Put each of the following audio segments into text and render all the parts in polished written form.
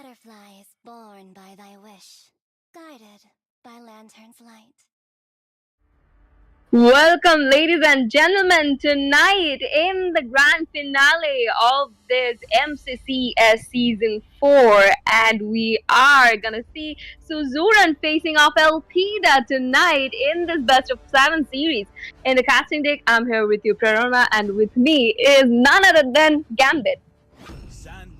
Butterflies born by thy wish, guided by lantern's light. Welcome, ladies and gentlemen, tonight in the grand finale of this MCCS Season 4. And we are gonna see Suzuran facing off Elpida tonight in this Best of 7 series. In the casting deck, I'm here with you, Prerona, and with me is none other than Gambit.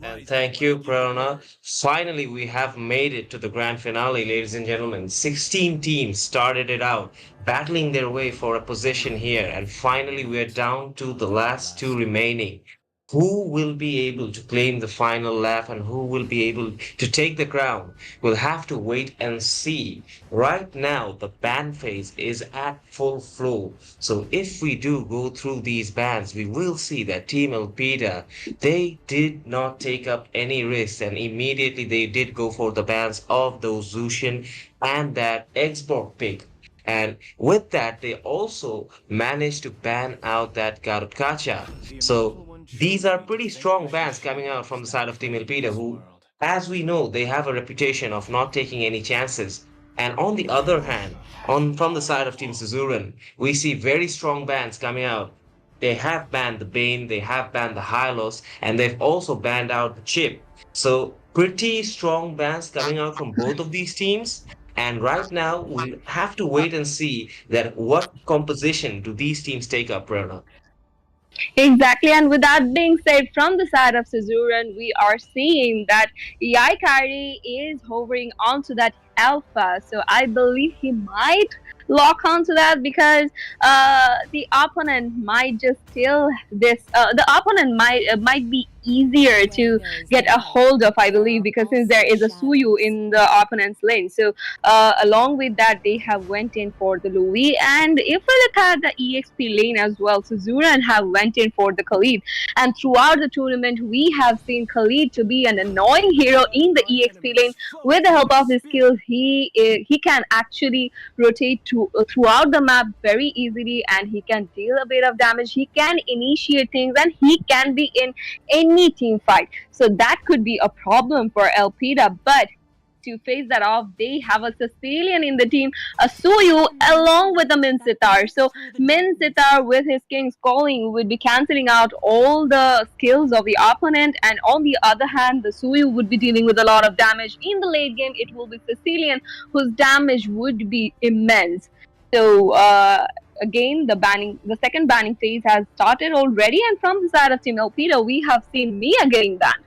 And thank you, Prerna. Finally, we have made it to the grand finale, ladies and gentlemen. 16 teams started it out, battling their way for a position here, and finally, we're down to the last two remaining. Who will be able to claim the final lap and who will be able to take the crown? We'll have to wait and see. Right now, the ban phase is at full flow. So if we do go through these bans, we will see that Team Elpida, they did not take up any risks and immediately they did go for the bans of those Zushin and that Xbox pick. And with that, they also managed to ban out that Garutkacha. So these are pretty strong bans coming out from the side of Team Elpida, who, as we know, they have a reputation of not taking any chances. And on the other hand, on from the side of Team Suzuran, we see very strong bans coming out. They have banned the Bane, they have banned the Hylos, and they've also banned out the Chip. So pretty strong bans coming out from both of these teams. And right now, we have to wait and see that what composition do these teams take up, Prerna. Exactly, and with that being said, from the side of Suzuran, we are seeing that Yaikari is hovering onto that alpha. So I believe he might lock onto that because the opponent might just steal this. The opponent might be easier to get a hold of, I believe, because since there is a Suyu in the opponent's lane. So along with that, they have went in for the Louis, and if we look at the EXP lane as well, Suzuran have went in for the Khalid, and throughout the tournament, we have seen Khalid to be an annoying hero in the EXP lane. With the help of his skills, he can actually rotate throughout the map very easily, and he can deal a bit of damage. He can initiate things, and he can be in any team fight. So that could be a problem for Elpida, but to face that off, they have a Sicilian in the team, a Suyu, along with a Min Sitar. So Min Sitar with his King's Calling would be cancelling out all the skills of the opponent, and on the other hand, the Suyu would be dealing with a lot of damage. In the late game, it will be Sicilian, whose damage would be immense. So again, the second banning phase has started already, and from the side of Team Elpida, we have seen Mia getting banned.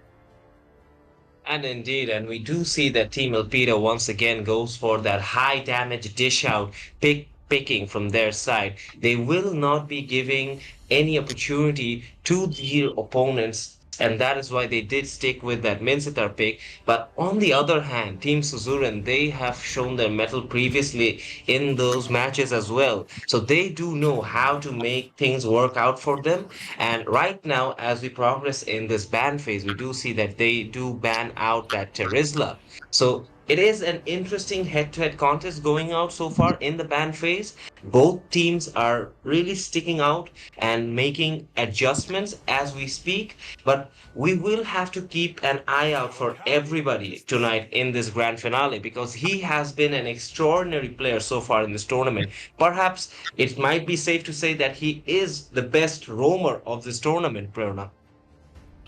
And indeed, and we do see that Team Elpida once again goes for that high damage dish out picking from their side. They will not be giving any opportunity to their opponents. And that is why they did stick with that Minsitar pick. But on the other hand, Team Suzuran, they have shown their mettle previously in those matches as well. So they do know how to make things work out for them. And right now, as we progress in this ban phase, we do see that they do ban out that Terizla. So it is an interesting head-to-head contest going out so far in the ban phase. Both teams are really sticking out and making adjustments as we speak. But we will have to keep an eye out for everybody tonight in this grand finale because he has been an extraordinary player so far in this tournament. Perhaps it might be safe to say that he is the best roamer of this tournament, Prerna.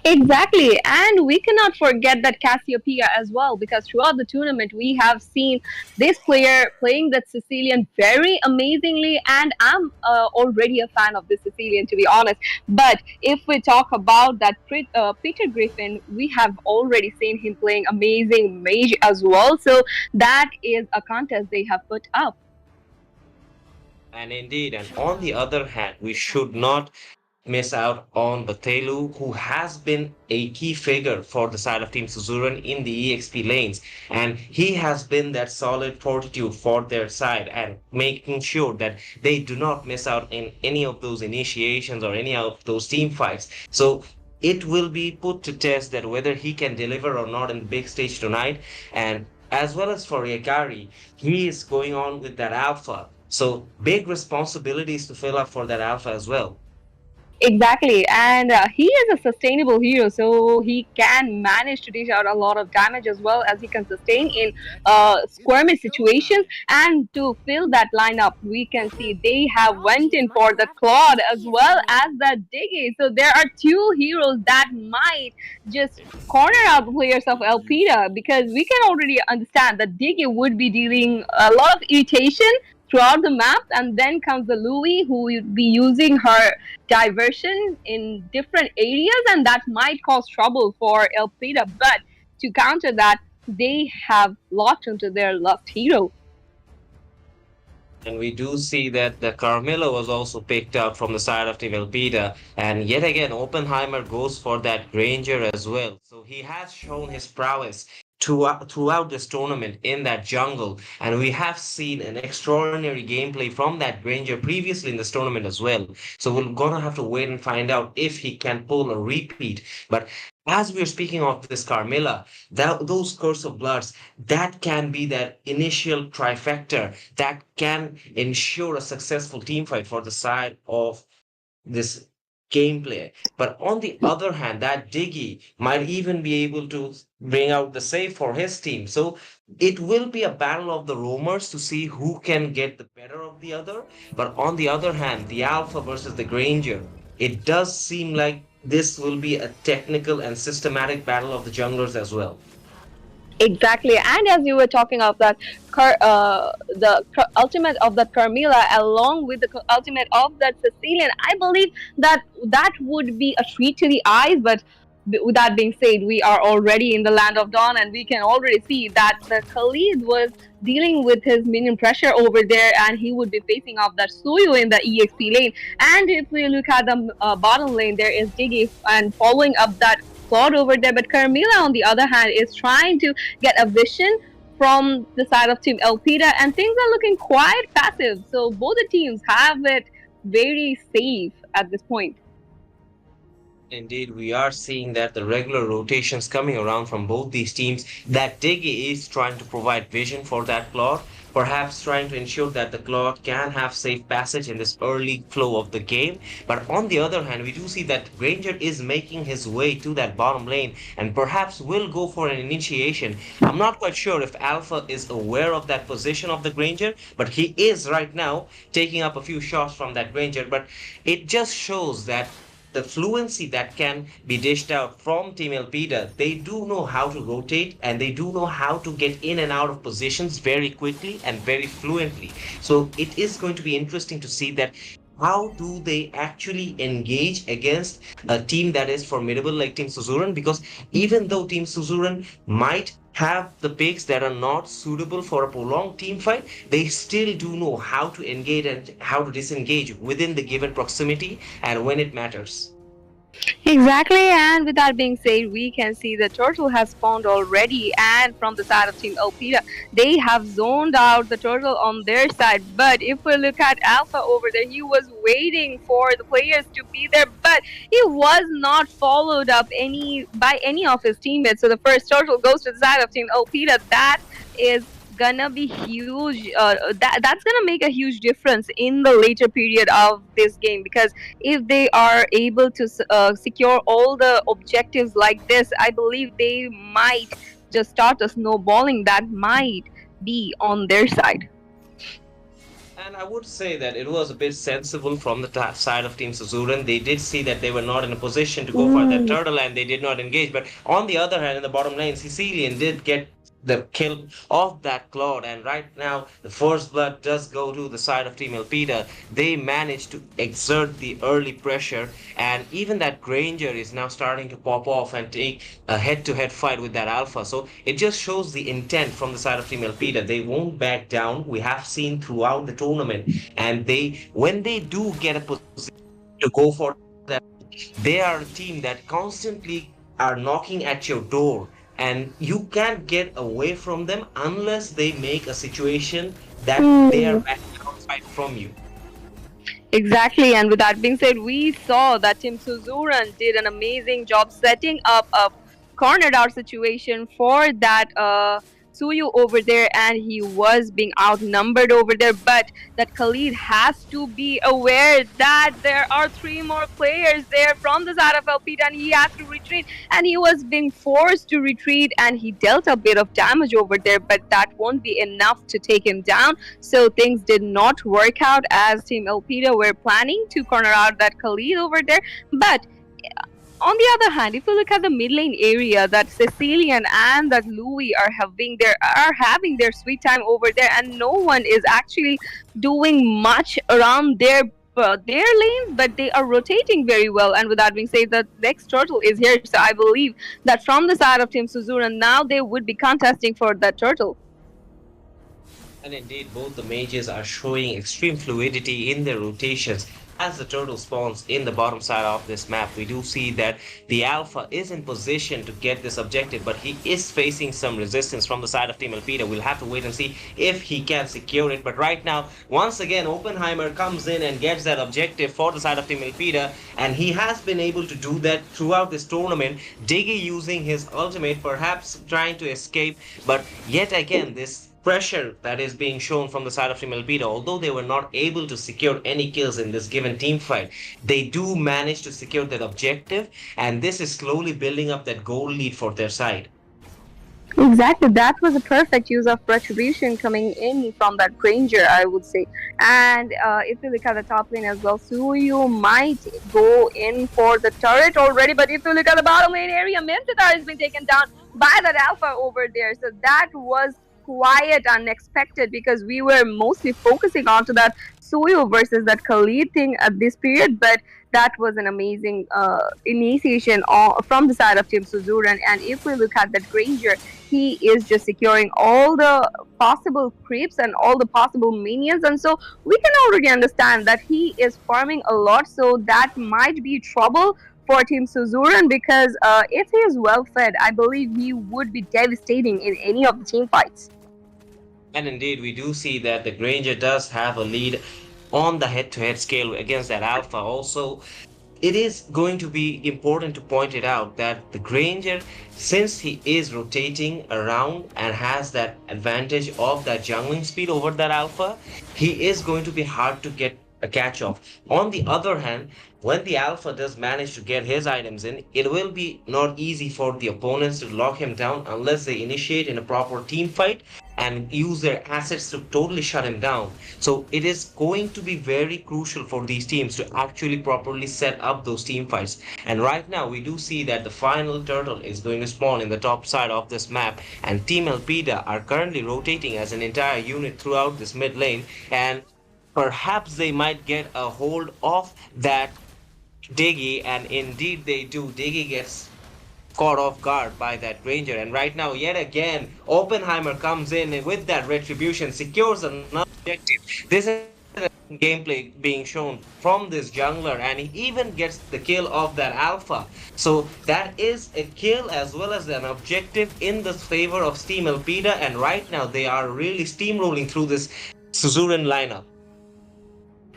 Exactly, and we cannot forget that Cassiopeia as well, because throughout the tournament we have seen this player playing that Sicilian very amazingly, and I'm already a fan of this Sicilian, to be honest. But if we talk about that Peter Griffin, we have already seen him playing amazing mage as well, so that is a contest they have put up. And indeed, and on the other hand, we should not miss out on Batelu, who has been a key figure for the side of Team Suzuran in the EXP lanes. And he has been that solid fortitude for their side and making sure that they do not miss out in any of those initiations or any of those team fights. So it will be put to test that whether he can deliver or not in the big stage tonight. And as well as for Yakari, he is going on with that alpha. So big responsibilities to fill up for that alpha as well. Exactly, and he is a sustainable hero, so he can manage to dish out a lot of damage as well as he can sustain in skirmish situations. And to fill that lineup, we can see they have All went teams in must for the have Claude as well previously. as the Diggy. So there are two heroes that might just corner out the players of Elpida, because we can already understand that Diggy would be dealing a lot of irritation throughout the map, and then comes the Louis who will be using her diversion in different areas, and that might cause trouble for Elpida. But to counter that, they have locked onto their loved hero. And we do see that the Carmilla was also picked up from the side of Team Elpida. And yet again, Oppenheimer goes for that Granger as well. So he has shown his prowess throughout this tournament in that jungle. And we have seen an extraordinary gameplay from that Granger previously in this tournament as well. So we're going to have to wait and find out if he can pull a repeat. But as we're speaking of this Carmilla, those Curse of Bloods, that can be that initial trifecta that can ensure a successful team fight for the side of this gameplay. But on the other hand, that Diggy might even be able to bring out the save for his team. So it will be a battle of the roamers to see who can get the better of the other. But on the other hand, the Alpha versus the Granger, it does seem like this will be a technical and systematic battle of the junglers as well. Exactly, and as you were talking of that, ultimate of that Carmilla, along with the ultimate of that Sicilian, I believe that that would be a treat to the eyes. But with that being said, we are already in the land of dawn, and we can already see that the Khalid was dealing with his minion pressure over there, and he would be facing off that Suyu in the EXP lane. And if we look at the bottom lane, there is Diggy and following up that Claude over there. But Carmilla, on the other hand, is trying to get a vision from the side of Team Elpida, and things are looking quite passive. So both the teams have it very safe at this point. Indeed, we are seeing that the regular rotations coming around from both these teams, that Diggy is trying to provide vision for that Claude, perhaps trying to ensure that the Claude can have safe passage in this early flow of the game. But on the other hand, we do see that Granger is making his way to that bottom lane and perhaps will go for an initiation. I'm not quite sure if Alpha is aware of that position of the Granger, but he is right now taking up a few shots from that Granger. But it just shows that the fluency that can be dished out from Team Elpida, they do know how to rotate and they do know how to get in and out of positions very quickly and very fluently. So it is going to be interesting to see that how do they actually engage against a team that is formidable like Team Suzuran, because even though Team Suzuran might have the picks that are not suitable for a prolonged team fight, they still do know how to engage and how to disengage within the given proximity and when it matters. Exactly, and with that being said, we can see the turtle has spawned already, and from the side of Team Elpida, they have zoned out the turtle on their side. But if we look at Alpha over there, he was waiting for the players to be there, but he was not followed up any of his teammates. So the first turtle goes to the side of Team Elpida. That is gonna be huge. That's gonna make a huge difference in the later period of this game, because if they are able to secure all the objectives like this, I believe they might just start a snowballing that might be on their side. And I would say that it was a bit sensible from the side of Team Suzuran. They did see that they were not in a position to go for that Ooh. turtle and they did not engage. But on the other hand, in the bottom lane, Sicilian did get the kill of that Claude. And right now, the first blood does go to the side of Team Elpida. They managed to exert the early pressure. And even that Granger is now starting to pop off and take a head-to-head fight with that Alpha. So it just shows the intent from the side of Team Elpida. They won't back down. We have seen throughout the tournament, and when they do get a position to go for that, they are a team that constantly are knocking at your door, and you can't get away from them unless they make a situation that they are Hmm. backing outside from you. Exactly, and with that being said, we saw that Tim Suzuran did an amazing job setting up a cornered out situation for that Suyu over there, and he was being outnumbered over there. But that Khalid has to be aware that there are three more players there from the side of Elpida, and he has to retreat. And he was being forced to retreat, and he dealt a bit of damage over there, but that won't be enough to take him down. So things did not work out as Team Elpida were planning to corner out that Khalid over there. But on the other hand, if you look at the mid lane area, that Sicilian and that Louis are having their sweet time over there, and no one is actually doing much around their lanes, but they are rotating very well. And with that being said, the next turtle is here, so I believe that from the side of Team Suzuran, now they would be contesting for that turtle. And indeed, both the mages are showing extreme fluidity in their rotations. As the turtle spawns in the bottom side of this map, we do see that the Alpha is in position to get this objective, but he is facing some resistance from the side of Team Elpida. We'll have to wait and see if he can secure it. But right now, once again, Oppenheimer comes in and gets that objective for the side of Team Elpida, and he has been able to do that throughout this tournament. Diggy using his ultimate, perhaps trying to escape, but yet again, this pressure that is being shown from the side of Team Elpida, although they were not able to secure any kills in this given team fight, they do manage to secure that objective, and this is slowly building up that goal lead for their side. Exactly, that was a perfect use of retribution coming in from that Granger, I would say. And if you look at the top lane as well, Suyu might go in for the turret already. But if you look at the bottom lane area, Mintatar has been taken down by that Alpha over there. So that was quite unexpected because we were mostly focusing onto that Suyu versus that Khalid thing at this period. But that was an amazing initiation from the side of Team Suzuran. And if we look at that Granger, he is just securing all the possible creeps and all the possible minions, and so we can already understand that he is farming a lot, so that might be trouble for Team Suzuran because if he is well fed, I believe he would be devastating in any of the team fights. And indeed, we do see that the Granger does have a lead on the head-to-head scale against that Alpha. Also, it is going to be important to point it out that the Granger, since he is rotating around and has that advantage of that jungling speed over that Alpha, he is going to be hard to get a catch off. On the other hand, when the Alpha does manage to get his items in, it will be not easy for the opponents to lock him down unless they initiate in a proper team fight and use their assets to totally shut him down. So it is going to be very crucial for these teams to actually properly set up those team fights. And right now we do see that the final turtle is going to spawn in the top side of this map, and Team Elpida are currently rotating as an entire unit throughout this mid lane, and perhaps they might get a hold of that Diggy, and indeed they do. Diggy gets caught off guard by that Granger, and right now yet again Oppenheimer comes in with that retribution, secures another objective. This is gameplay being shown from this jungler, and he even gets the kill of that Alpha. So that is a kill as well as an objective in the favor of Team Elpida, and right now they are really steamrolling through this Suzuran lineup.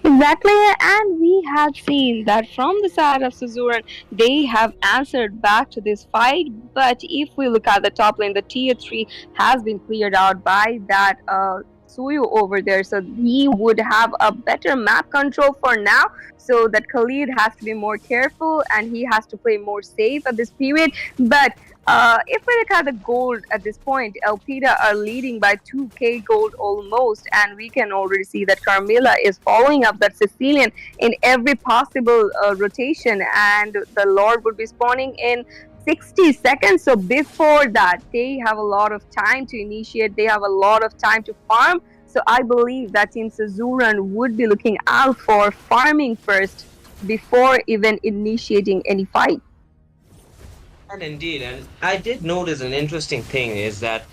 Exactly, and we have seen that from the side of Suzuran, they have answered back to this fight. But if we look at the top lane, the tier 3 has been cleared out by that Suyu over there, so he would have a better map control for now. So that Khalid has to be more careful and he has to play more safe at this period. But if we look at the gold at this point, Elpida are leading by 2k gold almost, and we can already see that Carmilla is following up that Sicilian in every possible rotation, and the Lord would be spawning in 60 seconds. So before that, they have a lot of time to initiate, they have a lot of time to farm. So I believe that Team Suzuran would be looking out for farming first before even initiating any fight. And indeed, and I did notice an interesting thing is that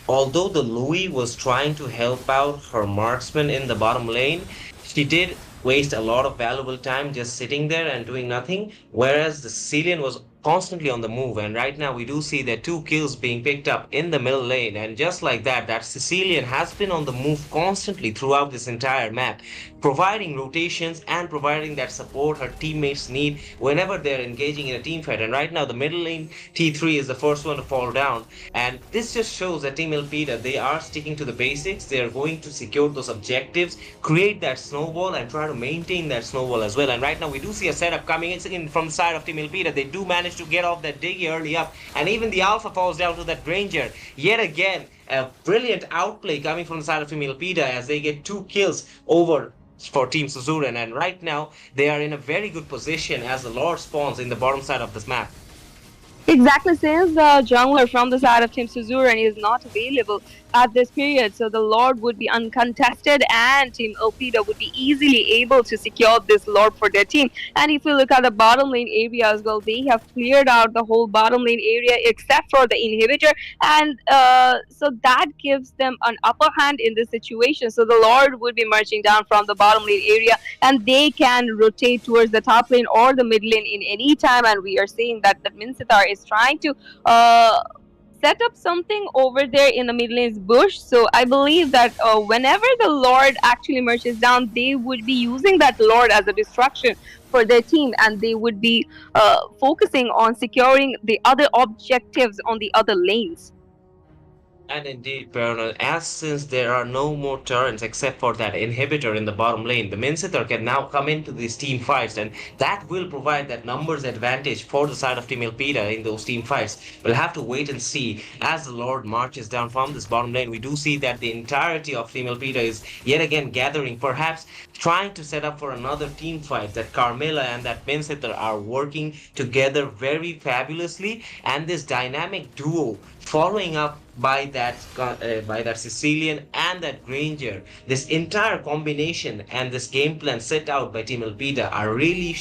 although the Louis was trying to help out her marksman in the bottom lane, she did waste a lot of valuable time just sitting there and doing nothing, whereas the Sicilian was constantly on the move. And right now we do see that 2 kills being picked up in the middle lane, and just like that, that Sicilian has been on the move constantly throughout this entire map. providing rotations and providing that support her teammates need whenever they're engaging in a team fight. And right now, the middle lane T3 is the first one to fall down. And this just shows that Team Elpida, they are sticking to the basics. They are going to secure those objectives, create that snowball, and try to maintain that snowball as well. And right now, we do see a setup coming in from the side of Team Elpida. They do manage to get off that diggy early up. And even the Alpha falls down to that Granger. Yet again, a brilliant outplay coming from the side of Team Elpida as they get 2 kills over for Team Suzuran, and right now they are in a very good position as the Lord spawns in the bottom side of this map. Exactly, since the jungler from the side of Team Suzuran is not available at this period, so the Lord would be uncontested and Team Elpida would be easily able to secure this Lord for their team. And if we look at the bottom lane area as well, they have cleared out the whole bottom lane area except for the inhibitor, and so that gives them an upper hand in this situation. So the Lord would be marching down from the bottom lane area and they can rotate towards the top lane or the mid lane in any time. And we are seeing that the Mincetar is trying to set up something over there in the mid lane's bush. So I believe that whenever the Lord actually marches down, they would be using that Lord as a distraction for their team, and they would be focusing on securing the other objectives on the other lanes. And indeed, Bernal, as since there are no more turrets except for that inhibitor in the bottom lane, the Mincetar can now come into these team fights, and that will provide that numbers advantage for the side of Team Elpida in those team fights. We'll have to wait and see as the Lord marches down from this bottom lane. We do see that the entirety of Team Elpida is yet again gathering, perhaps trying to set up for another team fight. That Carmilla and that Mincetar are working together very fabulously, and this dynamic duo following up by that Sicilian and that Granger. This entire combination and this game plan set out by Team Elpida are really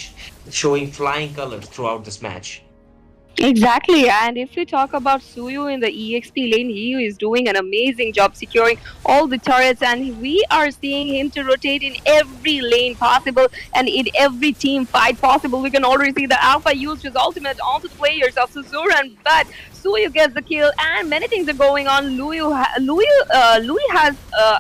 showing flying colors throughout this match. Exactly, and if we talk about Suyu in the EXP lane, he is doing an amazing job securing all the turrets, and we are seeing him to rotate in every lane possible and in every team fight possible. We can already see the Alpha used his ultimate onto the players of Suzuran, but Suyu gets the kill, and many things are going on. Louis has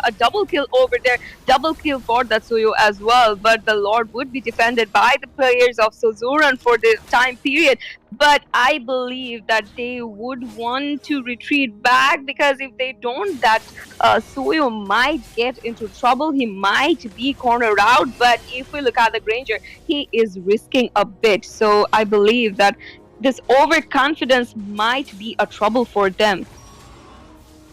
a double kill over there, double kill for that Suyu as well, but the Lord would be defended by the players of Suzuran for the time period. But I believe that they would want to retreat back, because if they don't, that Suyu might get into trouble. He might be cornered out. But if we look at the Granger, he is risking a bit. So I believe that this overconfidence might be a trouble for them.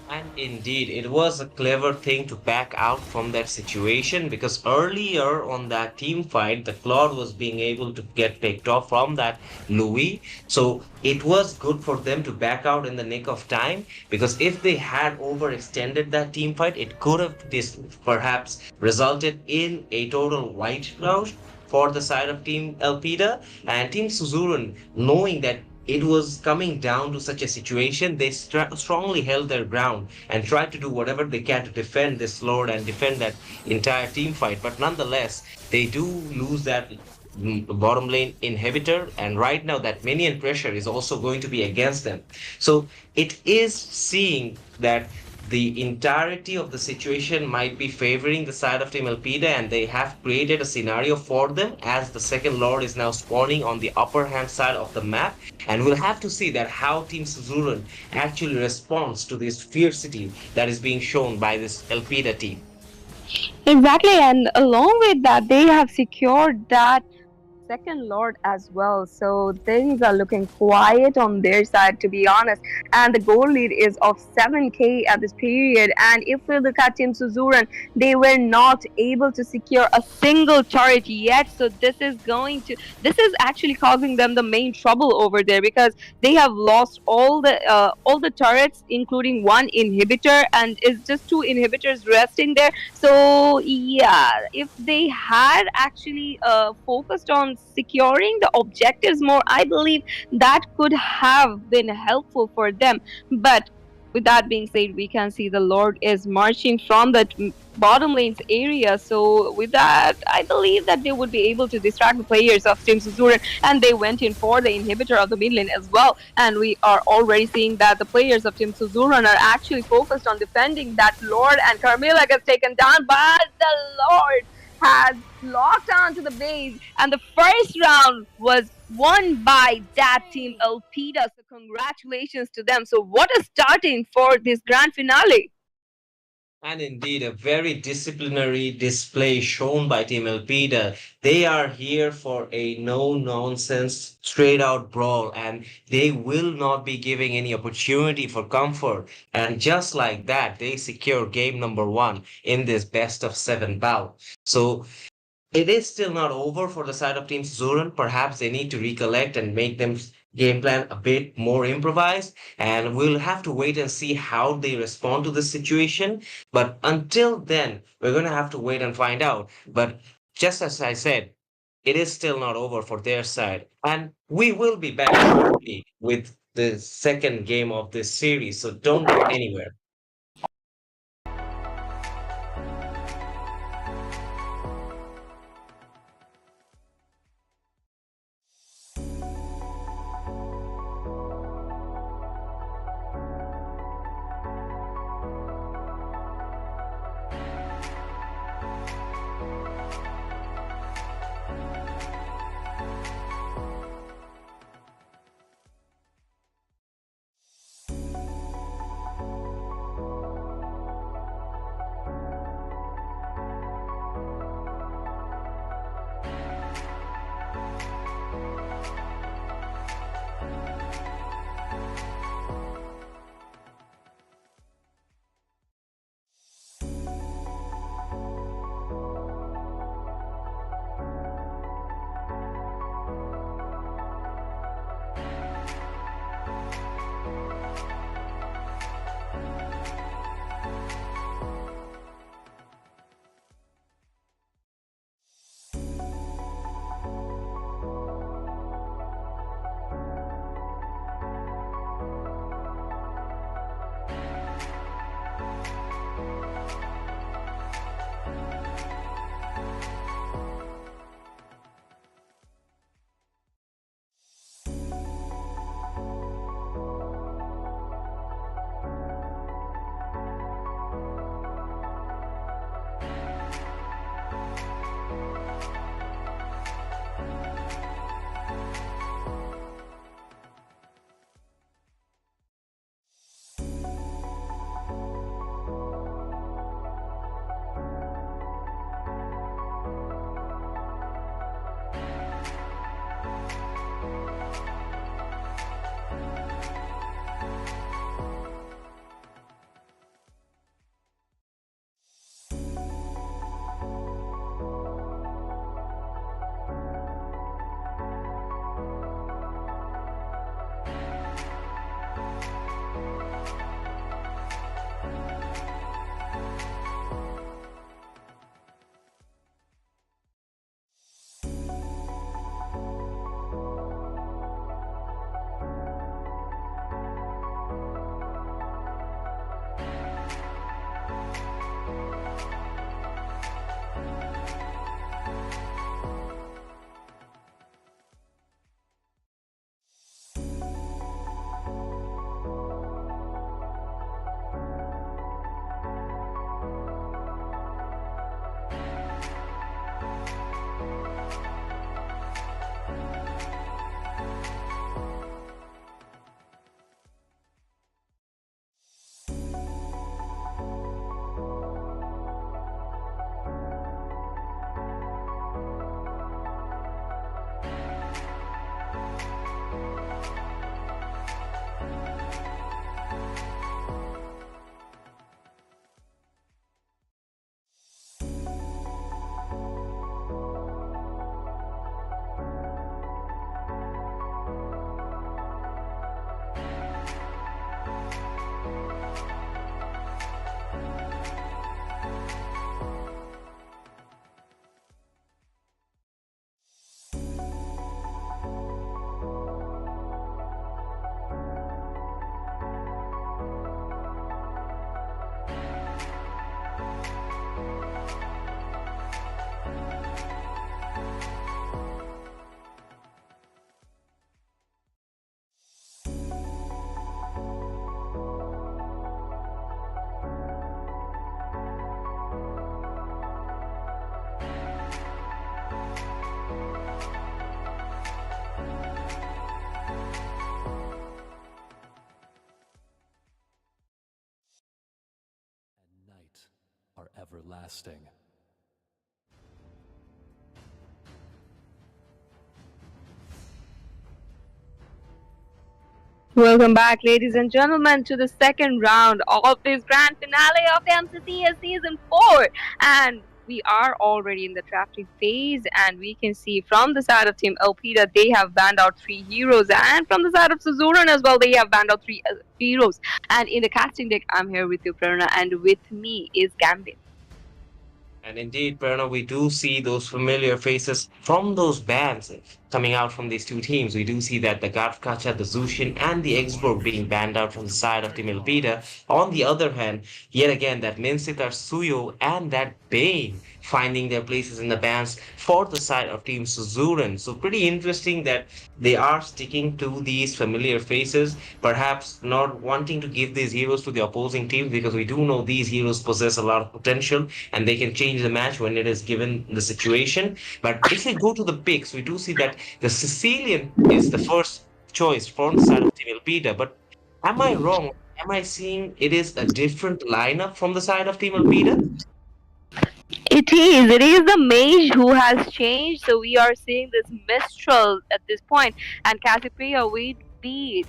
And indeed, it was a clever thing to back out from that situation, because earlier on that team fight, the Claude was being able to get picked off from that Louis. So it was good for them to back out in the nick of time, because if they had overextended that team fight, it could have perhaps resulted in a total white cloud for the side of Team Elpida. And Team Suzuran, knowing that it was coming down to such a situation, they strongly held their ground and tried to do whatever they can to defend this Lord and defend that entire team fight. But nonetheless, they do lose that bottom lane inhibitor, and right now that minion pressure is also going to be against them. So it is seeing that the entirety of the situation might be favoring the side of Team Elpida, and they have created a scenario for them as the second Lord is now spawning on the upper hand side of the map. And we'll have to see that how Team Suzuran actually responds to this fiercity that is being shown by this Elpida team. Exactly, and along with that, they have secured that second Lord as well. So things are looking quiet on their side, to be honest. And the goal lead is of 7k at this period. And if we look at Team Suzuran, they were not able to secure a single turret yet. So this is actually causing them the main trouble over there, because they have lost all the turrets, including one inhibitor, and it's just 2 inhibitors resting there. So yeah, if they had actually focused on securing the objectives more, I believe that could have been helpful for them. But with that being said, we can see the Lord is marching from the bottom lanes area. So with that, I believe that they would be able to distract the players of Team Suzuran, and they went in for the inhibitor of the mid lane as well. And we are already seeing that the players of Team Suzuran are actually focused on defending that Lord, and Carmilla gets taken down, but the Lord has locked on to the base, and the first round was won by that team Elpida. So congratulations to them. So what a starting for this grand finale. And indeed, a very disciplinary display shown by Team Elpida. They are here for a no-nonsense, straight-out brawl, and they will not be giving any opportunity for comfort. And just like that, they secure game number one in this best-of-seven bout. So it is still not over for the side of Team Suzuran. Perhaps they need to recollect and make them game plan a bit more improvised. And we'll have to wait and see how they respond to this situation. But until then, we're going to have to wait and find out. But just as I said, it is still not over for their side. And we will be back shortly with the second game of this series. So don't go anywhere. Welcome back, ladies and gentlemen, to the second round of this grand finale of MCCS Season 4. And we are already in the drafting phase, and we can see from the side of Team LP that they have banned out three heroes, and from the side of Suzuran as well, they have banned out three heroes. And in the casting deck, I'm here with you, Prerna, and with me is Gambit. And indeed, Pranav, we do see those familiar faces from those bands coming out from these two teams. We do see that the Gafkacha, the Zushin, and the Exborg being banned out from the side of Team Elpida. On the other hand, yet again, that Minsitar Suyo and that Bane finding their places in the bands for the side of Team Suzuran. So pretty interesting that they are sticking to these familiar faces, perhaps not wanting to give these heroes to the opposing team because we do know these heroes possess a lot of potential and they can change the match when it is given the situation. But if we go to the picks, we do see that the Sicilian is the first choice from the side of Team Elpida. But am I wrong? Am I seeing it is a different lineup from the side of Team Elpida? It is. It is the mage who has changed. So we are seeing this Mistral at this point, and Cassiopeia will be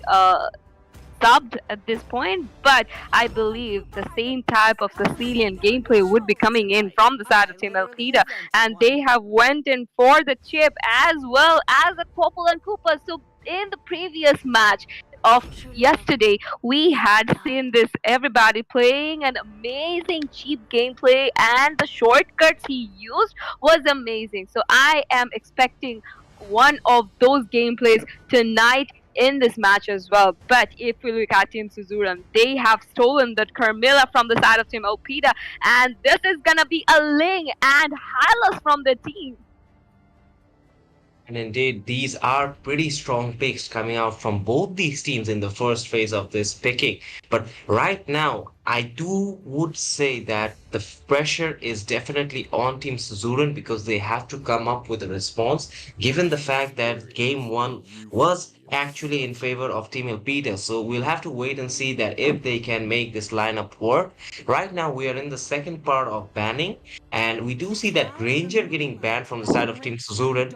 subbed at this point, but I believe the same type of Sicilian gameplay would be coming in from the side of Team Elpida, and they have went in for the chip as well as the Popple and Koopa. So in the previous match of yesterday, we had seen this everybody playing an amazing cheap gameplay, and the shortcuts he used was amazing. So I am expecting one of those gameplays tonight in this match as well. But if we look at Team Suzuran, they have stolen that Carmilla from the side of Team Elpida, and this is gonna be a Ling and Hylas from the team. And indeed, these are pretty strong picks coming out from both these teams in the first phase of this picking. But right now, I do would say that the pressure is definitely on Team Suzuran because they have to come up with a response, given the fact that game one was actually in favor of Team Elpida. So we'll have to wait and see that if they can make this lineup work. Right now, we are in the second part of banning, and we do see that Granger getting banned from the side of Team Suzuran.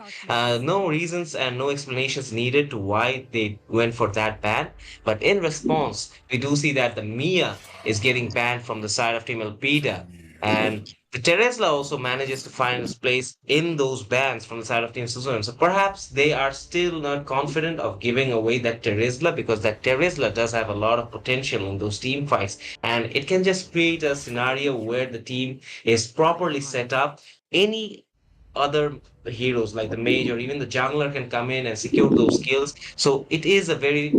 No reasons and no explanations needed to why they went for that ban. But in response, we do see that the Mia is getting banned from the side of Team Elpida. And the Teresla also manages to find its place in those bans from the side of Team Suzuran. So perhaps they are still not confident of giving away that Teresla because that Teresla does have a lot of potential in those team fights. And it can just create a scenario where the team is properly set up. Any other heroes like the mage or even the jungler can come in and secure those kills. So it is a very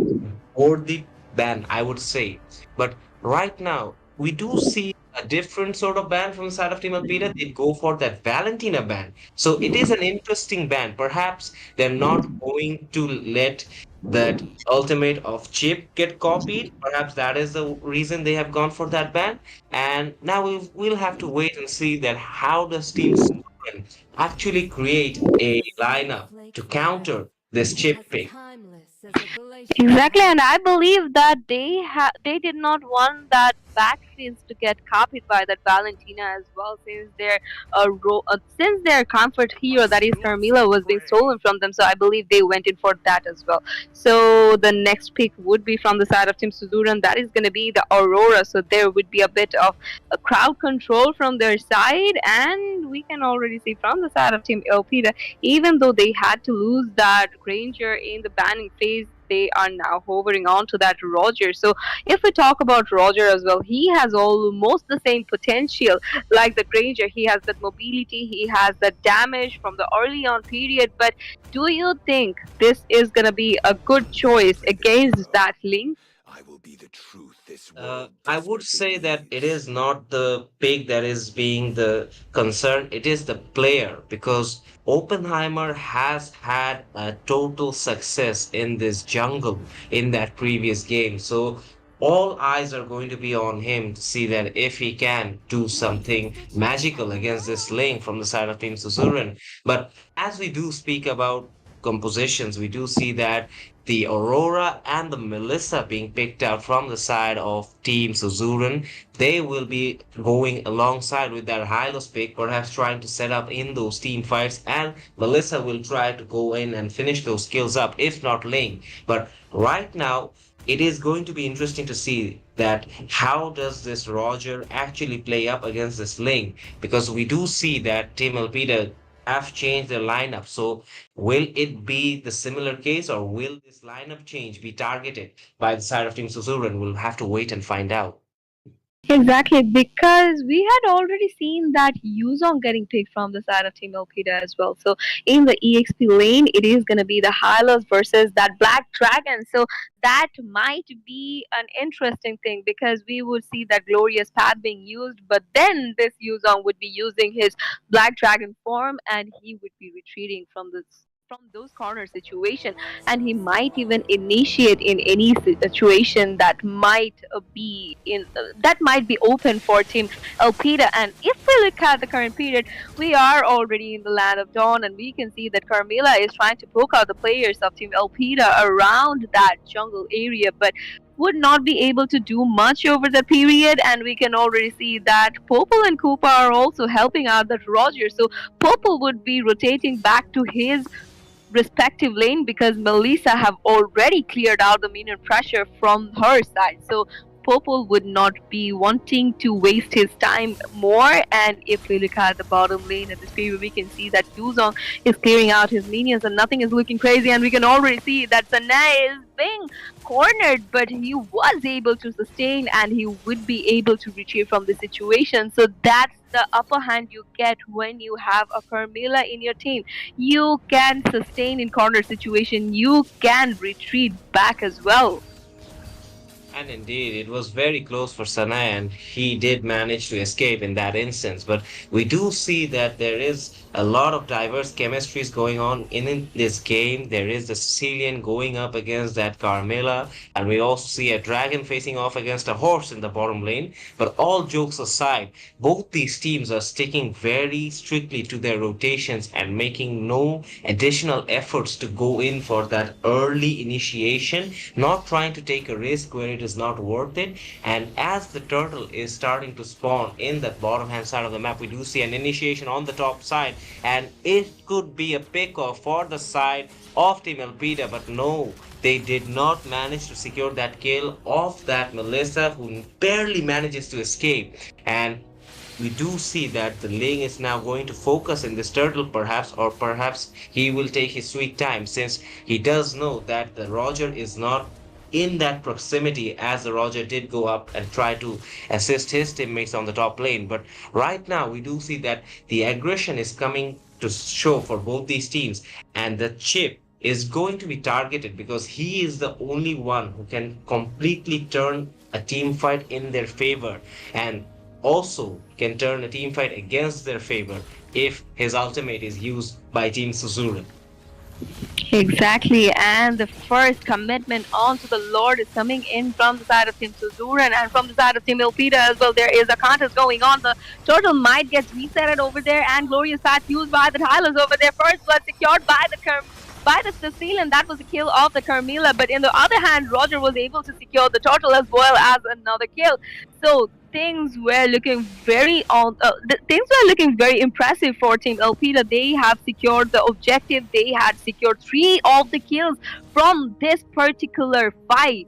worthy ban, I would say. But right now, we do see a different sort of ban from the side of Team Alpida. They go for that Valentina ban. So it is an interesting ban. Perhaps they're not going to let that ultimate of Chip get copied. Perhaps that is the reason they have gone for that ban. And now we'll have to wait and see that how does Team Suzuran actually create a lineup to counter this Chip pick. Exactly, and I believe that they did not want that vaccines to get copied by that Valentina as well, since their comfort hero, that is Carmilla, was being stolen from them. So I believe they went in for that as well. So the next pick would be from the side of Team Suzuran. That is going to be the Aurora. So there would be a bit of a crowd control from their side, and we can already see from the side of Team LP that even though they had to lose that Granger in the banning phase, they are now hovering on to that Roger. So if we talk about Roger as well, he has almost the same potential like the Granger. He has that mobility, he has that damage from the early on period. But do you think this is going to be a good choice against that Link? I would say that it is not the pick that is being the concern, it is the player because Oppenheimer has had a total success in this jungle in that previous game. So all eyes are going to be on him to see that if he can do something magical against this Link from the side of Team Suzuran. But as we do speak about compositions, we do see that the Aurora and the Melissa being picked out from the side of Team Suzuran. They will be going alongside with their Hylos pick, perhaps trying to set up in those team fights, and Melissa will try to go in and finish those kills up, if not laying. But right now, it is going to be interesting to see that how does this Roger actually play up against this Ling, because we do see that Team Elpida have changed their lineup. So will it be the similar case, or will this lineup change be targeted by the side of Team Suzuran? We'll have to wait and find out. Exactly, because we had already seen that Yuzong getting picked from the side of Team Elpida as well. So in the EXP lane, it is going to be the Hylos versus that Black Dragon. So that might be an interesting thing because we would see that glorious path being used, but then this Yuzong would be using his Black Dragon form and he would be retreating from those corner situation, and he might even initiate in any situation that might be open for Team Elpida. And if we look at the current period, we are already in the land of dawn, and we can see that Carmilla is trying to poke out the players of Team Elpida around that jungle area, but would not be able to do much over the period. And we can already see that Popol and Koopa are also helping out that Roger. So Popol would be rotating back to his respective lane because Melissa have already cleared out the minion pressure from her side. So Popol would not be wanting to waste his time more. And if we look at the bottom lane at this period, we can see that Yuzong is clearing out his minions and nothing is looking crazy. And we can already see that Sanai is being cornered, but he was able to sustain and he would be able to retrieve from the situation. So that's the upper hand you get when you have a Carmilla in your team. You can sustain in corner situation, you can retreat back as well. And indeed, it was very close for Sanai, and he did manage to escape in that instance. But we do see that there is a lot of diverse chemistries going on in this game. There is the Sicilian going up against that Carmilla, and we also see a dragon facing off against a horse in the bottom lane. But all jokes aside, both these teams are sticking very strictly to their rotations and making no additional efforts to go in for that early initiation, not trying to take a risk where it is not worth it. And as the turtle is starting to spawn in the bottom hand side of the map, we do see an initiation on the top side, and it could be a pick off for the side of Team Elpida, but no, they did not manage to secure that kill of that Melissa, who barely manages to escape. And we do see that the Ling is now going to focus in this turtle, perhaps, or perhaps he will take his sweet time, since he does know that the Roger is not in that proximity, as the Roger did go up and try to assist his teammates on the top lane. But right now, we do see that the aggression is coming to show for both these teams, and the chip is going to be targeted because he is the only one who can completely turn a team fight in their favor, and also can turn a team fight against their favor if his ultimate is used by Team Suzuran. Exactly, and the first commitment onto the Lord is coming in from the side of Team Suzuran and from the side of Team Elpida as well. There is a contest going on. The turtle might get resetted over there, and glorious path used by the Tylers over there. First blood secured by the Sicilian. That was a kill of the Carmilla, but in the other hand, Roger was able to secure the turtle as well as another kill. So things were looking things were looking very impressive for Team Elpida. They have secured the objective. They had secured 3 of the kills from this particular fight.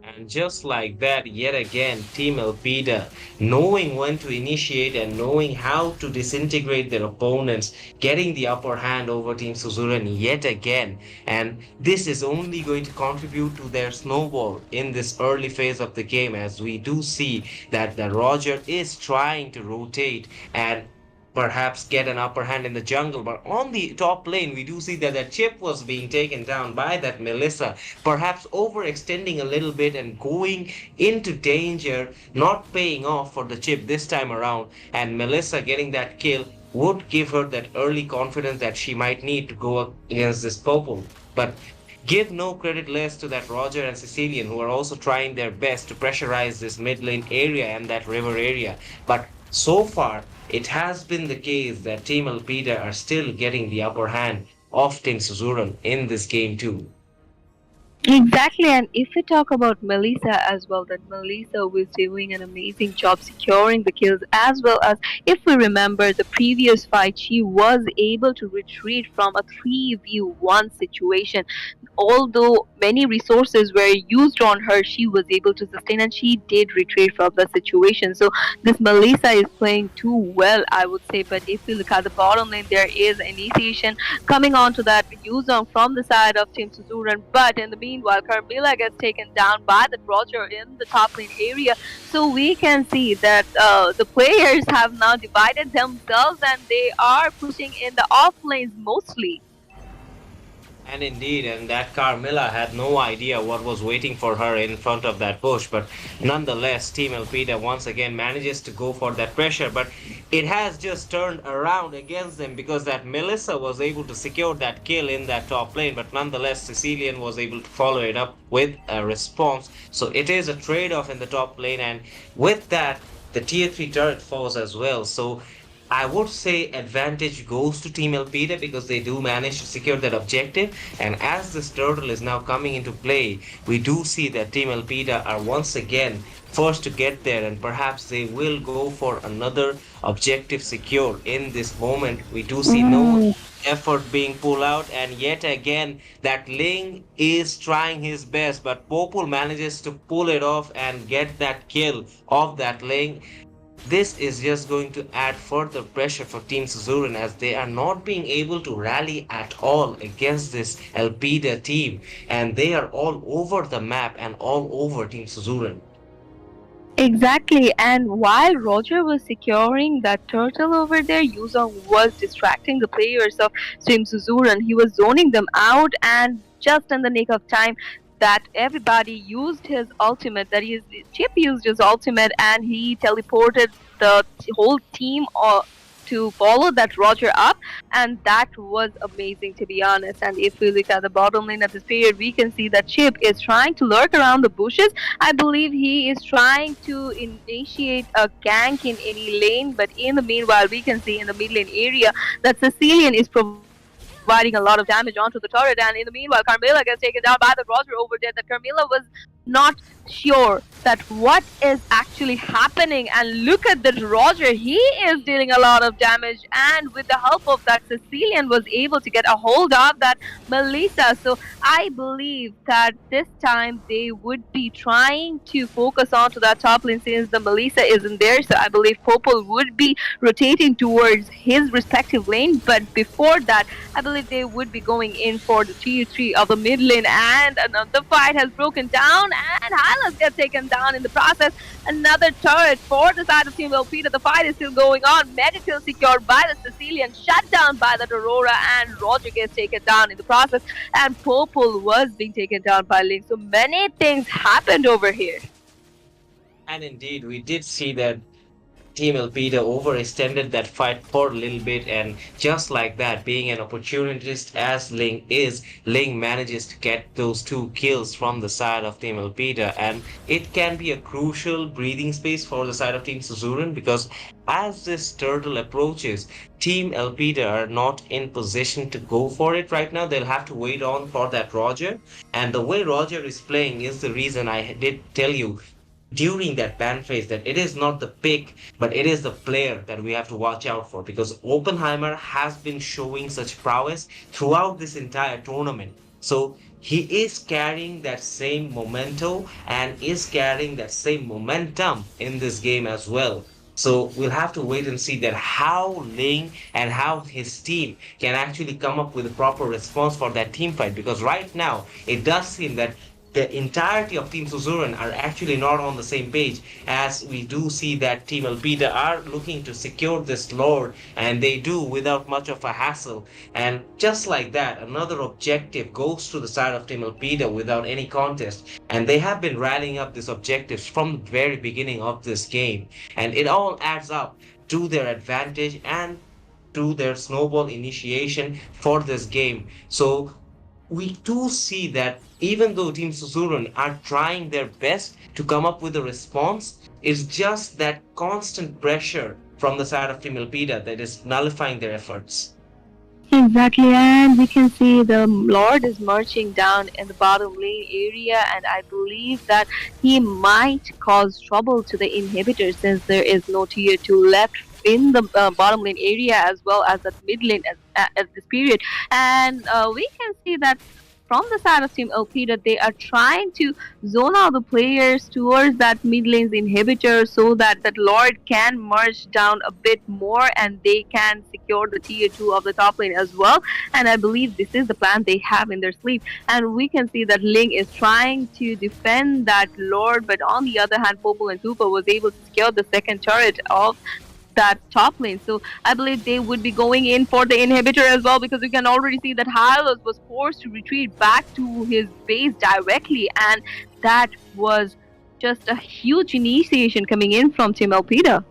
And just like that, yet again, Team Elpida, knowing when to initiate and knowing how to disintegrate their opponents, getting the upper hand over Team Suzuran yet again. And this is only going to contribute to their snowball in this early phase of the game, as we do see that the Roger is trying to rotate and perhaps get an upper hand in the jungle. But on the top lane, we do see that the chip was being taken down by that Melissa, perhaps overextending a little bit and going into danger, not paying off for the chip this time around. And Melissa getting that kill would give her that early confidence that she might need to go against this Popol. But give no credit less to that Roger and Sicilian, who are also trying their best to pressurize this mid lane area and that river area. But so far, it has been the case that Team Elpida are still getting the upper hand of Team Suzuran in this game too. Exactly, and if we talk about Melissa as well, that Melissa was doing an amazing job securing the kills, as well as if we remember the previous fight, she was able to retreat from a 3v1 situation. Although many resources were used on her, she was able to sustain and she did retreat from the situation. So this Melissa is playing too well, I would say. But if we look at the bottom lane, there is initiation coming on to that Yuzong from the side of Team Suzuran. But in the meanwhile, Carmilla gets taken down by the Roger in the top lane area. So we can see that the players have now divided themselves and they are pushing in the off lanes mostly. And indeed, and that Carmilla had no idea what was waiting for her in front of that bush. But nonetheless, Team Elpida once again manages to go for that pressure. But it has just turned around against them because that Melissa was able to secure that kill in that top lane. But nonetheless, Sicilian was able to follow it up with a response. So it is a trade off in the top lane. And with that, the tier 3 turret falls as well. So I would say advantage goes to Team Elpida because they do manage to secure that objective. And as this turtle is now coming into play, we do see that Team Elpida are once again first to get there, and perhaps they will go for another objective secure. In this moment, we do see no Mm. effort being pulled out, and yet again, that Ling is trying his best, but Popul manages to pull it off and get that kill of that Ling. This is just going to add further pressure for Team Suzuran as they are not being able to rally at all against this Elpida team, and they are all over the map and all over Team Suzuran. Exactly, and while Roger was securing that turtle over there, Yuzong was distracting the players of Swim Suzuran. He was zoning them out, and just in the nick of time, that everybody used his ultimate. That is, Chip used his ultimate, and he teleported the whole team to follow that Roger up, and that was amazing to be honest. And if we look at the bottom lane at this period, we can see that Chip is trying to lurk around the bushes. I believe he is trying to initiate a gank in any lane, but in the meanwhile, we can see in the mid lane area that Sicilian is providing a lot of damage onto the turret. And in the meanwhile, Carmilla gets taken down by the Roger over there. That Carmilla was not sure that what is actually happening. And look at that Roger, he is dealing a lot of damage. And with the help of that, Sicilian was able to get a hold of that Melissa. So I believe that this time they would be trying to focus on to that top lane since the Melissa isn't there. So I believe Popol would be rotating towards his respective lane. But before that, I believe they would be going in for the tier 3 of the mid lane. And another fight has broken down, and Hylas gets taken down in the process. Another turret for the side of Team Elpida. The fight is still going on. Medical secured by the Sicilian, shut down by the Aurora, and Roger gets taken down in the process. And Popol was being taken down by Link. So many things happened over here. And indeed, we did see that Team Elpida overextended that fight for a little bit, and just like that, being an opportunist as Ling is, Ling manages to get those 2 kills from the side of Team Elpida, and it can be a crucial breathing space for the side of Team Suzuran because as this turtle approaches, Team Elpida are not in position to go for it right now. They'll have to wait on for that Roger, and the way Roger is playing is the reason I did tell you during that ban phase that it is not the pick, but it is the player that we have to watch out for because Oppenheimer has been showing such prowess throughout this entire tournament. So he is carrying that same memento and is carrying that same momentum in this game as well. So we'll have to wait and see that how Ling and how his team can actually come up with a proper response for that team fight because right now it does seem that the entirety of Team Suzuran are actually not on the same page as we do see that Team Elpida are looking to secure this lord and they do without much of a hassle. And just like that, another objective goes to the side of Team Elpida without any contest. And they have been rallying up these objectives from the very beginning of this game. And it all adds up to their advantage and to their snowball initiation for this game. So we do see that even though Team Suzuran are trying their best to come up with a response, it's just that constant pressure from the side of Team Elpida that is nullifying their efforts. Exactly, and we can see the Lord is marching down in the bottom lane area, and I believe that he might cause trouble to the inhibitor since there is no tier 2 left in the bottom lane area as well as the mid lane at this period. And we can see that from the side of Team LP that they are trying to zone out the players towards that mid lane's inhibitor so that that Lord can merge down a bit more and they can secure the tier 2 of the top lane as well. And I believe this is the plan they have in their sleeve. And we can see that Ling is trying to defend that Lord, but on the other hand, Popo and Tupa was able to secure the second turret of that top lane. So I believe they would be going in for the inhibitor as well because we can already see that Hylos was forced to retreat back to his base directly, and that was just a huge initiation coming in from Team Elpida.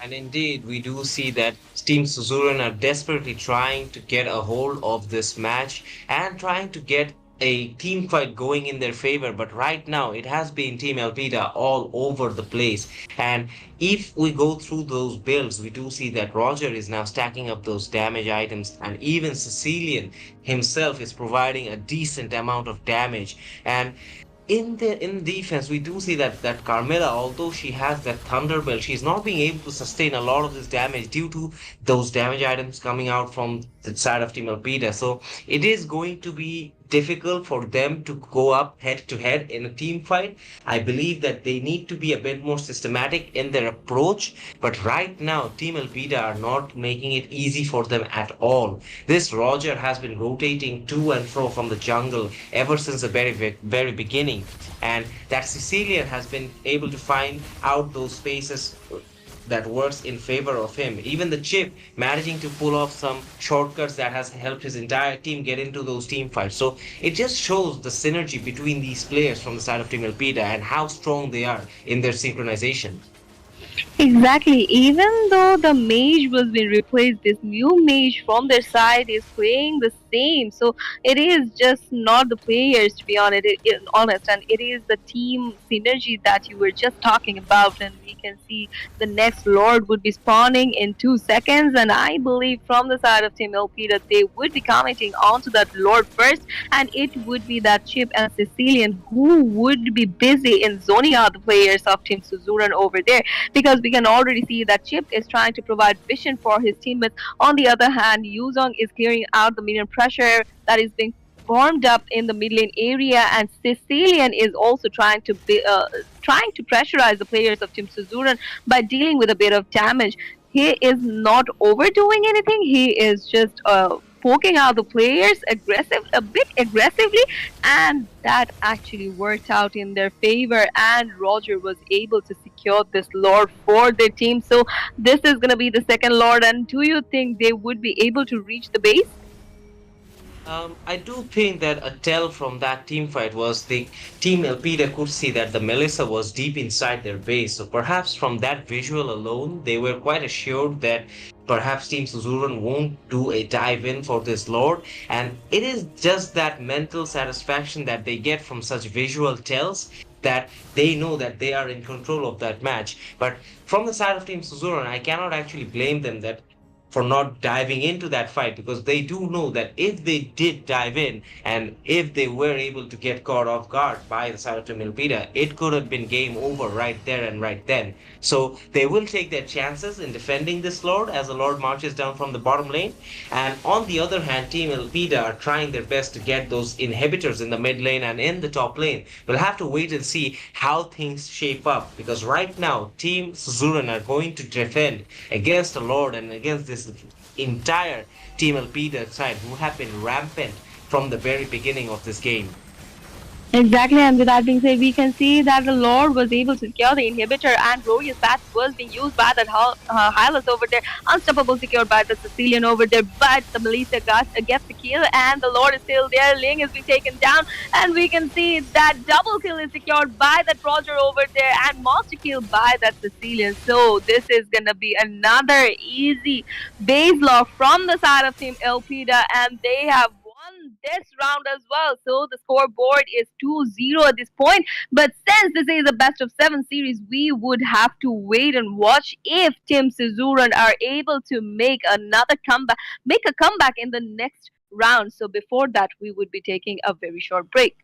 And indeed, we do see that Team Suzuran are desperately trying to get a hold of this match and trying to get a team fight going in their favor. But right now, it has been Team Elpida all over the place. And if we go through those builds, we do see that Roger is now stacking up those damage items, and even Sicilian himself is providing a decent amount of damage. And in defense, we do see that Carmela, although she has that Thunderbolt, she's not being able to sustain a lot of this damage due to those damage items coming out from the side of Team Alpida. So it is going to be difficult for them to go up head to head in a team fight. I believe that they need to be a bit more systematic in their approach. But right now, Team Alpida are not making it easy for them at all. This Roger has been rotating to and fro from the jungle ever since the very beginning, and that Sicilian has been able to find out those spaces that works in favor of him. Even the chip managing to pull off some shortcuts that has helped his entire team get into those team fights. So it just shows the synergy between these players from the side of Team Elpida and how strong they are in their synchronization. Exactly. Even though the mage was being replaced, this new mage from their side is playing the same. So it is just not the players, to be honest, and it is the team synergy that you were just talking about. And we can see the next Lord would be spawning in 2 seconds. And I believe from the side of Team LP that they would be commenting onto that Lord first, and it would be that Chip and Sicilian who would be busy in zoning out the players of Team Suzuran over there because we can already see that Chip is trying to provide vision for his teammates. On the other hand, Yuzong is clearing out the minion pressure that is being formed up in the mid lane area, and Sicilian is also trying to pressurize the players of Team Suzuran by dealing with a bit of damage. He is not overdoing anything. He is just poking out the players a bit aggressively, and that actually worked out in their favor. And Roger was able to secure this Lord for their team. So this is gonna be the second Lord. And do you think they would be able to reach the base? I do think that a tell from that team fight was the team Elpida could see that the Melissa was deep inside their base. So perhaps from that visual alone, they were quite assured that perhaps Team Suzuran won't do a dive in for this Lord. And it is just that mental satisfaction that they get from such visual tells that they know that they are in control of that match. But from the side of Team Suzuran, I cannot actually blame them that for not diving into that fight because they do know that if they did dive in and if they were able to get caught off guard by the side of Milpida, it could have been game over right there and right then. So they will take their chances in defending this Lord as the Lord marches down from the bottom lane. And on the other hand, Team Elpida are trying their best to get those inhibitors in the mid lane and in the top lane. We'll have to wait and see how things shape up because right now, Team Suzuran are going to defend against the Lord and against this entire Team Elpida side who have been rampant from the very beginning of this game. Exactly, and with that being said, we can see that the Lord was able to secure the inhibitor, and Glorious Path was being used by that Hylas over there. Unstoppable secured by the Sicilian over there, but the Melissa gets the kill, and the Lord is still there. Ling is being taken down, and we can see that double kill is secured by that Roger over there, and monster kill by that Sicilian. So this is gonna be another easy base lock from the side of Team Elpida, and they have won this round as well. So the scoreboard is 2-0 at this point. But since this is a best of seven series, we would have to wait and watch if Team Suzuran are able to make a comeback in the next round. So before that, we would be taking a very short break.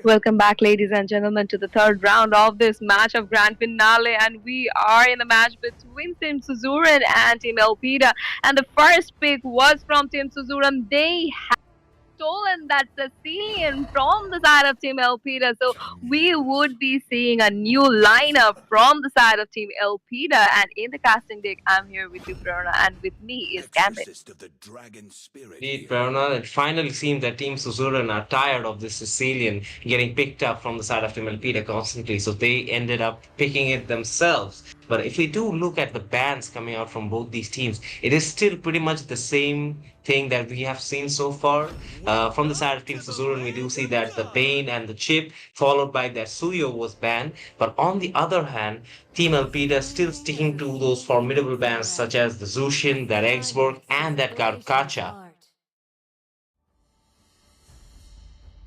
Welcome back, ladies and gentlemen, to the third round of this match of grand finale, and we are in the match between Team Suzuran and Team Elpida. And the first pick was from Team Suzuran. They stolen that Sicilian from the side of Team Elpida. So we would be seeing a new lineup from the side of Team Elpida. And in the casting deck, I'm here with you, Prerna, and with me is Gambit. Indeed, Prerna, it finally seems that Team Suzuran are tired of this Sicilian getting picked up from the side of Team Elpida constantly, so they ended up picking it themselves. But if we do look at the bans coming out from both these teams, it is still pretty much the same thing that we have seen so far. From the side of Team Suzuran, we do see that the Bane and the Chip, followed by that Suyo, was banned. But on the other hand, Team Elpida still sticking to those formidable bans such as the Zushin, that Exborg, and that Garkacha.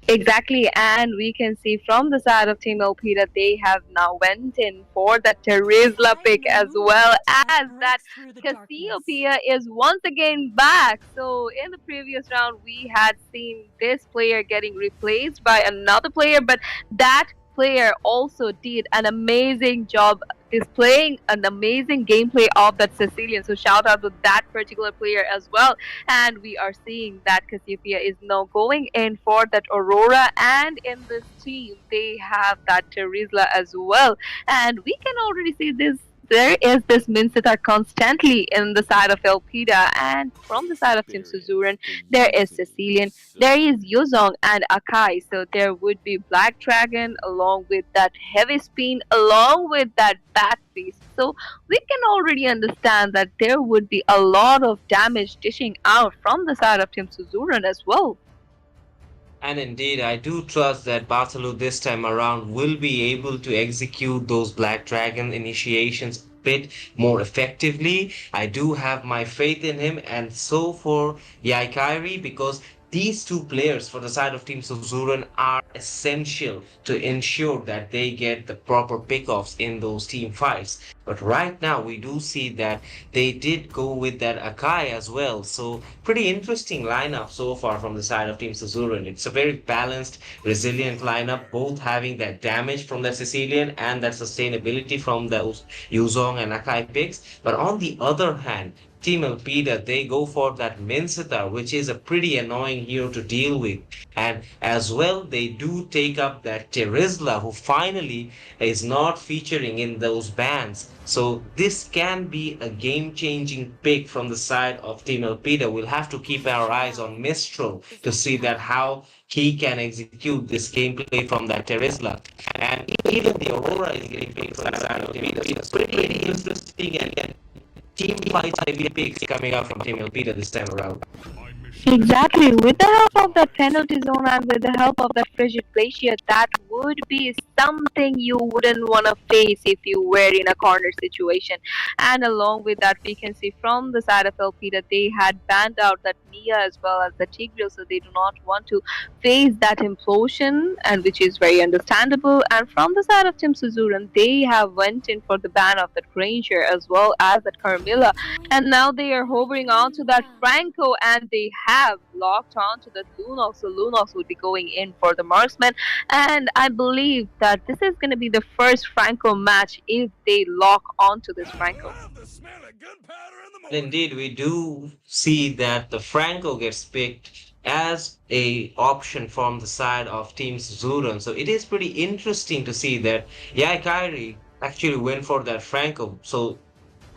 Exactly, and we can see from the side of Team LP that they have now went in for the Terizla pick as well as that Cassiopeia is once again back. So in the previous round, we had seen this player getting replaced by another player, but that player also did an amazing job displaying an amazing gameplay of that Sicilian. So shout out to that particular player as well. And we are seeing that Cassiopeia is now going in for that Aurora, and in this team they have that Terizla as well. And we can already see this. There is this Minsitar constantly in the side of Elpida, and from the side of Team Suzuran, there is Sicilian, there is Yuzong and Akai. So there would be Black Dragon along with that Heavy Spin, along with that Bat Beast. So we can already understand that there would be a lot of damage dishing out from the side of Team Suzuran as well. And indeed, I do trust that Bartolo this time around will be able to execute those Black Dragon initiations a bit more effectively. I do have my faith in him, and so for Yaikairi, because these two players for the side of Team Suzuran are essential to ensure that they get the proper pickoffs in those team fights. But right now, we do see that they did go with that Akai as well. So, pretty interesting lineup so far from the side of Team Suzuran. It's a very balanced, resilient lineup, both having that damage from the Sicilian and that sustainability from those Yuzong and Akai picks. But on the other hand, Team Elpida, they go for that Minsitar, which is a pretty annoying hero to deal with. And as well, they do take up that Terizla, who finally is not featuring in those bans. So this can be a game-changing pick from the side of Team Elpida. We'll have to keep our eyes on Mistral to see that how he can execute this gameplay from that Terizla. And even the Aurora is getting picked from the side of Team Elpida. It's pretty interesting, and team fights heavy picks coming out from Team Elpida this time around. Exactly. With the help of that penalty zone and with the help of that frigid glacier, that would be something you wouldn't want to face if you were in a corner situation. And along with that, we can see from the side of LP that they had banned out that Mia as well as the Tigreal, so they do not want to face that implosion, and which is very understandable. And from the side of Team Suzuran, they have went in for the ban of that Granger as well as that Carmilla, and now they are hovering on to that Franco, and they have locked on to the Lunox. So Lunox would be going in for the marksman, and I believe that this is going to be the first Franco match if they lock onto this Franco. Indeed, we do see that the Franco gets picked as a option from the side of Team Suzuran. So it is pretty interesting to see that Yaikairi actually went for that Franco. So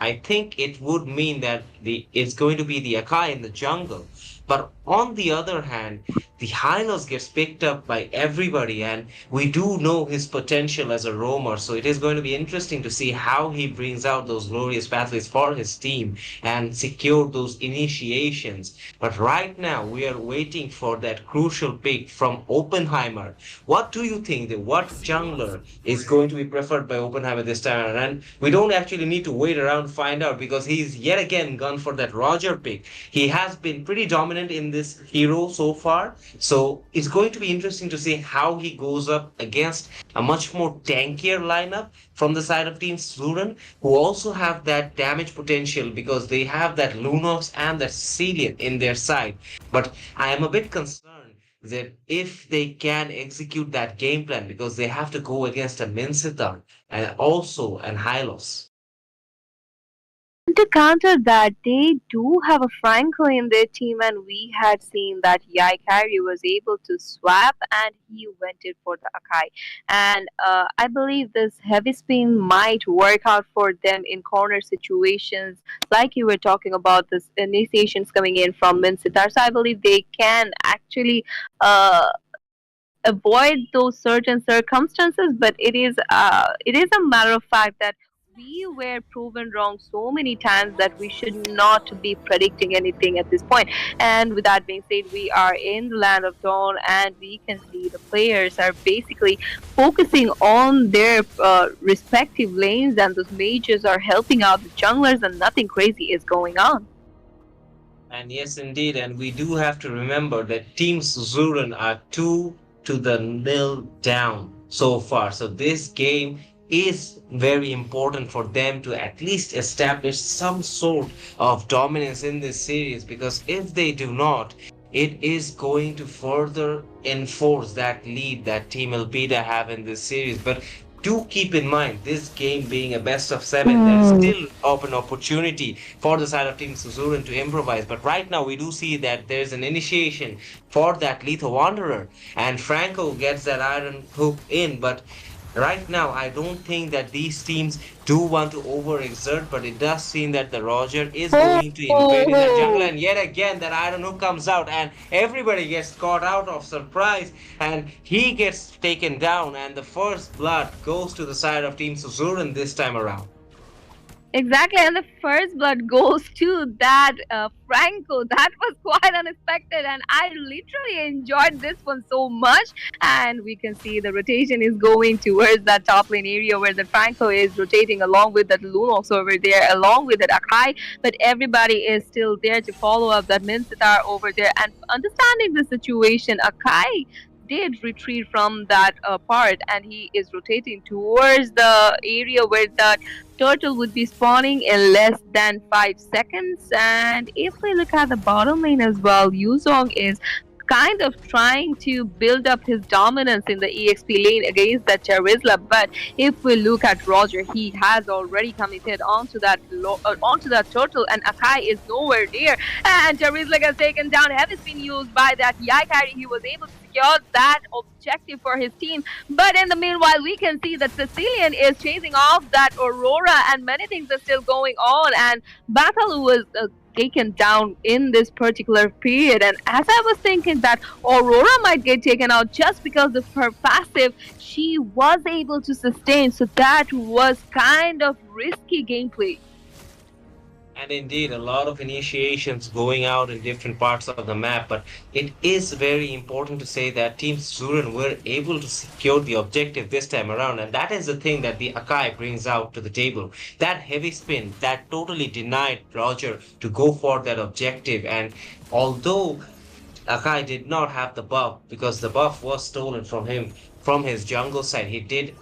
I think it would mean that it's going to be the Akai in the jungle. But on the other hand, the Hylos gets picked up by everybody, and we do know his potential as a roamer. So it is going to be interesting to see how he brings out those glorious pathways for his team and secure those initiations. But right now, we are waiting for that crucial pick from Oppenheimer. What do you think? What jungler is going to be preferred by Oppenheimer this time around? And we don't actually need to wait around to find out, because he's yet again gone for that Roger pick. He has been pretty dominant in this hero so far. So it's going to be interesting to see how he goes up against a much more tankier lineup from the side of Team Suzuran, who also have that damage potential because they have that Lunox and that Celian in their side. But I am a bit concerned that if they can execute that game plan, because they have to go against a Minsitar and also an Hylos. To counter that, they do have a Franco in their team, and we had seen that Yaikari was able to swap and he went it for the Akai. And I believe this heavy spin might work out for them in corner situations, like you were talking about this initiations coming in from Minsitar. So I believe they can actually. Avoid those certain circumstances, but it is a matter of fact that we were proven wrong so many times that we should not be predicting anything at this point. And with that being said, we are in the land of dawn, and we can see the players are basically focusing on their respective lanes, and those mages are helping out the junglers, and nothing crazy is going on. And yes, indeed. And we do have to remember that Team Suzuran are 2-0 down so far. So this game is very important for them to at least establish some sort of dominance in this series, because if they do not, it is going to further enforce that lead that Team Elpida have in this series. But do keep in mind, this game being a best of seven, there is still open opportunity for the side of Team Suzuran to improvise. But right now, we do see that there's an initiation for that Lethal Wanderer, and Franco gets that iron hook in. But right now, I don't think that these teams do want to overexert, but it does seem that the Roger is going to invade in that jungle, and yet again that iron hook comes out, and everybody gets caught out of surprise, and he gets taken down, and the first blood goes to the side of Team Suzuran this time around. Exactly, and the first blood goes to that Franco. That was quite unexpected, and I literally enjoyed this one so much. And we can see the rotation is going towards that top lane area where the Franco is rotating along with that Lunox over there, along with that Akai. But everybody is still there to follow up that Minsitar over there, and understanding the situation, Akai did retreat from that part, and he is rotating towards the area where the turtle would be spawning in less than 5 seconds. And if we look at the bottom lane as well, Yuzong is kind of trying to build up his dominance in the EXP lane against that Charizla. But if we look at Roger, he has already committed onto that turtle, and Akai is nowhere near. And Charizla gets taken down. Heavy spin used by that Yaikari. He was able to secure that objective for his team. But in the meanwhile, we can see that Sicilian is chasing off that Aurora, and many things are still going on. And Batalu was taken down in this particular period. And as I was thinking that Aurora might get taken out just because of her passive, she was able to sustain. So that was kind of risky gameplay. And indeed, a lot of initiations going out in different parts of the map, but it is very important to say that Team Suzuran were able to secure the objective this time around, and that is the thing that the Akai brings out to the table. That heavy spin that totally denied Roger to go for that objective, and although Akai did not have the buff, because the buff was stolen from him from his jungle side, he did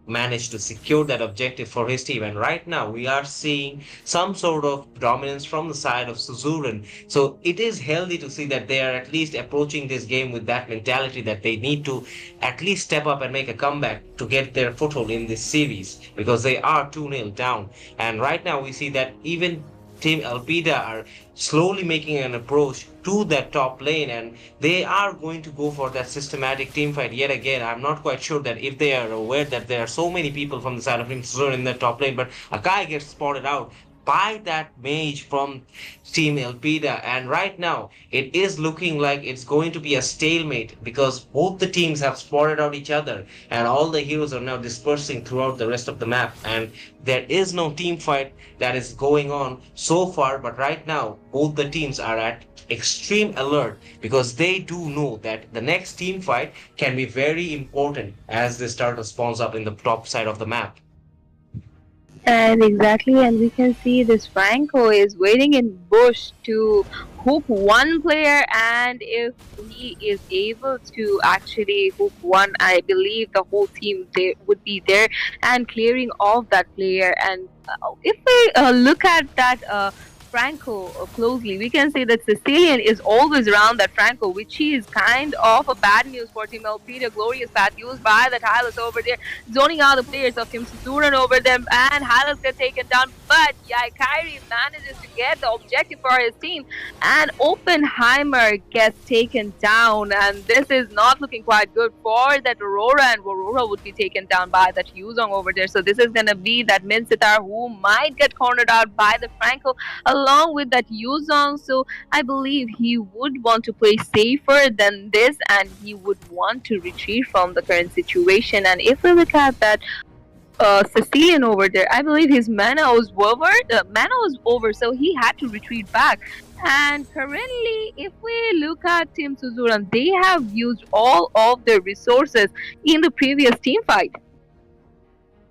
manage to secure that objective for his team. And right now we are seeing some sort of dominance from the side of Suzuran. So it is healthy to see that they are at least approaching this game with that mentality that they need to at least step up and make a comeback to get their foothold in this series, because they are 2-0 down. And right now we see that even Team Elpida are slowly making an approach to that top lane, and they are going to go for that systematic team fight yet again. I'm not quite sure that if they are aware that there are so many people from the side of Team Suzuran in the top lane, but Akai gets spotted out by that mage from Team Elpida, and right now it is looking like it's going to be a stalemate, because both the teams have spotted out each other and all the heroes are now dispersing throughout the rest of the map, and there is no team fight that is going on so far. But right now both the teams are at extreme alert, because they do know that the next team fight can be very important as they start to spawns up in the top side of the map. And exactly, and we can see this Franco is waiting in bush to hook one player, and if he is able to actually hook one, I believe the whole team there would be there and clearing off that player. And if we look at that Franco closely, we can say that Sicilian is always around that Franco, which is kind of a bad news for Team Elpida. Glorious path used by the Hylos over there, zoning out the players of Team Suzuran over them, and Hylos get taken down. But Yaikairi manages to get the objective for his team, and Oppenheimer gets taken down. And this is not looking quite good for that Aurora, and Aurora would be taken down by that Yuzong over there. So this is gonna be that Min Sitar who might get cornered out by the Franco along with that Yuzong. So I believe he would want to play safer than this, and he would want to retreat from the current situation. And if we look at that Sicilian over there, I believe his mana was over. So he had to retreat back. And currently, if we look at Team Suzuran, they have used all of their resources in the previous team fight.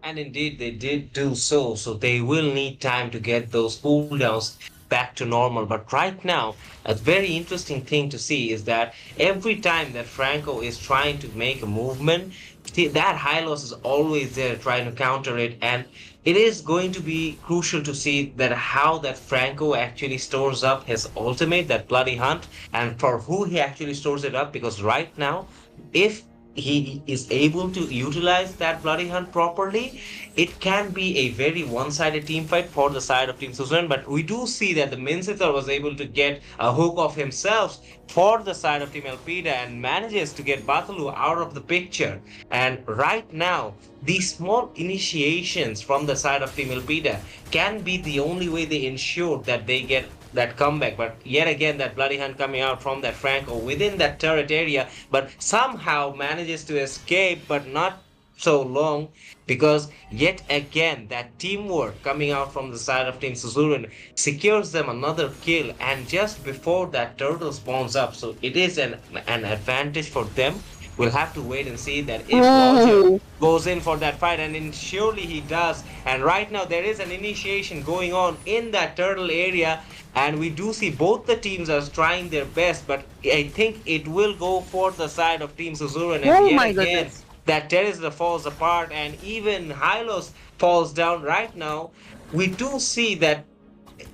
And indeed, they did do so. So they will need time to get those cooldowns back to normal. But right now, a very interesting thing to see is that every time that Franco is trying to make a movement, that high loss is always there trying to counter it. And it is going to be crucial to see that how that Franco actually stores up his ultimate, that bloody hunt, and for who he actually stores it up. Because right now, if he is able to utilize that bloody hunt properly, it can be a very one-sided team fight for the side of Team Suzuran. But we do see that the Minsithar was able to get a hook of himself for the side of Team Elpida and manages to get Batalu out of the picture. And right now, these small initiations from the side of Team Elpida can be the only way they ensure that they get that comeback. But yet again, that bloody hand coming out from that Franco within that turret area, but somehow manages to escape, but not so long, because yet again that teamwork coming out from the side of Team Suzuran secures them another kill, and just before that turtle spawns up. So it is an advantage for them. We'll have to wait and see that if Roger goes in for that fight, and surely he does. And right now there is an initiation going on in that turtle area, and we do see both the teams are trying their best, but I think it will go for the side of Team Suzuran. And yet again, Goodness. that Teresa falls apart, and even Hylos falls down right now. We do see that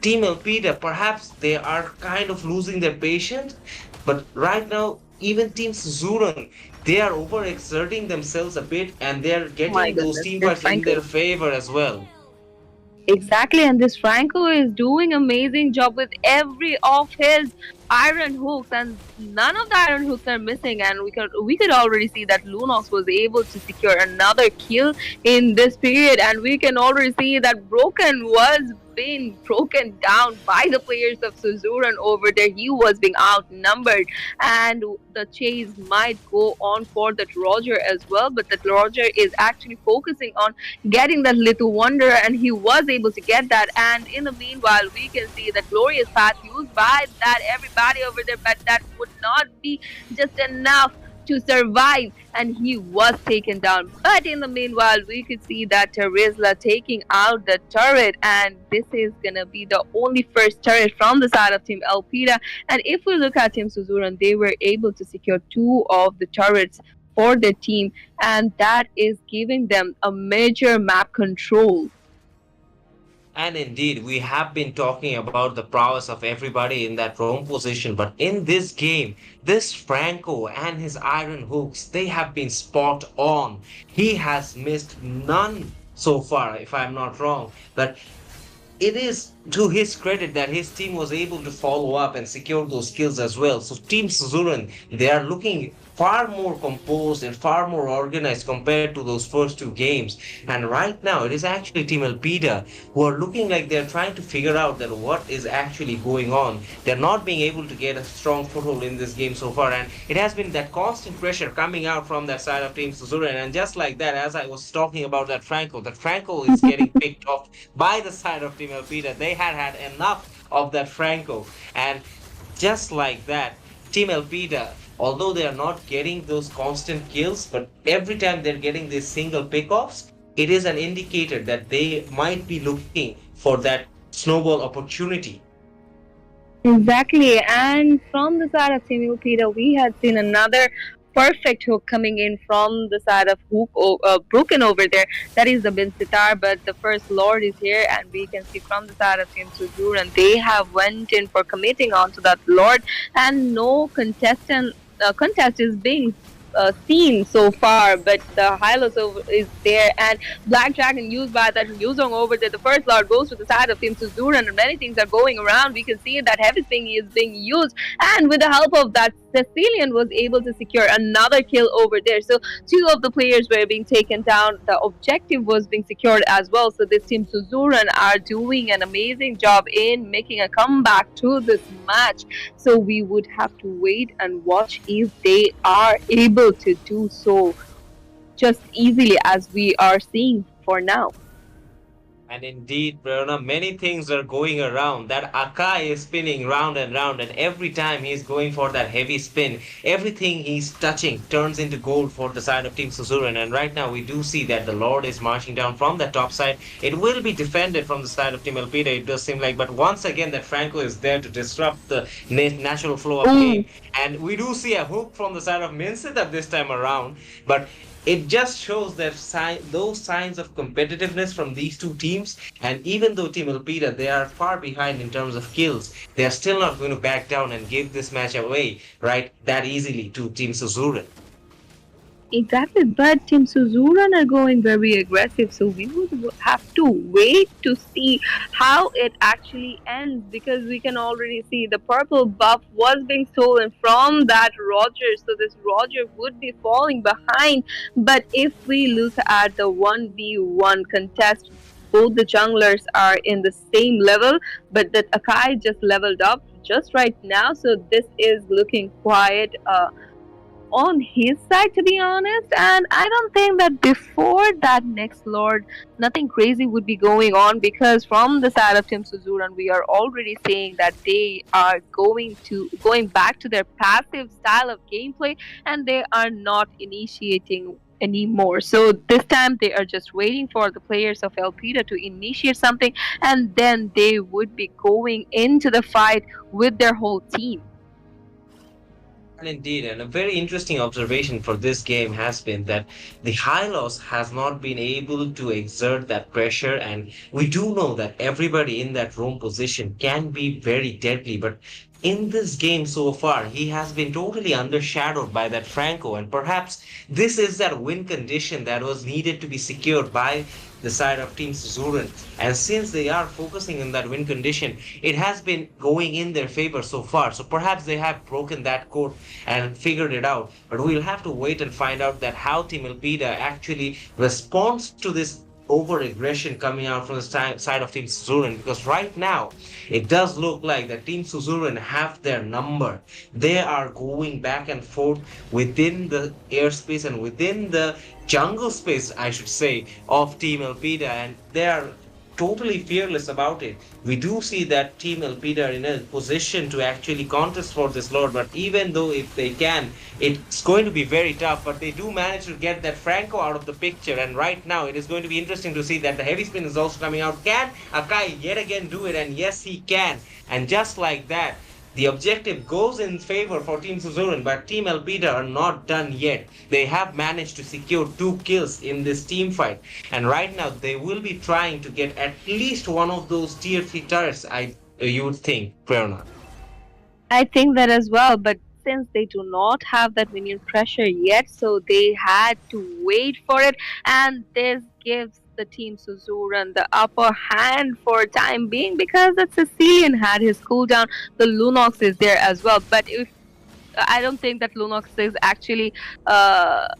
Team Elpida, perhaps they are kind of losing their patience, but right now, even Team Suzuran, they are overexerting themselves a bit, and they are getting those team fights in their favor as well. Exactly, and this Franco is doing amazing job with every of his iron hooks, and none of the iron hooks are missing. And we could already see that Lunox was able to secure another kill in this period, and we can already see that Broken was being broken down by the players of Suzuran over there. He was being outnumbered, and the chase might go on for that Roger as well. But that Roger is actually focusing on getting that little wonder, and he was able to get that. And in the meanwhile, we can see the glorious path used by that everybody over there, but that would not be just enough to survive, and he was taken down. But in the meanwhile, we could see that Teresa taking out the turret, and this is gonna be the only first turret from the side of Team Elpida. And if we look at Team Suzuran, they were able to secure 2 of the turrets for their team, and that is giving them a major map control. And indeed, we have been talking about the prowess of everybody in that roam position. But in this game, this Franco and his iron hooks, they have been spot on. He has missed none so far, if I'm not wrong. But it is to his credit that his team was able to follow up and secure those kills as well. So Team Suzuran, they are looking far more composed and far more organized compared to those first 2 games. And right now, it is actually Team Elpida who are looking like they're trying to figure out that what is actually going on. They're not being able to get a strong foothold in this game so far, and it has been that constant pressure coming out from that side of Team Suzuran. And just like that, as I was talking about that Franco is getting picked off by the side of Team Elpida. They had enough of that Franco, and just like that, Team Elpida, although they are not getting those constant kills, but every time they're getting these single pickoffs, it is an indicator that they might be looking for that snowball opportunity. Exactly, and from the side of Team Elpida, we had seen another perfect hook coming in from the side of Broken over there. That is the Bin Sitar, but the first Lord is here, and we can see from the side of Team Suzuran, they have went in for committing onto that Lord, and no contest is being seen so far, but the Hylos is there, and Black Dragon used by that Yuzong over there. The first Lord goes to the side of Team Suzuran, and many things are going around. We can see that heavy swing is being used, and with the help of that, Cecilian was able to secure another kill over there. So two of the players were being taken down. The objective was being secured as well. So this Team Suzuran are doing an amazing job in making a comeback to this match. So we would have to wait and watch if they are able to do so just easily as we are seeing for now. And indeed, Prerna, many things are going around. That Akai is spinning round and round, and every time he's going for that heavy spin, everything he's touching turns into gold for the side of Team Suzuran. And right now, we do see that the Lord is marching down from the top side. It will be defended from the side of Team Elpida, it does seem like. But once again, that Franco is there to disrupt the natural flow of game. And we do see a hook from the side of Minsit this time around. But it just shows that those signs of competitiveness from these two teams. And even though Team Elpida, they are far behind in terms of kills, they are still not going to back down and give this match away right that easily to Team Suzuran. Exactly, but Team Suzuran are going very aggressive, so we would have to wait to see how it actually ends, because we can already see the purple buff was being stolen from that Roger, so this Roger would be falling behind. But if we look at the 1v1 contest, both the junglers are in the same level, but that Akai just leveled up just right now, so this is looking quite on his side, to be honest. And I don't think that before that next Lord, nothing crazy would be going on, because from the side of Team Suzuran, we are already saying that they are going back to their passive style of gameplay, and they are not initiating anymore. So this time they are just waiting for the players of Elpida to initiate something, and then they would be going into the fight with their whole team. And indeed, and a very interesting observation for this game has been that the Hylos has not been able to exert that pressure, and we do know that everybody in that roam position can be very deadly, but in this game so far, he has been totally undershadowed by that Franco, and perhaps this is that win condition that was needed to be secured by the side of Team Suzuran. And since they are focusing on that win condition, it has been going in their favor so far. So perhaps they have broken that code and figured it out. But we'll have to wait and find out that how Team Elpida actually responds to this over aggression coming out from the side of Team Suzuran, because right now it does look like that Team Suzuran have their number. They are going back and forth within the airspace and within the jungle space, I should say, of Team Elpida, and they are totally fearless about it. We do see that Team Elpida are in a position to actually contest for this Lord, but even though if they can, it's going to be very tough, but they do manage to get that Franco out of the picture, and right now it is going to be interesting to see that the heavy spin is also coming out. Can Akai yet again do it? And yes, he can. And just like that, the objective goes in favor for Team Suzuran, but Team Elpida are not done yet. They have managed to secure 2 kills in this team fight, and right now they will be trying to get at least one of those tier 3 turrets, you would think, Prerna. I think that as well, but since they do not have that minion pressure yet, so they had to wait for it, and this gives the Team Suzuran the upper hand for time being, because the Sicilian had his cooldown, the Lunox is there as well. But if I don't think that Lunox is actually that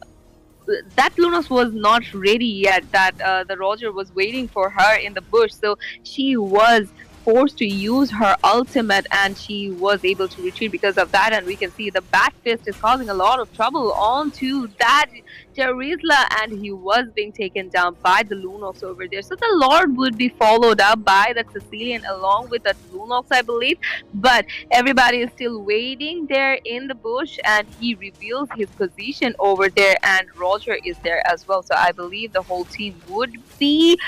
Lunox was not ready yet, that the Roger was waiting for her in the bush, so she was forced to use her ultimate, and she was able to retreat because of that. And we can see the Bat Fist is causing a lot of trouble onto that Terizla, and he was being taken down by the Lunox over there. So the Lord would be followed up by that Sicilian along with that Lunox, I believe. But everybody is still waiting there in the bush, and he reveals his position over there, and Roger is there as well. So I believe the whole team would be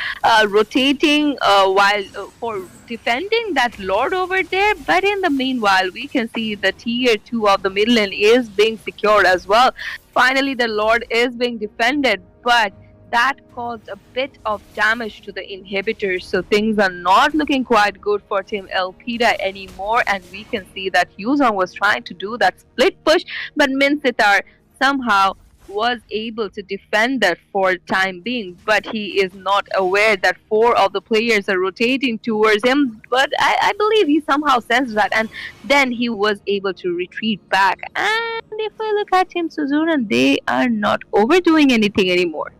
rotating while for defense defending that Lord over there. But in the meanwhile, we can see the tier 2 of the mid lane is being secured as well. Finally, the Lord is being defended, but that caused a bit of damage to the inhibitors. So things are not looking quite good for Team Elpida anymore. And we can see that Yuzong was trying to do that split push, but Minsitar somehow was able to defend that for time being, but he is not aware that four of the players are rotating towards him. But I believe he somehow sensed that, and then he was able to retreat back. And if we look at Team Suzuran, they are not overdoing anything anymore.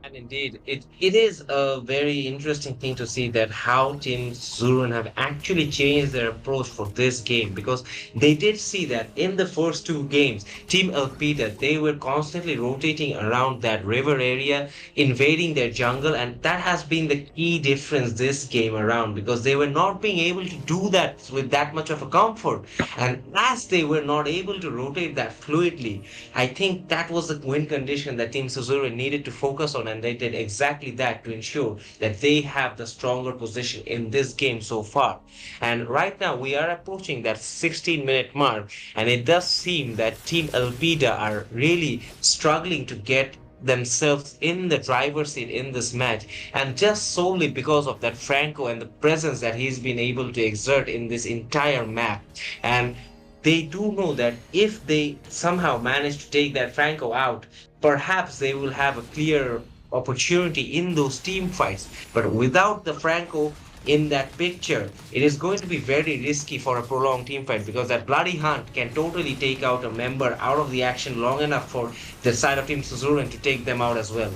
And indeed, it is a very interesting thing to see that how Team Suzuran have actually changed their approach for this game, because they did see that in the first two games, Team Elpida, they were constantly rotating around that river area, invading their jungle, and that has been the key difference this game around, because they were not being able to do that with that much of a comfort. And as they were not able to rotate that fluidly, I think that was the win condition that Team Suzuran needed to focus on, and they did exactly that to ensure that they have the stronger position in this game so far. And right now we are approaching that 16-minute mark, and it does seem that Team Elpida are really struggling to get themselves in the driver's seat in this match, and just solely because of that Franco and the presence that he's been able to exert in this entire map. And they do know that if they somehow manage to take that Franco out, perhaps they will have a clear opportunity in those team fights. But without the Franco in that picture, it is going to be very risky for a prolonged team fight, because that bloody hunt can totally take out a member out of the action long enough for the side of Team Suzuran to take them out as well.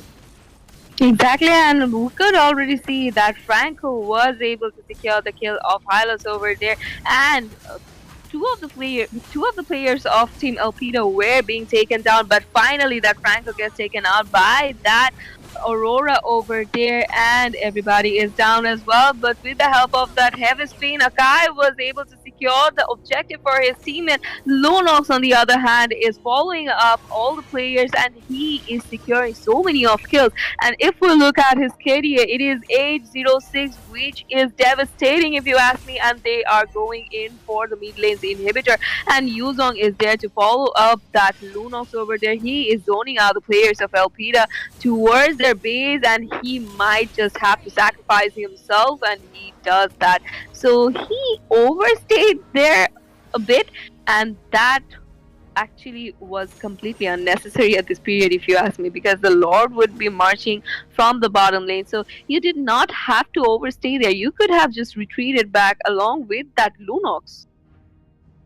Exactly, and we could already see that Franco was able to secure the kill of Hylos over there, and two of the players of Team Elpida were being taken down, but finally that Franco gets taken out by that Aurora over there, and everybody is down as well. But with the help of that heavy spin, Akai was able to secure the objective for his team, and Lunox on the other hand is following up all the players, and he is securing so many of kills. And if we look at his KDA, it is 806, which is devastating if you ask me, and they are going in for the mid lane's inhibitor, and Yuzong is there to follow up that Lunox over there. He is zoning out the players of Elpida towards their base, and he might just have to sacrifice himself, and he does that. So he overstayed there a bit, and that actually was completely unnecessary at this period, if you ask me, because the Lord would be marching from the bottom lane. So you did not have to overstay there. You could have just retreated back along with that Lunox.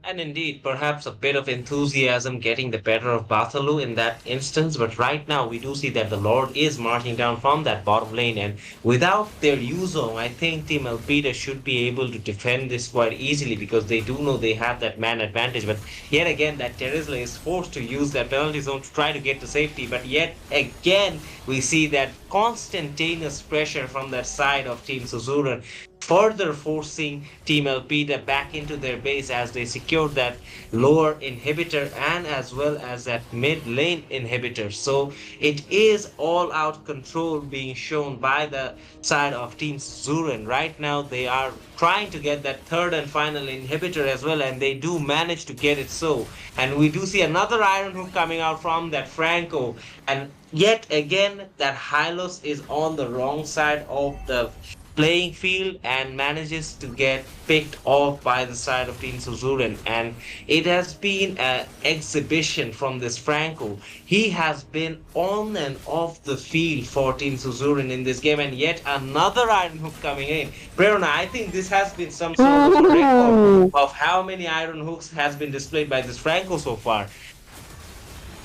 And indeed, perhaps a bit of enthusiasm getting the better of Bartholomew in that instance. But right now, we do see that the Lord is marching down from that bottom lane. And without their Yuzong, I think Team Elpida should be able to defend this quite easily, because they do know they have that man advantage. But yet again, that Terizla is forced to use that penalty zone to try to get to safety. But yet again, we see that constantaneous pressure from that side of Team Suzuran, further forcing Team Elpida back into their base as they secured that lower inhibitor and as well as that mid lane inhibitor. So it is all out control being shown by the side of Team Suzuran. Right now they are trying to get that third and final inhibitor as well, and they do manage to get it so. And we do see another Iron Hook coming out from that Franco, and yet again that Hylos is on the wrong side of the playing field and manages to get picked off by the side of Team Suzuran. And it has been an exhibition from this Franco. He has been on and off the field for Team Suzuran in this game, and yet another Iron Hook coming in. Prerna, I think this has been some sort of a record of how many Iron Hooks has been displayed by this Franco so far.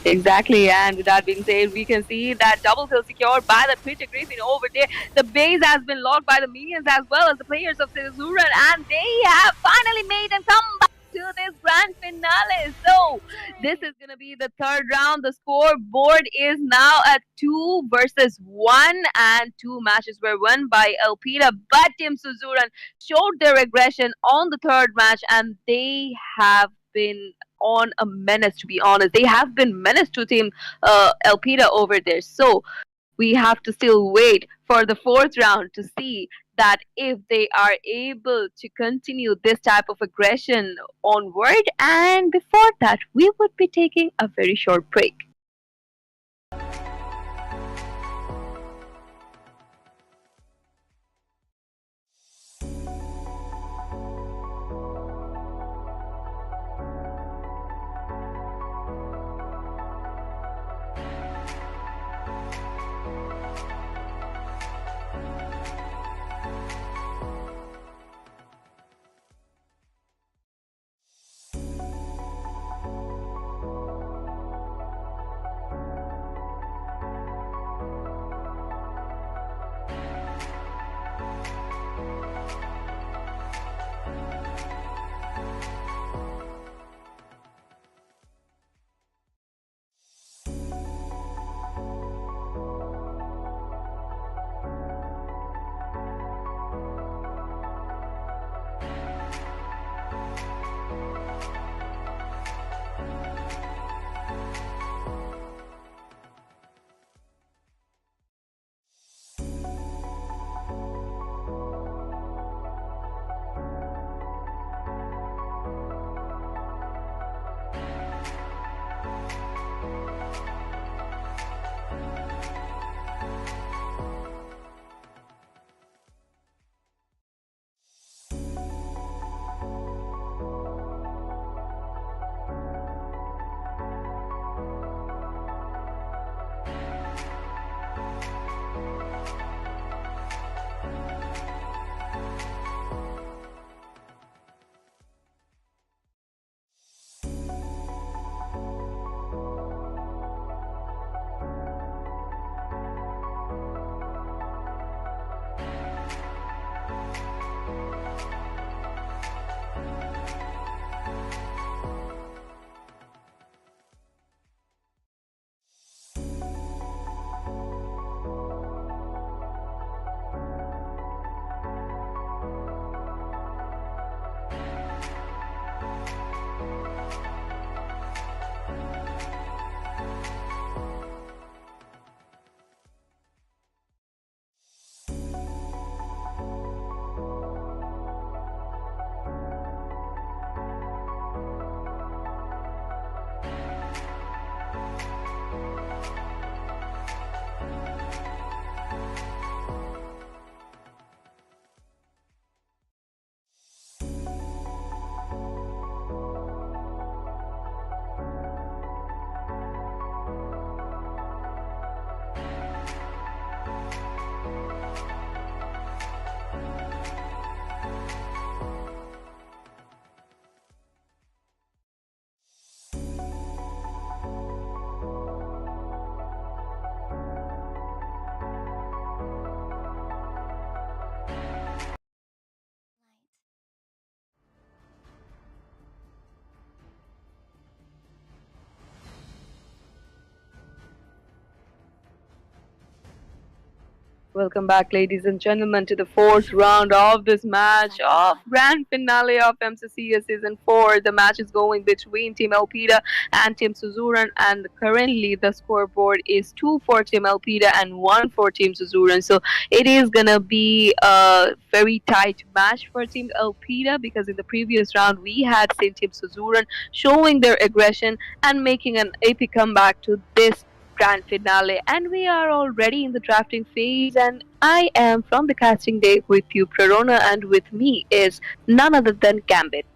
Exactly, and with that being said, we can see that double kill secured by the Twitcher Griffin over there. The base has been locked by the minions as well as the players of Suzuran, and they have finally made a comeback to this grand finale. So this is going to be the third round. The scoreboard is now at 2 versus 1, and 2 matches were won by Elpida, but Team Suzuran showed their aggression on the third match, and they have been on a menace, to be honest. They have been menace to Team Elpida over there. So we have to still wait for the fourth round to see that if they are able to continue this type of aggression onward, and before that, we would be taking a very short break. Welcome back, ladies and gentlemen, to the fourth round of this match of grand finale of MCCS Season 4. The match is going between Team Elpida and Team Suzuran, and currently the scoreboard is 2 for Team Elpida and 1 for Team Suzuran. So it is gonna be a very tight match for Team Elpida because in the previous round we had seen Team Suzuran showing their aggression and making an epic comeback to this grand finale, and we are already in the drafting phase, and I am from the casting day with you, Prarona, and with me is none other than Gambit.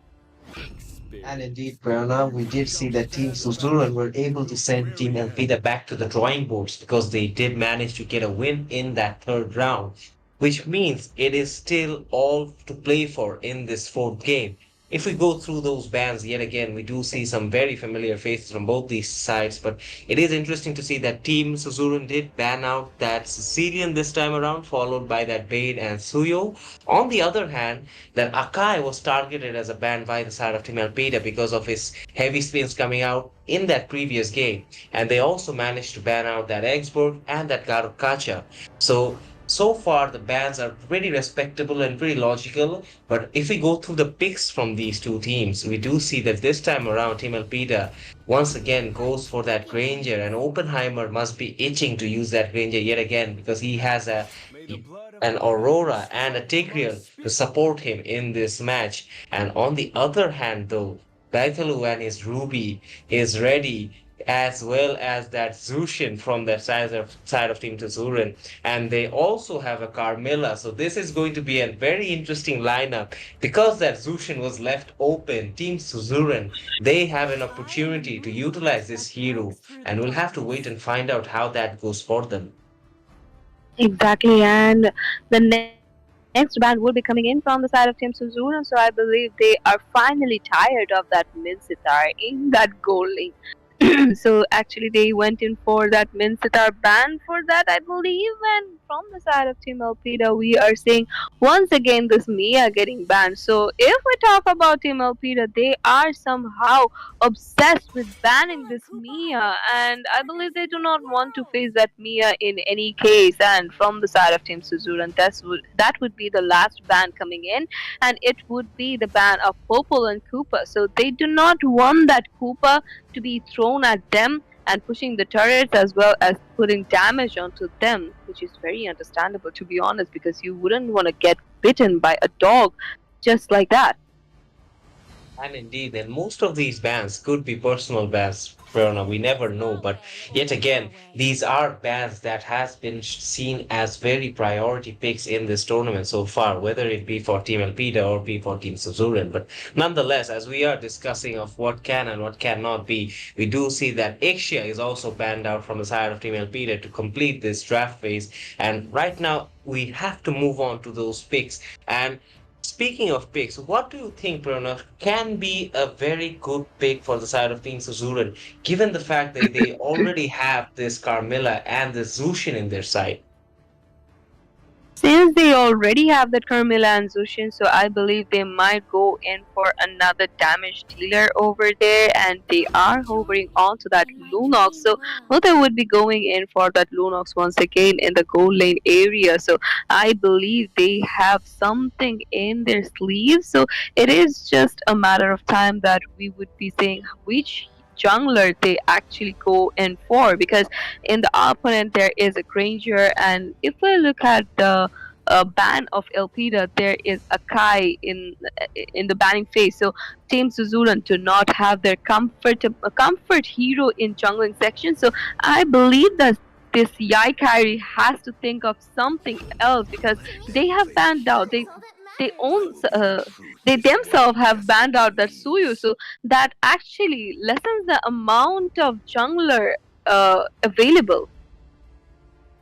And indeed, Prerna, we did see that Team Suzuran were able to send Team Elpida back to the drawing boards because they did manage to get a win in that third round, which means it is still all to play for in this fourth game. If we go through those bans yet again, we do see some very familiar faces from both these sides, but it is interesting to see that Team Suzuran did ban out that Sicilian this time around, followed by that Bade and Suyo. On the other hand, that Akai was targeted as a ban by the side of Team Alpida because of his heavy spins coming out in that previous game. And they also managed to ban out that Eggsburg and that Garukacha. So So far, the bans are pretty respectable and pretty logical. But if we go through the picks from these two teams, we do see that this time around, Team Elpida once again goes for that Granger, and Oppenheimer must be itching to use that Granger yet again because he has an Aurora and a Tigreal to support him in this match. And on the other hand, though, Baithalu and his Ruby is ready, as well as that Zushin from that side of Team Suzuran. And they also have a Carmilla. So this is going to be a very interesting lineup because that Zushin was left open. Team Suzuran, they have an opportunity to utilize this hero, and we'll have to wait and find out how that goes for them. Exactly, and the next ban will be coming in from the side of Team Suzuran, so I believe they are finally tired of that Minsitar in that goal lane. So actually they went in for that Minsitar ban for that, I believe. And from the side of Team Alpida, we are seeing once again this Mia getting banned. So if we talk about Team Alpida, they are somehow obsessed with banning this Mia, and I believe they do not want to face that Mia in any case. And from the side of Team Suzuran, that would be the last ban coming in, and it would be the ban of Popol and Koopa. So they do not want that Koopa to be thrown at them and pushing the turrets as well as putting damage onto them, which is very understandable to be honest, because you wouldn't want to get bitten by a dog just like that. And indeed, and most of these bans could be personal bans, Prerna. We never know. But yet again, these are bans that has been seen as very priority picks in this tournament so far, whether it be for Team Elpida or be for Team Suzuran. But nonetheless, as we are discussing of what can and what cannot be, we do see that Ixia is also banned out from the side of Team Elpida to complete this draft phase. And right now, we have to move on to those picks. And speaking of picks, what do you think, Pranav, can be a very good pick for the side of Team Suzuran, given the fact that they already have this Carmilla and this Zushin in their side? Since they already have the Carmilla and Zushin, so I believe they might go in for another damage dealer over there, and they are hovering on to that Lunox. So well, they would be going in for that Lunox once again in the gold lane area. So I believe they have something in their sleeves. So it is just a matter of time that we would be seeing which jungler they actually go in for, because in the opponent there is a Granger, and if we look at the ban of Elpida, there is a Kai in the banning phase. So Team Suzuran do not have their comfort hero in jungling section. So I believe that this Yaikari has to think of something else, because they have banned out. They own they themselves have banned out that Suyu, so that actually lessens the amount of jungler available.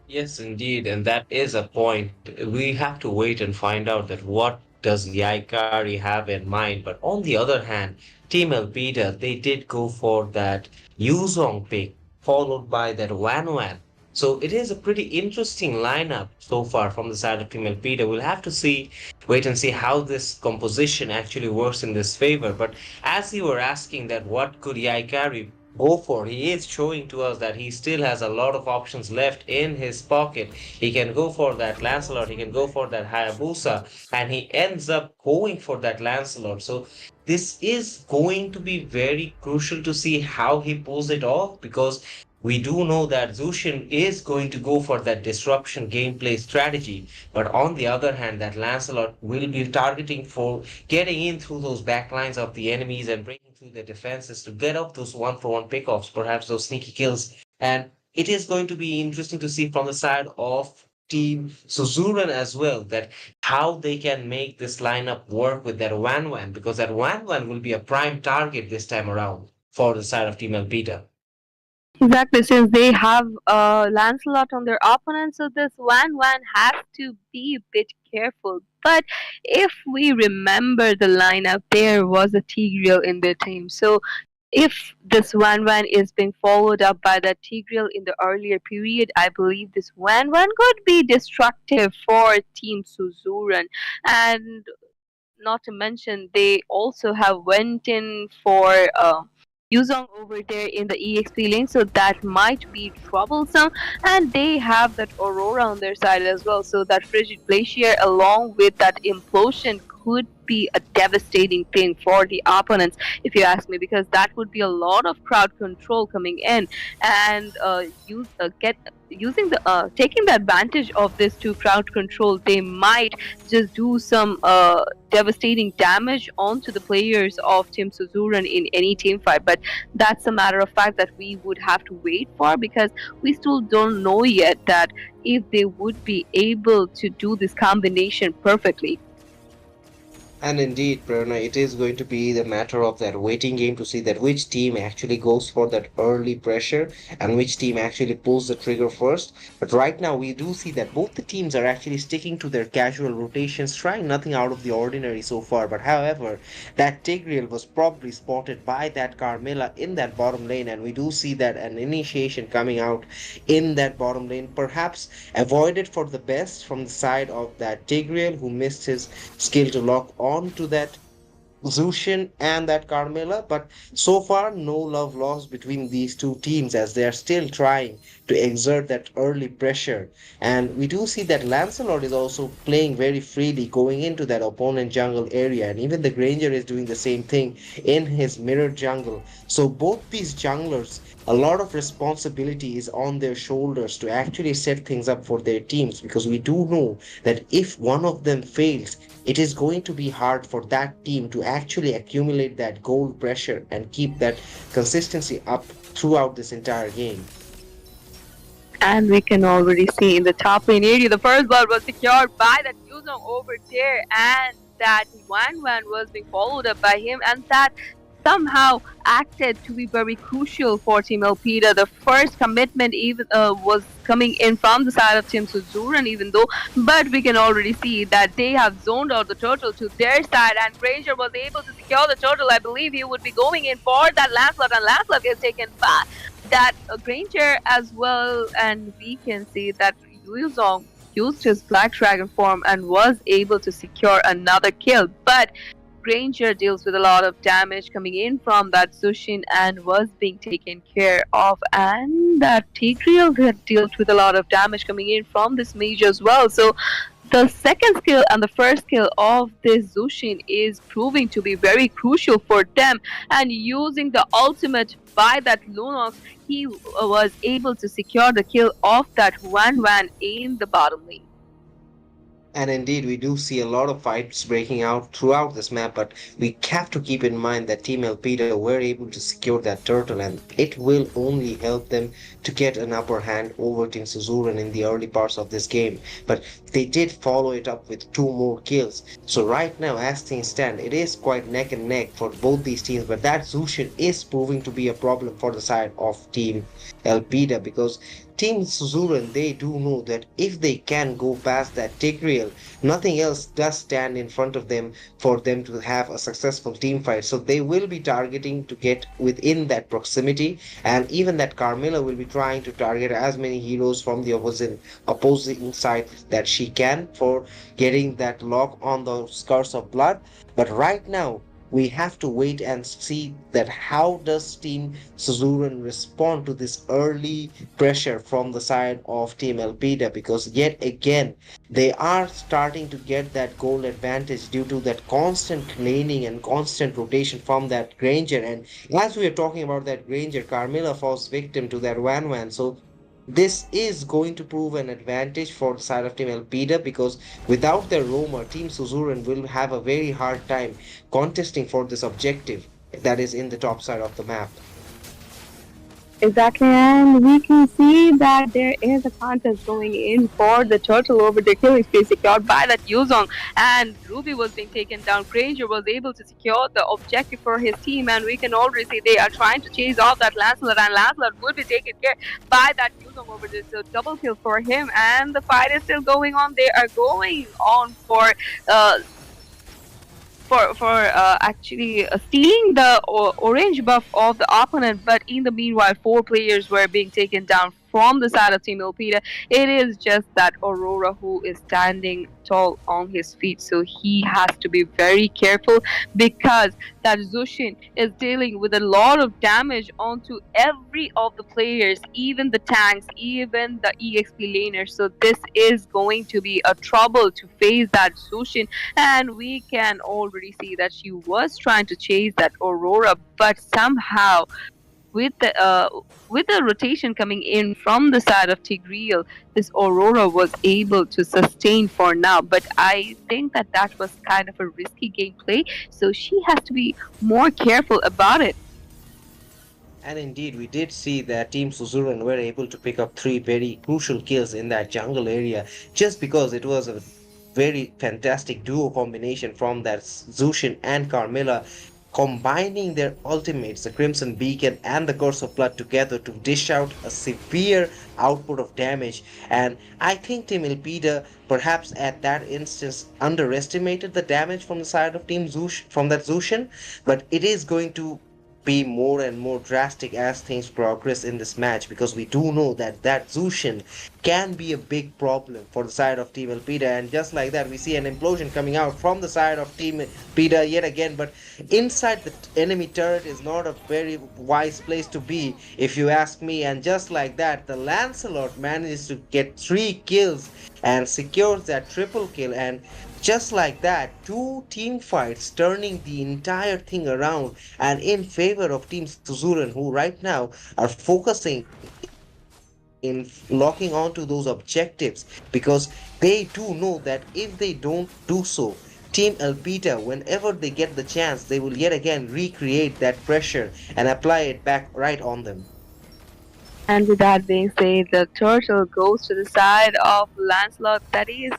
Yes, indeed, and that is a point. We have to wait and find out that what does Yaikari have in mind. But on the other hand, Team Elpida, they did go for that Yuzong pick, followed by that Wan Wan. So it is a pretty interesting lineup so far from the side of Team Elpida. We'll have to wait and see how this composition actually works in this favor. But as you were asking that what could Yaikari go for. He is showing to us that he still has a lot of options left in his pocket. He can go for that Lancelot, he can go for that Hayabusa, and he ends up going for that Lancelot. So this is going to be very crucial to see how he pulls it off, because we do know that Zushin is going to go for that disruption gameplay strategy, but on the other hand, that Lancelot will be targeting for getting in through those backlines of the enemies and breaking through their defenses to get up those one for one pickoffs, perhaps those sneaky kills. And it is going to be interesting to see from the side of Team Suzuran as well, that how they can make this lineup work with that Wan Wan, because that Wan Wan will be a prime target this time around for the side of Team Elpida. Exactly, since they have Lancelot on their opponent, so this Wan Wan has to be a bit careful. But if we remember the lineup, there was a Tigreal in their team. So if this Wan Wan is being followed up by that Tigreal in the earlier period, I believe this Wan Wan could be destructive for Team Suzuran. And not to mention, they also have went in for Yuzong over there in the EXP lane, so that might be troublesome. And they have that Aurora on their side as well, so that Frigid Glacier along with that Implosion could be a devastating thing for the opponents, if you ask me, because that would be a lot of crowd control coming in, and get using the taking the advantage of this to crowd control, they might just do some devastating damage onto the players of Team Suzuran in any team fight. But that's a matter of fact that we would have to wait for, because we still don't know yet that if they would be able to do this combination perfectly. And indeed, Prerna, it is going to be the matter of that waiting game to see that which team actually goes for that early pressure and which team actually pulls the trigger first. But right now, we do see that both the teams are actually sticking to their casual rotations, trying nothing out of the ordinary so far. But however, that Tigreal was probably spotted by that Carmilla in that bottom lane, and we do see that an initiation coming out in that bottom lane, perhaps avoided for the best from the side of that Tigreal, who missed his skill to lock on to that Zushin and that Carmilla, but so far no love lost between these two teams as they are still trying to exert that early pressure. And we do see that Lancelot is also playing very freely going into that opponent jungle area, and even the Granger is doing the same thing in his mirror jungle. So both these junglers, a lot of responsibility is on their shoulders to actually set things up for their teams, because we do know that if one of them fails, it is going to be hard for that team to actually accumulate that goal pressure and keep that consistency up throughout this entire game. And we can already see in the top lane area, the first blood was secured by that Yuzong over there, and that Wan Wan was being followed up by him, and that somehow acted to be very crucial for Team Elpida. The first commitment even was coming in from the side of Team Suzuran, even though, but we can already see that they have zoned out the turtle to their side, and Granger was able to secure the turtle. I believe he would be going in for that Lancelot, and Lancelot gets taken by that Granger as well, and we can see that Yuzong used his Black Dragon form and was able to secure another kill, but Granger deals with a lot of damage coming in from that Zushin and was being taken care of, and that Tigreal dealt with a lot of damage coming in from this mage as well. So the second skill and the first skill of this Zushin is proving to be very crucial for them, and using the ultimate by that Lunox, he was able to secure the kill of that Wan Wan in the bottom lane. And indeed, we do see a lot of fights breaking out throughout this map, but we have to keep in mind that Team Elpida were able to secure that turtle, and it will only help them to get an upper hand over Team Suzuran in the early parts of this game. But they did follow it up with two more kills. So right now, as things stand, it is quite neck and neck for both these teams, but that Zushin is proving to be a problem for the side of Team Elpida, because Team Suzuran, they do know that if they can go past that Tigreal, nothing else does stand in front of them for them to have a successful team fight. So they will be targeting to get within that proximity, and even that Carmilla will be trying to target as many heroes from the opposing side that she can for getting that lock on the Scars of Blood. But right now, we have to wait and see that how does Team Suzuran respond to this early pressure from the side of Team Elpida, because yet again they are starting to get that goal advantage due to that constant laning and constant rotation from that Granger. And as we are talking about that Granger, Carmilla falls victim to that Wan Wan. So this is going to prove an advantage for the side of Team Elpida, because without their roamer, Team Suzuran will have a very hard time contesting for this objective that is in the top side of the map. Exactly, and we can see that there is a contest going in for the turtle over the killing space secured by that Yuzong, and Ruby was being taken down. Granger was able to secure the objective for his team, and we can already see they are trying to chase off that Lancelot, and Lancelot will be taken care by that Yuzong over there. So double kill for him, and the fight is still going on. They are going on for actually stealing the orange buff of the opponent, but in the meanwhile 4 players were being taken down from the side of Team Elpida. It is just that Aurora who is standing tall on his feet, so he has to be very careful because that Zushin is dealing with a lot of damage onto every of the players, even the tanks, even the EXP laners. So this is going to be a trouble to face that Zushin, and we can already see that she was trying to chase that Aurora, but somehow with the rotation coming in from the side of Tigreal, this Aurora was able to sustain for now. But I think that that was kind of a risky gameplay, so she has to be more careful about it. And indeed, we did see that Team Suzuran were able to pick up three very crucial kills in that jungle area just because it was a very fantastic duo combination from that Zushin and Carmilla combining their ultimates, the Crimson Beacon and the Curse of Blood together to dish out a severe output of damage. And I think Team Elpida perhaps at that instance underestimated the damage from the side of Team Zush from that Zushin, but it is going to be more and more drastic as things progress in this match because we do know that that Zushin can be a big problem for the side of Team Elpida, and just like that we see an implosion coming out from the side of Team Elpida yet again, but inside the enemy turret is not a very wise place to be if you ask me, and just like that the Lancelot manages to get 3 kills and secures that triple kill, and just like that, two team fights turning the entire thing around and in favor of Team Suzuran, who right now are focusing in locking onto those objectives because they do know that if they don't do so, Team Elpida, whenever they get the chance, they will yet again recreate that pressure and apply it back right on them. And with that being said, the turtle goes to the side of Lancelot, that is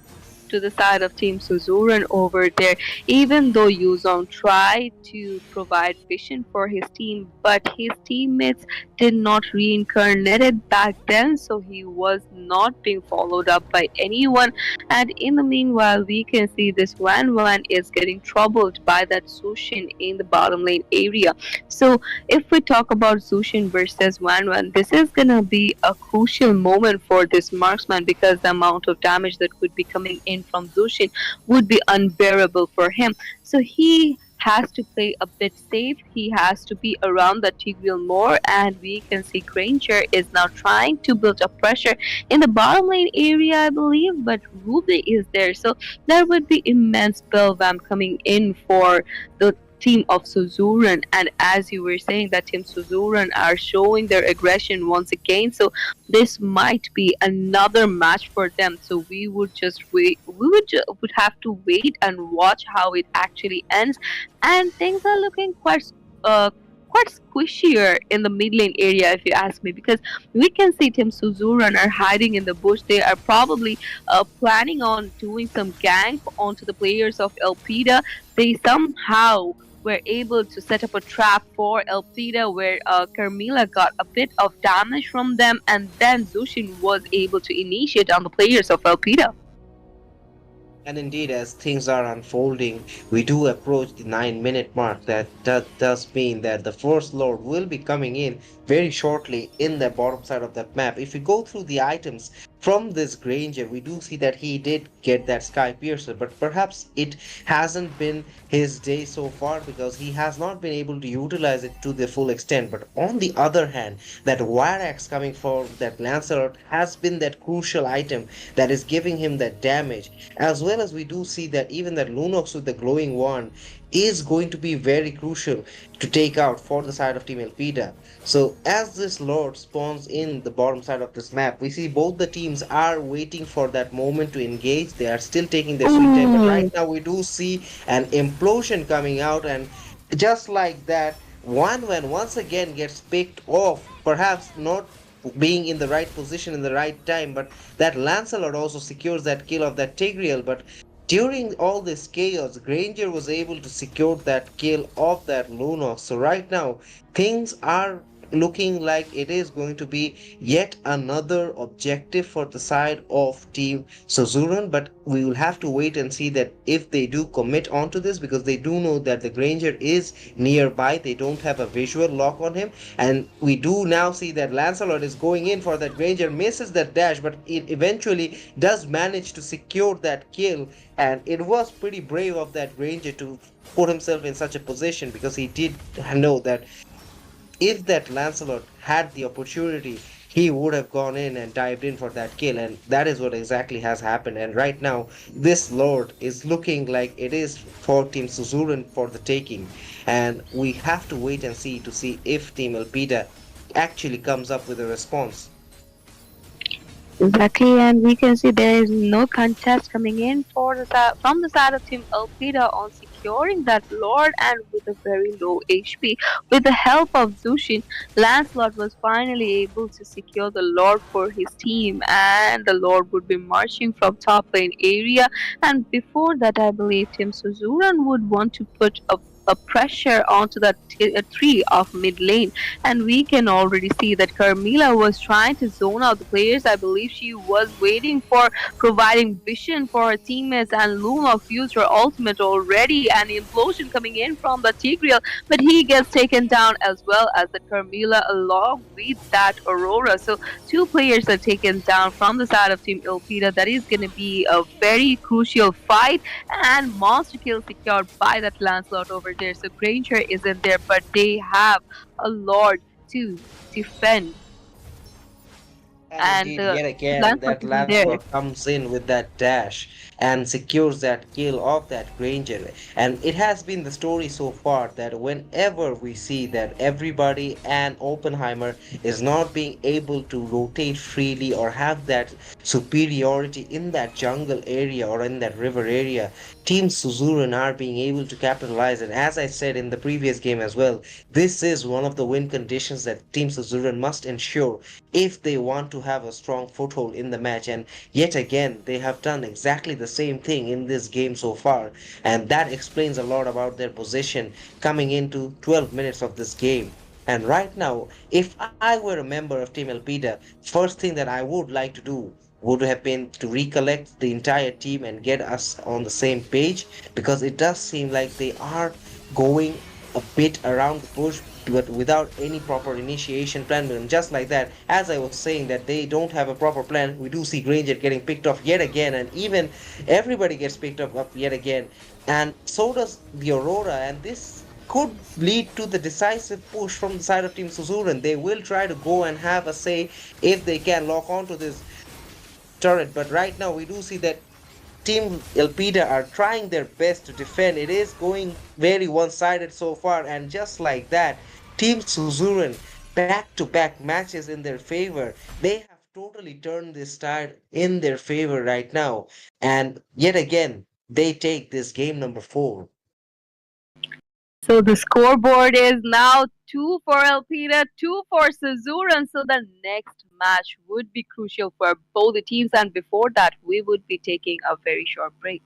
to the side of Team Suzuran over there. Even though Yuzong tried to provide vision for his team, but his teammates did not reincarnate it back then, so he was not being followed up by anyone. And in the meanwhile, we can see this Wan Wan is getting troubled by that Sushin in the bottom lane area. So if we talk about Zushin versus Wan Wan, this is gonna be a crucial moment for this marksman because the amount of damage that would be coming in from Zushin would be unbearable for him. So he has to play a bit safe. He has to be around the Tigreal more, and we can see Granger is now trying to build up pressure in the bottom lane area, I believe, but Ruby is there. So there would be immense spell vamp coming in for the team of Suzuran, and as you were saying that Team Suzuran are showing their aggression once again, so this might be another match for them. So we would just wait, would have to wait and watch how it actually ends, and things are looking uh quite squishier in the mid lane area if you ask me, because we can see Team Suzuran are hiding in the bush. They are probably planning on doing some gank onto the players of Elpida. They somehow were able to set up a trap for Elpida where Carmilla got a bit of damage from them, and then Zushin was able to initiate on the players of Elpida. And indeed, as things are unfolding, we do approach the 9 minute mark. That does mean that the First Lord will be coming in very shortly in the bottom side of that map. If we go through the items from this Granger, we do see that he did get that Sky Piercer, but perhaps it hasn't been his day so far because he has not been able to utilize it to the full extent. But on the other hand, that Wire Axe coming from that Lancelot has been that crucial item that is giving him that damage, as well as we do see that even that Lunox with the glowing wand is going to be very crucial to take out for the side of Team Elpida. So as this Lord spawns in the bottom side of this map, we see both the teams are waiting for that moment to engage. They are still taking their sweet time, but right now we do see an implosion coming out, and just like that, Wan Wan once again gets picked off, perhaps not being in the right position in the right time, but that Lancelot also secures that kill of that Tigreal. But during all this chaos, Granger was able to secure that kill of that Lunox. So right now, things are looking like it is going to be yet another objective for the side of Team Suzuran, but we will have to wait and see that if they do commit onto this, because they do know that the Granger is nearby. They don't have a visual lock on him, and we do now see that Lancelot is going in for that Granger, misses that dash, but it eventually does manage to secure that kill, and it was pretty brave of that Granger to put himself in such a position, because he did know that if that Lancelot had the opportunity, he would have gone in and dived in for that kill, and that is what exactly has happened. And right now, this Lord is looking like it is for Team Suzuran for the taking, and we have to wait and see if Team Elpida actually comes up with a response. Exactly, and we can see there is no contest coming in for the from the side of Team Elpida on securing that Lord, and with a very low HP. With the help of Zushin, Lancelot was finally able to secure the Lord for his team, and the Lord would be marching from top lane area. And before that, I believe Team Suzuran would want to put a pressure onto that tree of mid lane, and we can already see that Carmilla was trying to zone out the players. I believe she was waiting for providing vision for her teammates, and Luma fused her ultimate already, and implosion coming in from the Tigreal, but he gets taken down as well as the Carmilla along with that Aurora. So two players are taken down from the side of Team Ilpida. That is going to be a very crucial fight, and monster kill secured by that Lancelot over there. So Granger isn't there, but they have a lord to defend, And and indeed, the yet again, Lancelot that isn't there. Lancelot comes in with that dash and secures that kill of that Granger. And it has been the story so far that whenever we see that everybody and Oppenheimer is not being able to rotate freely or have that superiority in that jungle area or in that river area, Team Suzuran are being able to capitalize. And as I said in the previous game as well, this is one of the win conditions that Team Suzuran must ensure if they want to have a strong foothold in the match. And yet again, they have done exactly the same thing in this game so far, and that explains a lot about their position coming into 12 minutes of this game. And right now, if I were a member of Team Elpida, first thing that I would like to do would have been to recollect the entire team and get us on the same page, because it does seem like they are going a bit around the bush but without any proper initiation plan. And just like that, as I was saying, that they don't have a proper plan, we do see Granger getting picked off yet again, and even everybody gets picked up yet again, and so does the Aurora, and this could lead to the decisive push from the side of Team Suzuran. They will try to go and have a say if they can lock onto this turret, but right now we do see that Team Elpida are trying their best to defend. It is going very one-sided so far, and just like that, Team Suzuran back-to-back matches in their favor. They have totally turned this tide in their favor right now, and yet again, they take this game number 4. So the scoreboard is now 2 for Elpida, 2 for Suzuran. So the next match would be crucial for both the teams. And before that, we would be taking a very short break.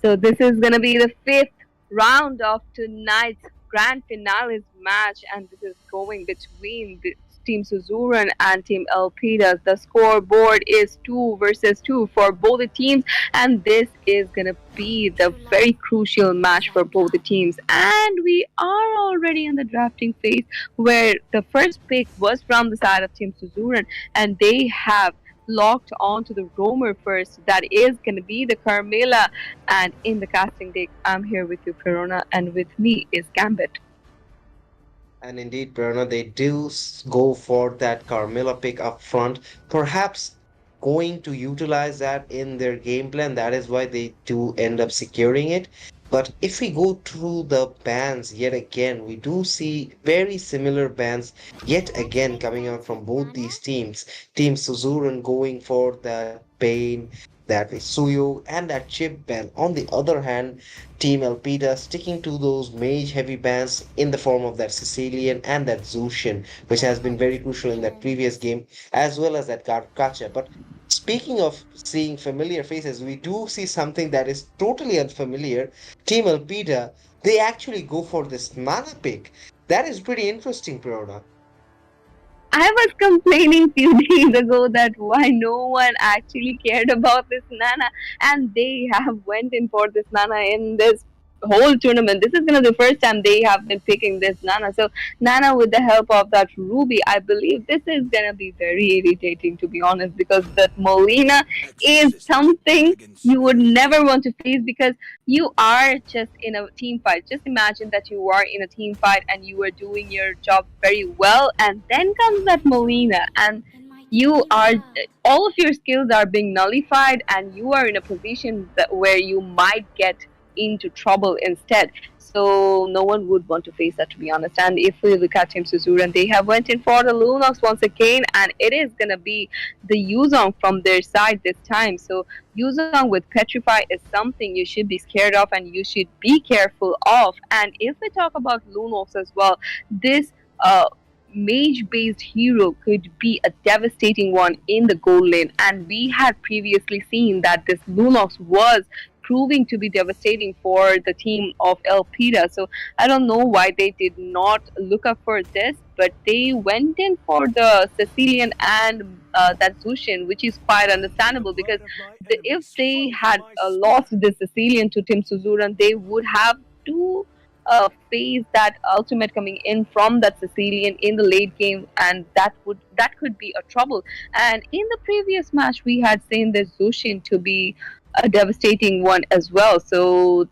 So this is gonna be the fifth round of tonight's grand finales match, and this is going between the Team Suzuran and Team Elpida. The scoreboard is 2 versus 2 for both the teams, and this is gonna be the very crucial match for both the teams. And we are already in the drafting phase, where the first pick was from the side of Team Suzuran, and they have locked on to the roamer first. That is going to be the Carmela. And in the casting deck, I'm here with you, Perona, and with me is Gambit. And indeed, Berna, they do go for that Carmilla pick up front, perhaps going to utilize that in their game plan. That is why they do end up securing it. But if we go through the bans yet again, we do see very similar bans yet again coming out from both these teams. Team Suzuran going for that Bane, that Suyo, and that Chip ban. On the other hand, Team Elpida sticking to those mage heavy bans in the form of that Sicilian and that Zushin, which has been very crucial in that previous game, as well as that Gacha. But speaking of seeing familiar faces, we do see something that is totally unfamiliar. Team Elpida, they actually go for this Nana pick. That is pretty interesting, Prerna. I was complaining few days ago that why no one actually cared about this Nana, and they have went in for this Nana in this whole tournament. This is gonna be the first time they have been picking this Nana. So Nana, with the help of that Ruby, I believe this is gonna be very irritating, to be honest, because that Molina is something you would never want to face, because you are just in a team fight. Just imagine that you are in a team fight and you are doing your job very well, and then comes that Molina, and you are all of your skills are being nullified, and you are in a position where you might get into trouble instead. So no one would want to face that, to be honest. And if we look at Team Suzuran, they have went in for the Lunox once again, and it is gonna be the Yuzong from their side this time. So Yuzong with Petrify is something you should be scared of and you should be careful of. And if we talk about Lunox as well, this mage based hero could be a devastating one in the gold lane, and we had previously seen that this Lunox was proving to be devastating for the team of Elpida. So I don't know why they did not look up for this, but they went in for the Sicilian and that Zushin, which is quite understandable, because if they had lost the Sicilian to Team Suzuran, they would have to face that ultimate coming in from that Sicilian in the late game, and that could be a trouble. And in the previous match, we had seen the Zushin to be a devastating one as well. So,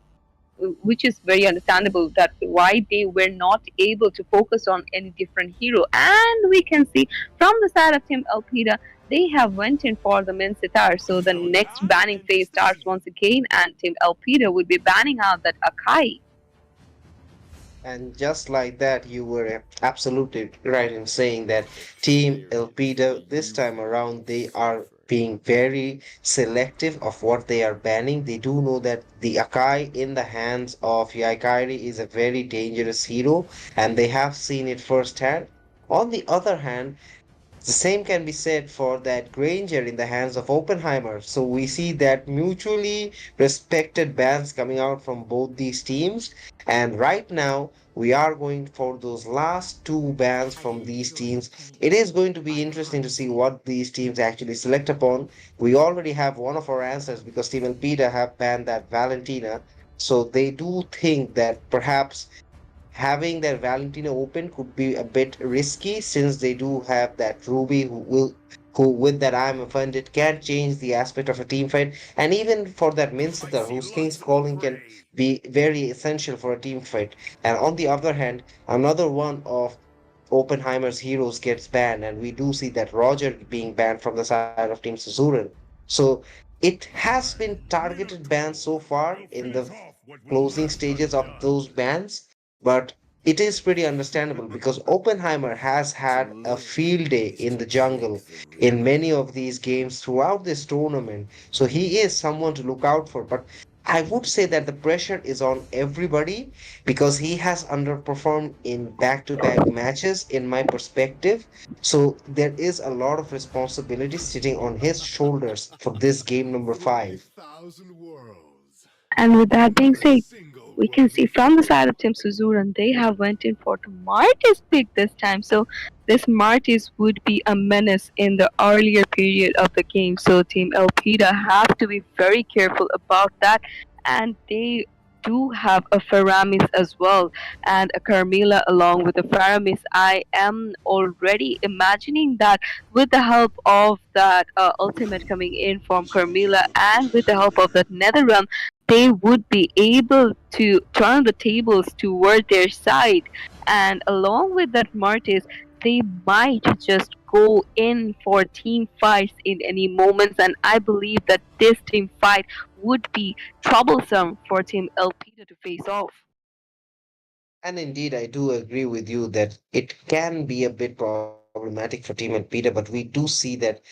which is very understandable that why they were not able to focus on any different hero. And we can see from the side of Team Elpida, they have went in for the Min Sitar. So the next banning phase starts once again, and Team Elpida will be banning out that Akai. And just like that, you were absolutely right in saying that Team Elpida this time around, they are being very selective of what they are banning. They do know that the Akai in the hands of Yaikairi is a very dangerous hero, and they have seen it firsthand. On the other hand, the same can be said for that Granger in the hands of Oppenheimer. So we see that mutually respected bans coming out from both these teams. And right now, we are going for those last two bans from these teams. It is going to be interesting to see what these teams actually select upon. We already have one of our answers because Team Elpida have banned that Valentina. So they do think that perhaps having their Valentina open could be a bit risky since they do have that Ruby who with that I'm offended can change the aspect of a team fight, and even for that Minster whose King's calling can be very essential for a team fight. And on the other hand, another one of Oppenheimer's heroes gets banned, and we do see that Roger being banned from the side of Team Suzuran. So it has been targeted bans so far in the closing stages of those bans, but it is pretty understandable because Oppenheimer has had a field day in the jungle in many of these games throughout this tournament. So he is someone to look out for. But I would say that the pressure is on everybody because he has underperformed in back to back matches, in my perspective. So there is a lot of responsibility sitting on his shoulders for this game number five. And with that being said, we can see from the side of Team Suzuran, they have went in for the Martis pick this time. So this Martis would be a menace in the earlier period of the game. So Team Elpida have to be very careful about that. And they do have a Faramis as well and a Carmilla along with the Faramis. I am already imagining that with the help of that ultimate coming in from Carmilla and with the help of that Netherrealm, they would be able to turn the tables toward their side. And along with that, Martis, they might just go in for team fights in any moments. And I believe that this team fight would be troublesome for Team Elpida to face off. And indeed, I do agree with you that it can be a bit problematic for Team Elpida, but we do see that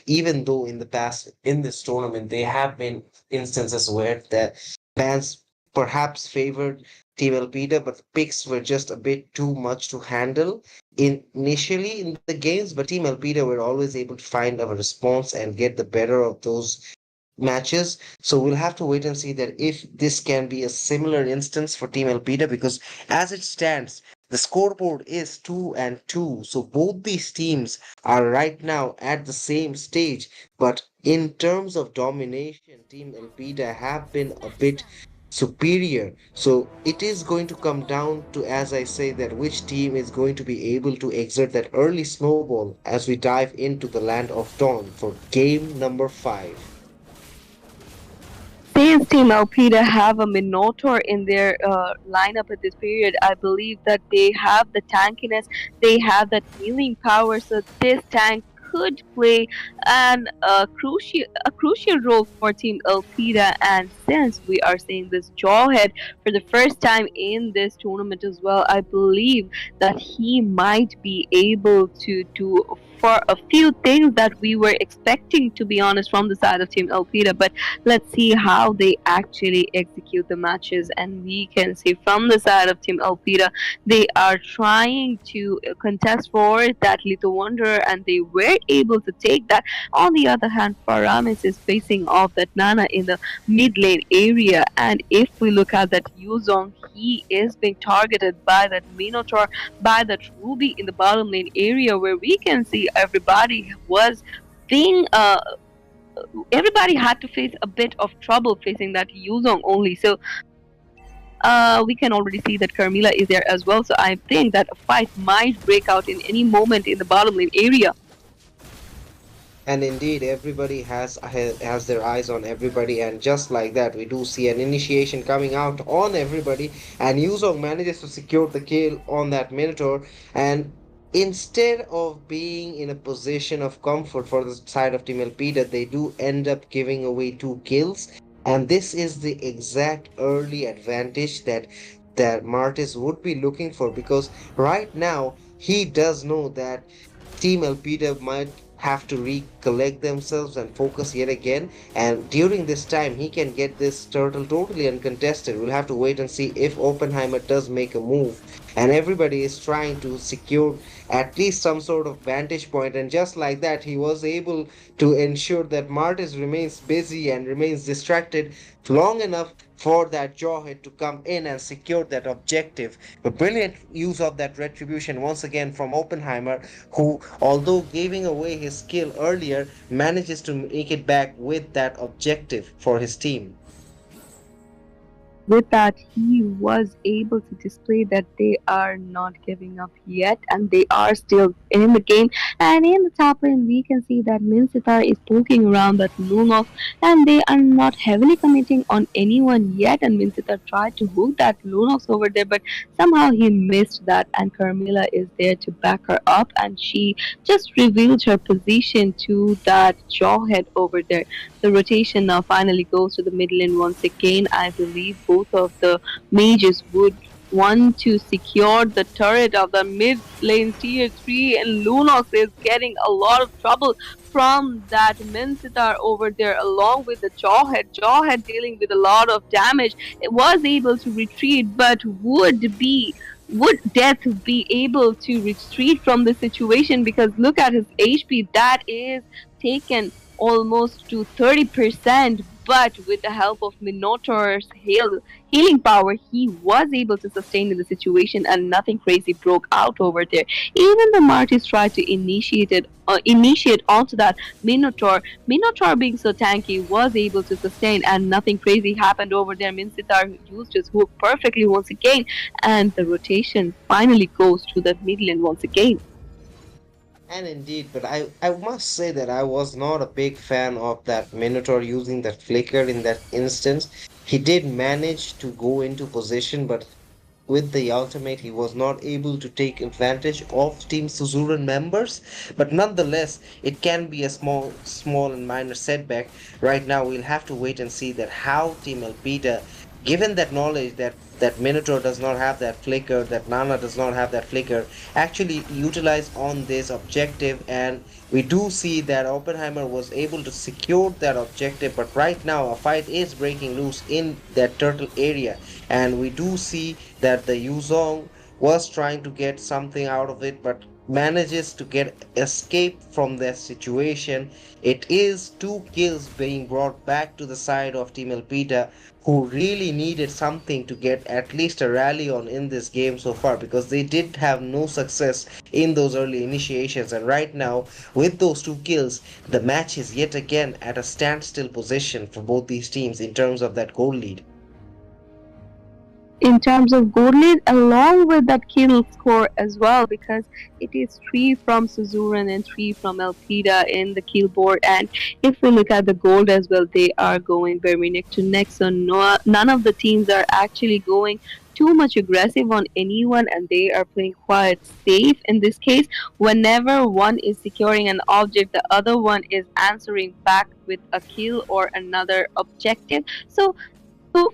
even though in the past in this tournament there have been instances where the bans perhaps favored Team Elpida, but picks were just a bit too much to handle initially in the games. But Team Elpida were always able to find a response and get the better of those matches. So we'll have to wait and see that if this can be a similar instance for Team Elpida, because as it stands, the scoreboard is 2-2. So both these teams are right now at the same stage. But in terms of domination, Team Elpida have been a bit superior. So it is going to come down to, as I say, that which team is going to be able to exert that early snowball as we dive into the land of dawn for game number 5. Since Team Alpida have a Minotaur in their lineup at this period, I believe that they have the tankiness, they have that healing power, so this tank could play a crucial role for Team Alpida. And since we are seeing this Jawhead for the first time in this tournament as well, I believe that he might be able to do for a few things that we were expecting, to be honest, from the side of Team Alpida. But let's see how they actually execute the matches. And we can see from the side of Team Alpida, they are trying to contest for that Little Wonder, and they were able to take that. On the other hand, Faramis is facing off that Nana in the mid lane area, and if we look at that Yuzong, he is being targeted by that Minotaur, by that Ruby in the bottom lane area, where we can see everybody was being everybody had to face a bit of trouble facing that Yuzong only. So we can already see that Carmilla is there as well. So I think that a fight might break out in any moment in the bottom lane area. And indeed, everybody has their eyes on everybody, and just like that, we do see an initiation coming out on everybody, and Yuzong manages to secure the kill on that Minotaur, and instead of being in a position of comfort for the side of Team Elpida, they do end up giving away 2 kills, and this is the exact early advantage that Martis would be looking for, because right now he does know that Team Elpida might have to recollect themselves and focus yet again. And during this time, he can get this turtle totally uncontested. We'll have to wait and see if Oppenheimer does make a move. And everybody is trying to secure at least some sort of vantage point. And just like that, he was able to ensure that Martis remains busy and remains distracted long enough for that Jawhead to come in and secure that objective. A brilliant use of that retribution once again from Oppenheimer, who, although giving away his skill earlier, manages to make it back with that objective for his team. And with that, he was able to display that they are not giving up yet and they are still in the game. And in the top lane, we can see that Minsitar is poking around that Lunox and they are not heavily committing on anyone yet. And Minsitar tried to hook that Lunox over there, but somehow he missed that. And Carmilla is there to back her up and she just revealed her position to that Jawhead over there. The rotation now finally goes to the mid lane once again. I believe both of the mages would want to secure the turret of the mid lane tier 3 and Lunox is getting a lot of trouble from that Minsitar over there along with the Jawhead. Jawhead dealing with a lot of damage. It was able to retreat but would Death be able to retreat from the situation because look at his HP that is taken almost to 30%, but with the help of Minotaur's healing power, he was able to sustain in the situation and nothing crazy broke out over there. Even the Martis tried to initiate onto that Minotaur. Minotaur being so tanky was able to sustain and nothing crazy happened over there. Minsitar used his hook perfectly once again and the rotation finally goes to the mid lane once again. And indeed, but I must say that I was not a big fan of that Minotaur using that flicker in that instance. He did manage to go into position, but with the ultimate, he was not able to take advantage of Team Suzuran members. But nonetheless, it can be a small and minor setback. Right now, we'll have to wait and see that how Team Elpida, given that knowledge that Minotaur does not have that flicker, that Nana does not have that flicker, actually utilize on this objective. And we do see that Oppenheimer was able to secure that objective, but right now a fight is breaking loose in that turtle area, and we do see that the Yuzong was trying to get something out of it, but manages to get escape from that situation. It is two kills being brought back to the side of Team Elpida, who really needed something to get at least a rally on in this game so far, because they did have no success in those early initiations. And right now, with those two kills, the match is yet again at a standstill position for both these teams in terms of that goal lead. In terms of goal lead, along with that kill score as well, because it is 3 from Suzuran and 3 from Elpida in the kill board. And if we look at the gold as well, they are going very neck to neck. So none of the teams are actually going too much aggressive on anyone and they are playing quite safe in this case. Whenever one is securing an object, the other one is answering back with a kill or another objective. So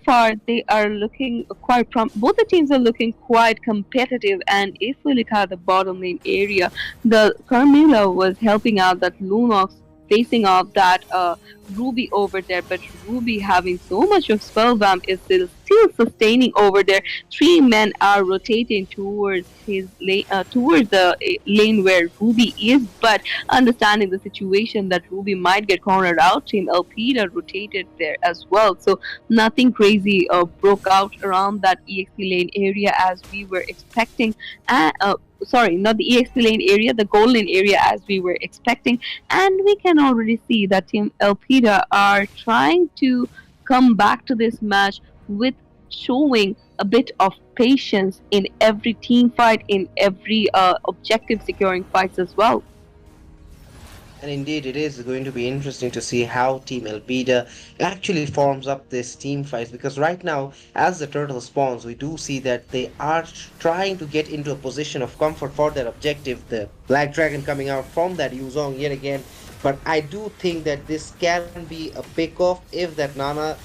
far they are looking quite both the teams are looking quite competitive. And if we look at the bottom lane area, the Carmilla was helping out that Lunox facing off that Ruby over there, but Ruby having so much of spell vamp is still sustaining over there. 3 men are rotating towards his lane, towards the lane where Ruby is, but understanding the situation that Ruby might get cornered out, Team Elpida rotated there as well. So nothing crazy broke out around that EXP lane area as we were expecting. Sorry, not the EXP lane area, the gold lane area as we were expecting. And we can already see that Team Elpida are trying to come back to this match with showing a bit of patience in every team fight, in every objective securing fights as well. And indeed, it is going to be interesting to see how Team Elpida actually forms up this team fights, because right now, as the turtle spawns, we do see that they are trying to get into a position of comfort for their objective. The Black Dragon coming out from that Yuzong yet again. But I do think that this can be a pick off if that Nana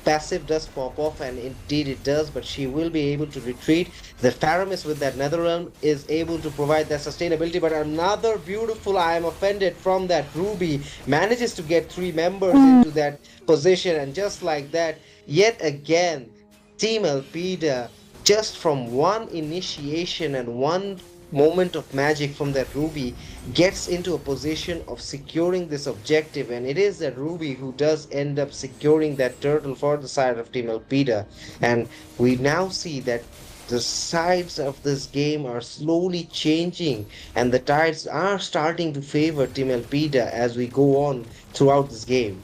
passive does pop off, and indeed it does, but she will be able to retreat. The Faramis with that Netherrealm is able to provide that sustainability, but another beautiful I am offended from that Ruby manages to get 3 members into that position, and just like that, yet again, Team Elpida, just from one initiation and one moment of magic from that Ruby gets into a position of securing this objective, and it is that Ruby who does end up securing that turtle for the side of Team Elpida. And we now see that the sides of this game are slowly changing, and the tides are starting to favor Team Elpida as we go on throughout this game.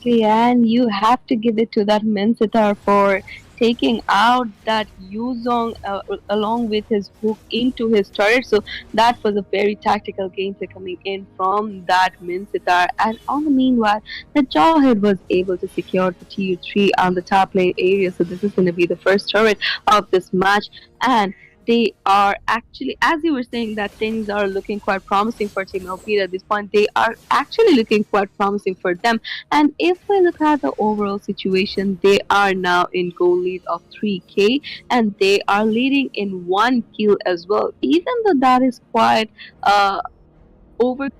Exactly, and you have to give it to that Minsitar for taking out that Yuzong along with his hook into his turret. So that was a very tactical gameplay coming in from that Minsitar. And on the meanwhile, the Jawhead was able to secure the tier 3 on the top lane area. So this is going to be the first turret of this match. And they are actually, as you were saying, that things are looking quite promising for Team LP at this point. They are actually looking quite promising for them. And if we look at the overall situation, they are now in goal lead of 3K and they are leading in one kill as well. Even though that is quite uh, over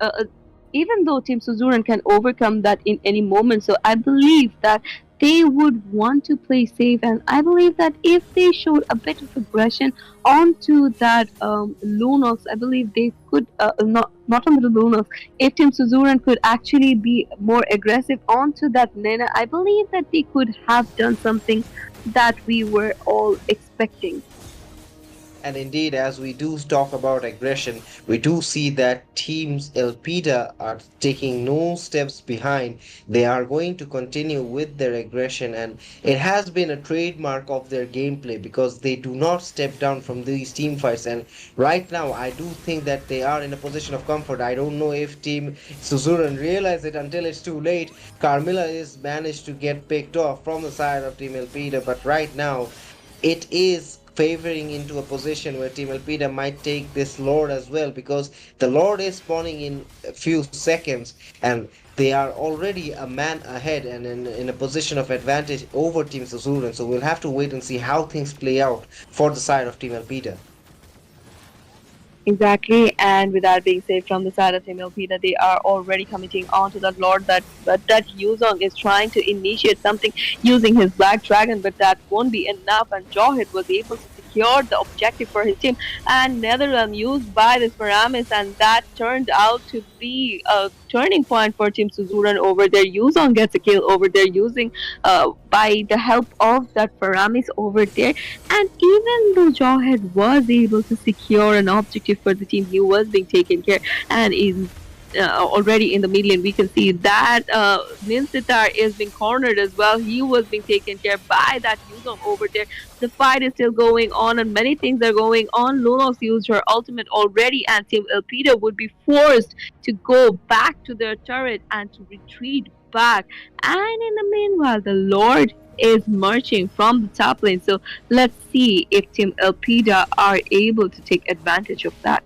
even though Team Suzuran can overcome that in any moment. So I believe that they would want to play safe, and I believe that if they showed a bit of aggression onto that Lunox, I believe they could not on the Lunox. If Team Suzuran could actually be more aggressive onto that Nena, I believe that they could have done something that we were all expecting. And indeed, as we do talk about aggression, we do see that teams Elpida are taking no steps behind. They are going to continue with their aggression, and it has been a trademark of their gameplay because they do not step down from these team fights. And right now, I do think that they are in a position of comfort. I don't know if Team Suzuran realize it until it's too late. Carmilla is managed to get picked off from the side of Team Elpida, but right now, it is favoring into a position where Team Elpida might take this Lord as well, because the Lord is spawning in a few seconds and they are already a man ahead and in a position of advantage over Team Suzuran. So we'll have to wait and see how things play out for the side of Team Elpida. Exactly, and with that being said, from the side of Team Elpida, they are already committing on to that Lord that Yuzong is trying to initiate something using his Black Dragon, but that won't be enough. And Jawhead was able to secure the objective for his team, and Netherrealm used by this Paramis, and that turned out to be a turning point for Team Suzuran over there. Yuzong gets a kill over there using by the help of that Paramis over there. And even though Jawhead was able to secure an objective for the team, he was being taken care and is already in the mid lane. We can see that Ninsitar is being cornered as well. He was being taken care by that Yuzong over there. The fight is still going on and many things are going on. Lunox used her ultimate already and Team Elpida would be forced to go back to their turret and to retreat back. And in the meanwhile, the Lord is marching from the top lane. So let's see if Team Elpida are able to take advantage of that.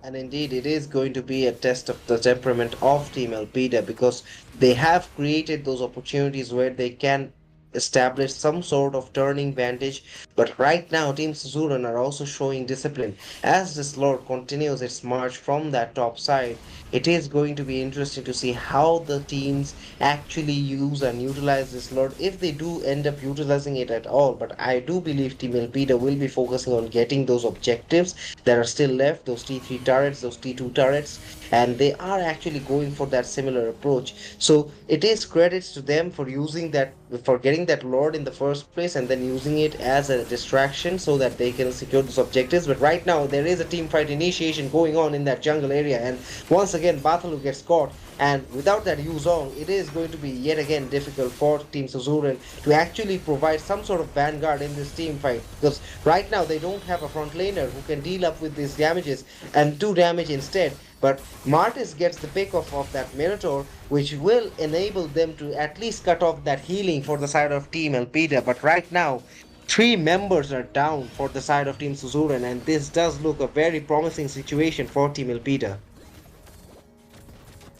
And indeed, it is going to be a test of the temperament of Team Elpida because they have created those opportunities where they can establish some sort of turning vantage. But right now, Team Suzuran are also showing discipline. As this Lord continues its march from that top side, it is going to be interesting to see how the teams actually use and utilize this Lord, if they do end up utilizing it at all. But I do believe Team Elpida will be focusing on getting those objectives that are still left, those T3 turrets, those T2 turrets, and they are actually going for that similar approach. So it is credits to them for using that, for getting that Lord in the first place and then using it as a distraction so that they can secure those objectives. But right now there is a team fight initiation going on in that jungle area, and once again Batalu gets caught, and without that Yuzong, it is going to be yet again difficult for Team Suzuran to actually provide some sort of vanguard in this team fight, because right now they don't have a front laner who can deal up with these damages and do damage instead. But Martis gets the pick of that Minotaur, which will enable them to at least cut off that healing for the side of Team Elpida. But right now, three members are down for the side of Team Suzuran, and this does look a very promising situation for Team Elpida.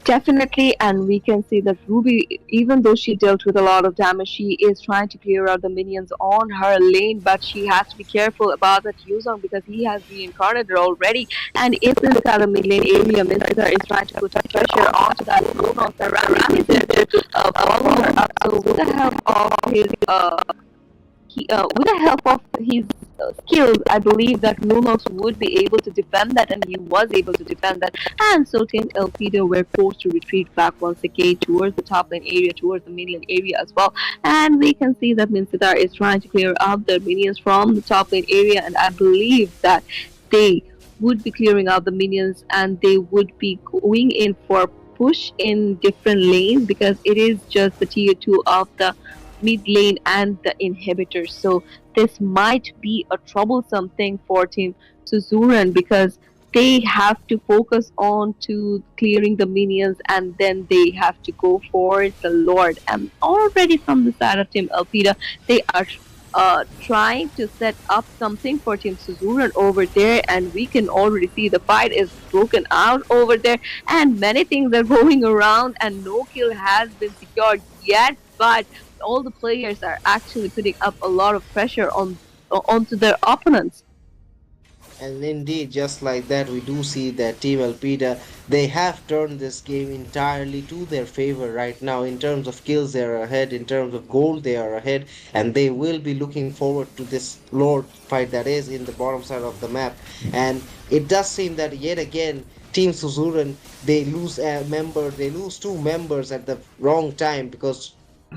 Definitely, and we can see that Ruby, even though she dealt with a lot of damage, she is trying to clear out the minions on her lane, but she has to be careful about that Yuzong because he has reincarnated already. And if we look at the mid lane area, Minster is trying to put pressure onto that Lunox. The Ram is there to follow her up. So with the help of his with the help of his skills, I believe that Lunox would be able to defend that, and he was able to defend that. And so Team Elpida were forced to retreat back once again towards the top lane area, towards the minion area as well. And we can see that Minsitar is trying to clear out the minions from the top lane area, and I believe that they would be clearing out the minions and they would be going in for push in different lanes because it is just the tier 2 of the mid lane and the inhibitors. So this might be a troublesome thing for Team Suzuran because they have to focus on to clearing the minions and then they have to go for the Lord. And already from the side of Team Elpida, they are trying to set up something for Team Suzuran over there, and we can already see the fight is broken out over there, and many things are going around, and no kill has been secured yet. But all the players are actually putting up a lot of pressure onto their opponents. And indeed, just like that, we do see that Team Alpida, they have turned this game entirely to their favor right now. In terms of kills, they are ahead. In terms of gold, they are ahead. And they will be looking forward to this Lord fight that is in the bottom side of the map. And it does seem that yet again, Team Suzuran, they lose a member, they lose two members at the wrong time because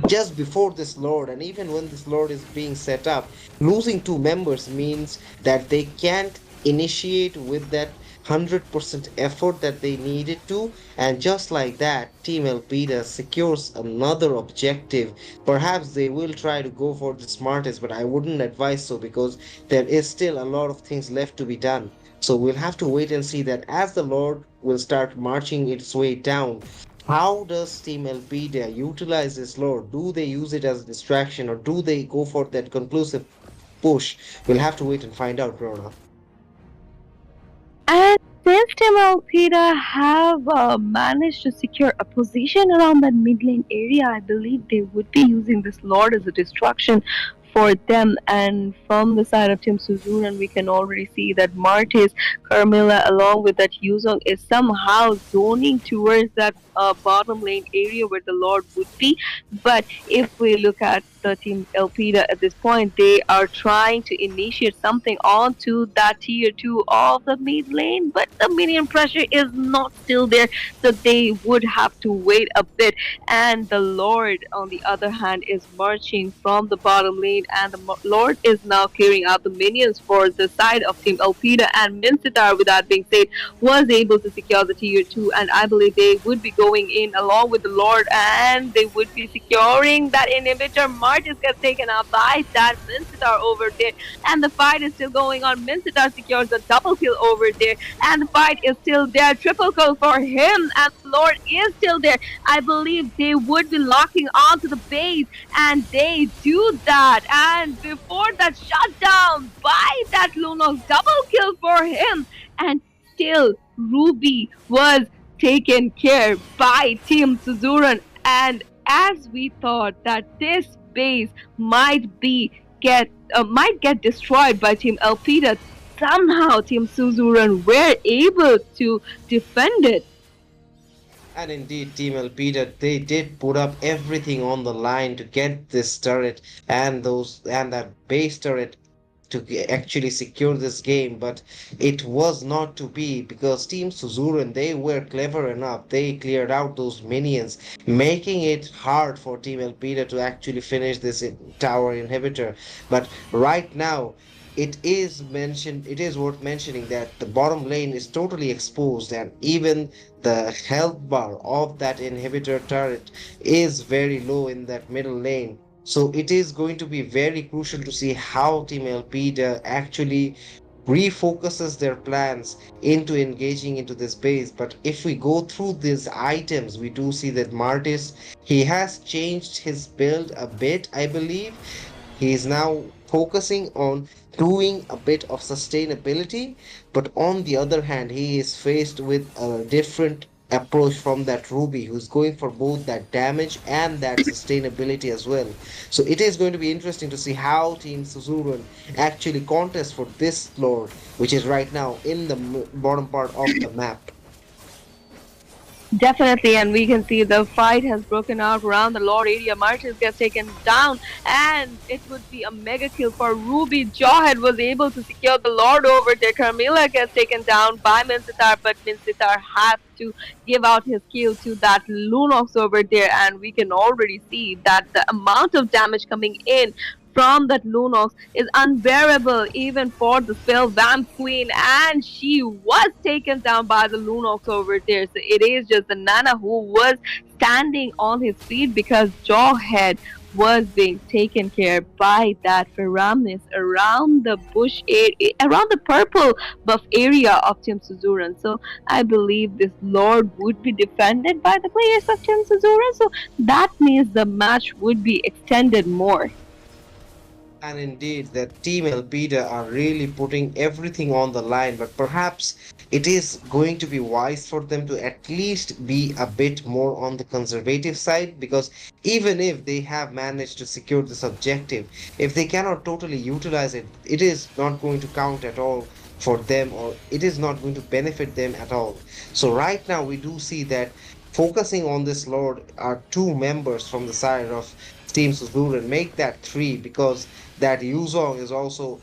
just before this lord and even when this lord is being set up, losing two members means that they can't initiate with that 100% effort that they needed to. And just like that, Team Elpida secures another objective. Perhaps they will try to go for the smartest, but I wouldn't advise so because there is still a lot of things left to be done. So we'll have to wait and see that as the lord will start marching its way down, how does Team Elpida utilize this lore? Do they use it as a distraction or do they go for that conclusive push? We'll have to wait and find out, Rona. And since Team Alpida have managed to secure a position around that mid lane area, I believe they would be using this Lord as a distraction for them. And from the side of Team Suzuran, we can already see that Martis, Carmilla, along with that Yuzong, is somehow zoning towards that bottom lane area where the Lord would be. But if we look at the Team Elpida at this point, they are trying to initiate something onto that tier 2 of the mid lane, but the minion pressure is not still there, so they would have to wait a bit. And the Lord, on the other hand, is marching from the bottom lane, and the Lord is now clearing out the minions for the side of Team Elpida. And Minsitar, with that being said, was able to secure the tier 2, and I believe they would be going in along with the Lord, and they would be securing that inhibitor. Martis gets taken out by that Minsitar over there, and the fight is still going on. Minsitar secures a double kill over there, and the fight is still there. Triple kill for him, and Lord is still there. I believe they would be locking onto the base, and they do that. And before that shutdown by that Lunox, double kill for him, and still Ruby was taken care by Team Suzuran. And as we thought that this base might get destroyed by Team Elpida, somehow Team Suzuran were able to defend it. And indeed, Team Elpida, they did put up everything on the line to get this turret and that base turret to actually secure this game, but it was not to be because Team Suzuran, they were clever enough. They cleared out those minions, making it hard for Team Elpida to actually finish this tower inhibitor. But right now, it is worth mentioning that the bottom lane is totally exposed, and even the health bar of that inhibitor turret is very low in that middle lane. So it is going to be very crucial to see how Team Elpida actually refocuses their plans into engaging into this base. But if we go through these items, we do see that Martis, he has changed his build a bit, I believe. He is now focusing on doing a bit of sustainability, but on the other hand, he is faced with a different approach from that Ruby, who's going for both that damage and that sustainability as well. So it is going to be interesting to see how Team Suzuran actually contest for this Lord, which is right now in the bottom part of the map. Definitely, and we can see the fight has broken out around the Lord area. Martis gets taken down, and it would be a mega kill for Ruby. Jawhead was able to secure the Lord over there. Carmilla gets taken down by Minsitar, but Minsitar has to give out his kill to that Lunox over there, and we can already see that the amount of damage coming in from that Lunox is unbearable even for the spell Vamp Queen, and she was taken down by the Lunox over there. So it is just the Nana who was standing on his feet because Jawhead was being taken care by that Feramis around the bush area, around the purple buff area of Team Suzuran. So I believe this Lord would be defended by the players of Team Suzuran. So that means the match would be extended more. And indeed, the team Elpida are really putting everything on the line, but perhaps it is going to be wise for them to at least be a bit more on the conservative side, because even if they have managed to secure this objective, if they cannot totally utilize it, it is not going to count at all for them, or it is not going to benefit them at all. So right now we do see that focusing on this Lord are two members from the side of Team Suzuran, make that three, because that Yuzong is also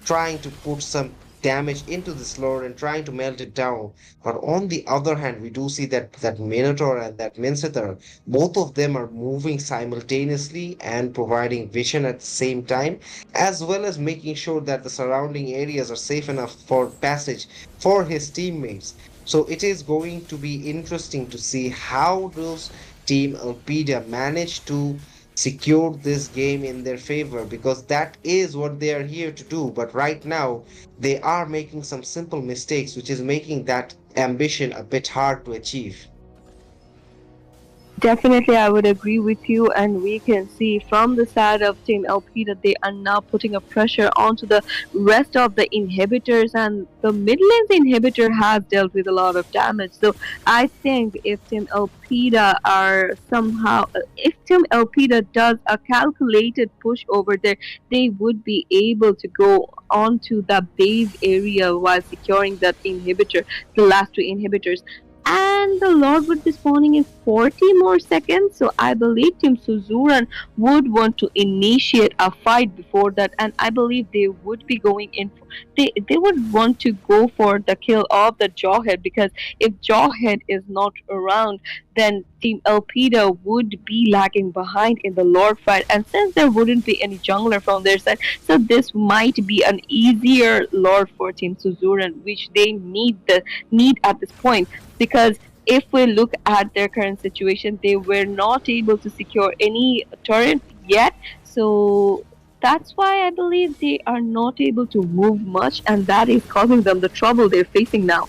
trying to put some damage into this lord and trying to melt it down. But on the other hand, we do see that Minotaur and that Mincetar, both of them are moving simultaneously and providing vision at the same time, as well as making sure that the surrounding areas are safe enough for passage for his teammates. So it is going to be interesting to see how those Team Alpida manage to secure this game in their favor, because that is what they are here to do. But right now, they are making some simple mistakes, which is making that ambition a bit hard to achieve. Definitely, I would agree with you, and we can see from the side of Team LP that they are now putting a pressure onto the rest of the inhibitors, and the mid lane's inhibitor has dealt with a lot of damage. So I think if Team Elpida are somehow, if Team Elpida does a calculated push over there, they would be able to go onto the base area while securing that inhibitor, the last two inhibitors, and the Lord would be spawning in 40 more seconds. So I believe Team Suzuran would want to initiate a fight before that, and I believe they would be going in. They would want to go for the kill of the Jawhead, because if Jawhead is not around, then Team Elpida would be lagging behind in the Lord fight. And since there wouldn't be any jungler from their side, so this might be an easier Lord for Team Suzuran, which they need at this point, because if we look at their current situation, they were not able to secure any turret yet. So that's why I believe they are not able to move much, and that is causing them the trouble they're facing now.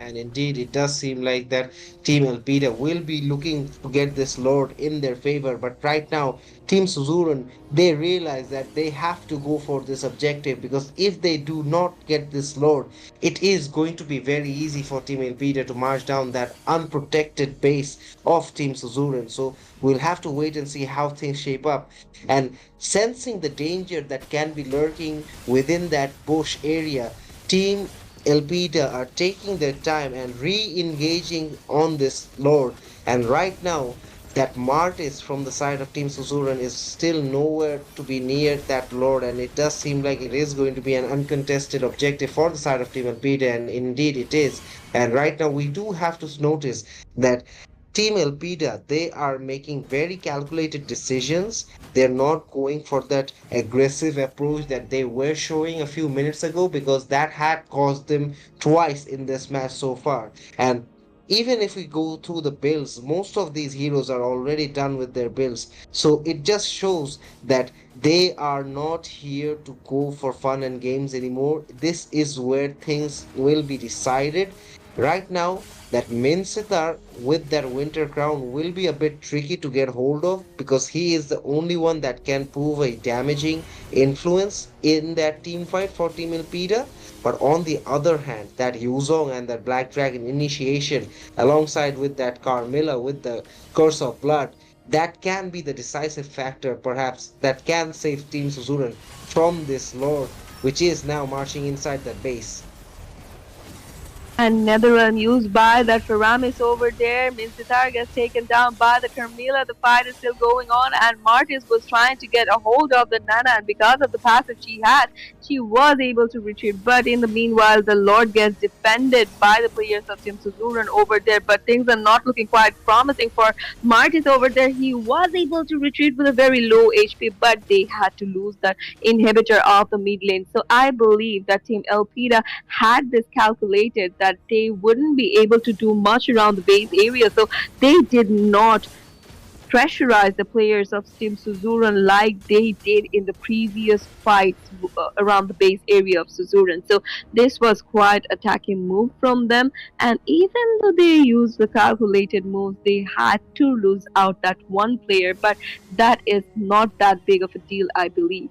And indeed, it does seem like that Team Elpida will be looking to get this Lord in their favor. But right now, Team Suzuran, they realize that they have to go for this objective, because if they do not get this Lord, it is going to be very easy for Team Elpida to march down that unprotected base of Team Suzuran. So we'll have to wait and see how things shape up. And sensing the danger that can be lurking within that bush area, Team Elpida are taking their time and re-engaging on this lord. And right now, that Martis from the side of Team Suzuran is still nowhere to be near that lord, and it does seem like it is going to be an uncontested objective for the side of Team Elpida, and indeed it is. And right now, we do have to notice that Team Elpida, they are making very calculated decisions. They're not going for that aggressive approach that they were showing a few minutes ago, because that had caused them twice in this match so far. And even if we go through the builds, most of these heroes are already done with their builds. So it just shows that they are not here to go for fun and games anymore. This is where things will be decided. Right now, that Mincetar with that Winter Crown will be a bit tricky to get hold of, because he is the only one that can prove a damaging influence in that team fight for Team Elpida. But on the other hand, that Yuzong and that Black Dragon initiation, alongside with that Carmilla with the Curse of Blood, that can be the decisive factor perhaps that can save Team Suzuran from this lord, which is now marching inside that base. And Netherlands used by that Faramis over there. Minsitar gets taken down by the Carmilla. The fight is still going on, and Martis was trying to get a hold of the Nana, and because of the passive she had, she was able to retreat. But in the meanwhile, the Lord gets defended by the players of Team Suzuran over there. But things are not looking quite promising for Martis over there. He was able to retreat with a very low HP, but they had to lose that inhibitor of the mid lane. So I believe that Team Elpida had this calculated that they wouldn't be able to do much around the base area. So they did not pressurize the players of Team Suzuran like they did in the previous fights around the base area of Suzuran. So this was quite attacking move from them. And even though they used the calculated moves, they had to lose out that one player. But that is not that big of a deal, I believe.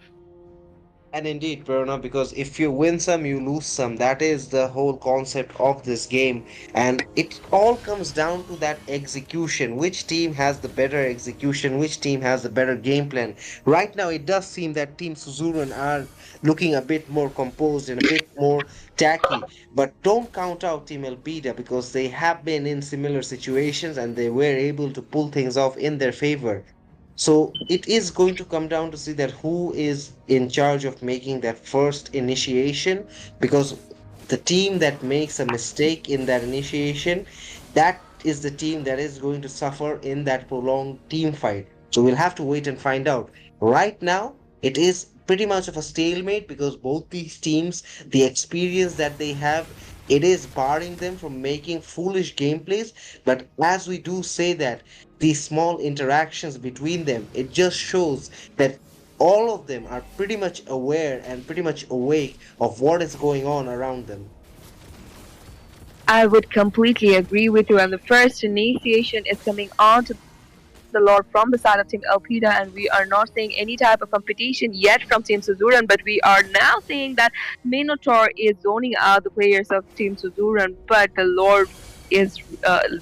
And indeed, Verona, because if you win some, you lose some. That is the whole concept of this game. And it all comes down to that execution. Which team has the better execution? Which team has the better game plan? Right now, it does seem that Team Suzuran are looking a bit more composed and a bit more tacky. But don't count out Team Elpida because they have been in similar situations and they were able to pull things off in their favor. So it is going to come down to see that who is in charge of making that first initiation, because the team that makes a mistake in that initiation, that is the team that is going to suffer in that prolonged team fight. So we'll have to wait and find out. Right now, it is pretty much of a stalemate because both these teams, the experience that they have, it is barring them from making foolish gameplays. But as we do say that, these small interactions between them, it just shows that all of them are pretty much aware and pretty much awake of what is going on around them. I would completely agree with you. And the first initiation is coming on to the Lord from the side of Team Elpida, and we are not seeing any type of competition yet from Team Suzuran, but we are now seeing that Minotaur is zoning out the players of Team Suzuran, but is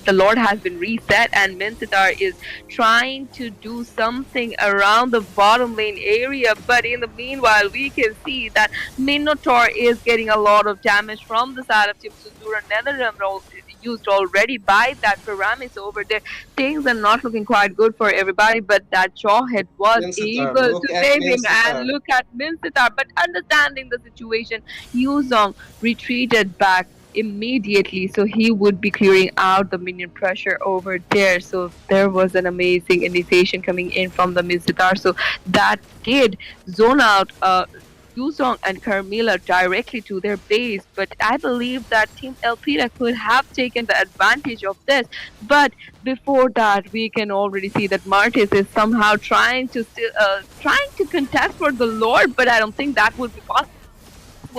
the Lord has been reset, and Minsitar is trying to do something around the bottom lane area. But in the meanwhile, we can see that Minotaur is getting a lot of damage from the side of Team Suzuran. Netherrealm used already by that Paramis over there. Things are not looking quite good for everybody, but that Jawhead was Minsitar, able look to at save him. And Minsitar. look at Minsitar, but understanding the situation, Yuzong retreated back immediately, so he would be clearing out the minion pressure over there. So there was an amazing initiation coming in from the Minsitar, so that did zone out Yuzong and Carmilla directly to their base. But I believe that Team Elpida could have taken the advantage of this. But before that, we can already see that Martis is somehow trying to contest for the Lord, but I don't think that would be possible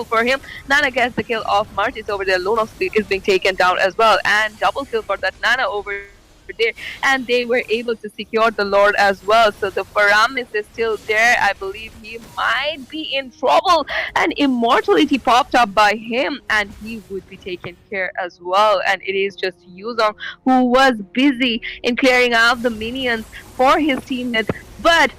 for him. Nana gets the kill of Martis over there. Lone of Speed is being taken down as well, and double kill for that Nana over there. And they were able to secure the Lord as well. So the Paramis is still there. I believe he might be in trouble, and immortality popped up by him, and he would be taken care as well. And it is just Yuzong who was busy in clearing out the minions for his teammates. But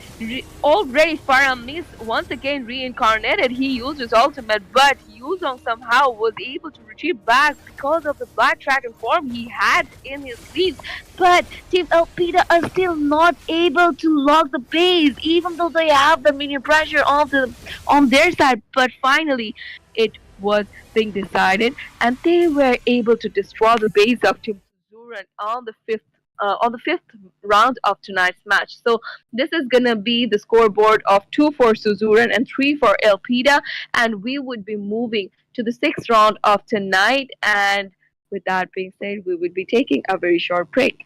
already Faramis once again reincarnated. He used his ultimate, but Yuzong somehow was able to retrieve back because of the Black Dragon form he had in his sleeves. But Team Elpida are still not able to lock the base, even though they have the minion pressure on their side. But finally, it was being decided, and they were able to destroy the base of Team Suzuran on the fifth round of tonight's match. So this is gonna be the scoreboard of 2 for Suzuran and 3 for Elpida, and we would be moving to the sixth round of tonight. And with that being said, we would be taking a very short break.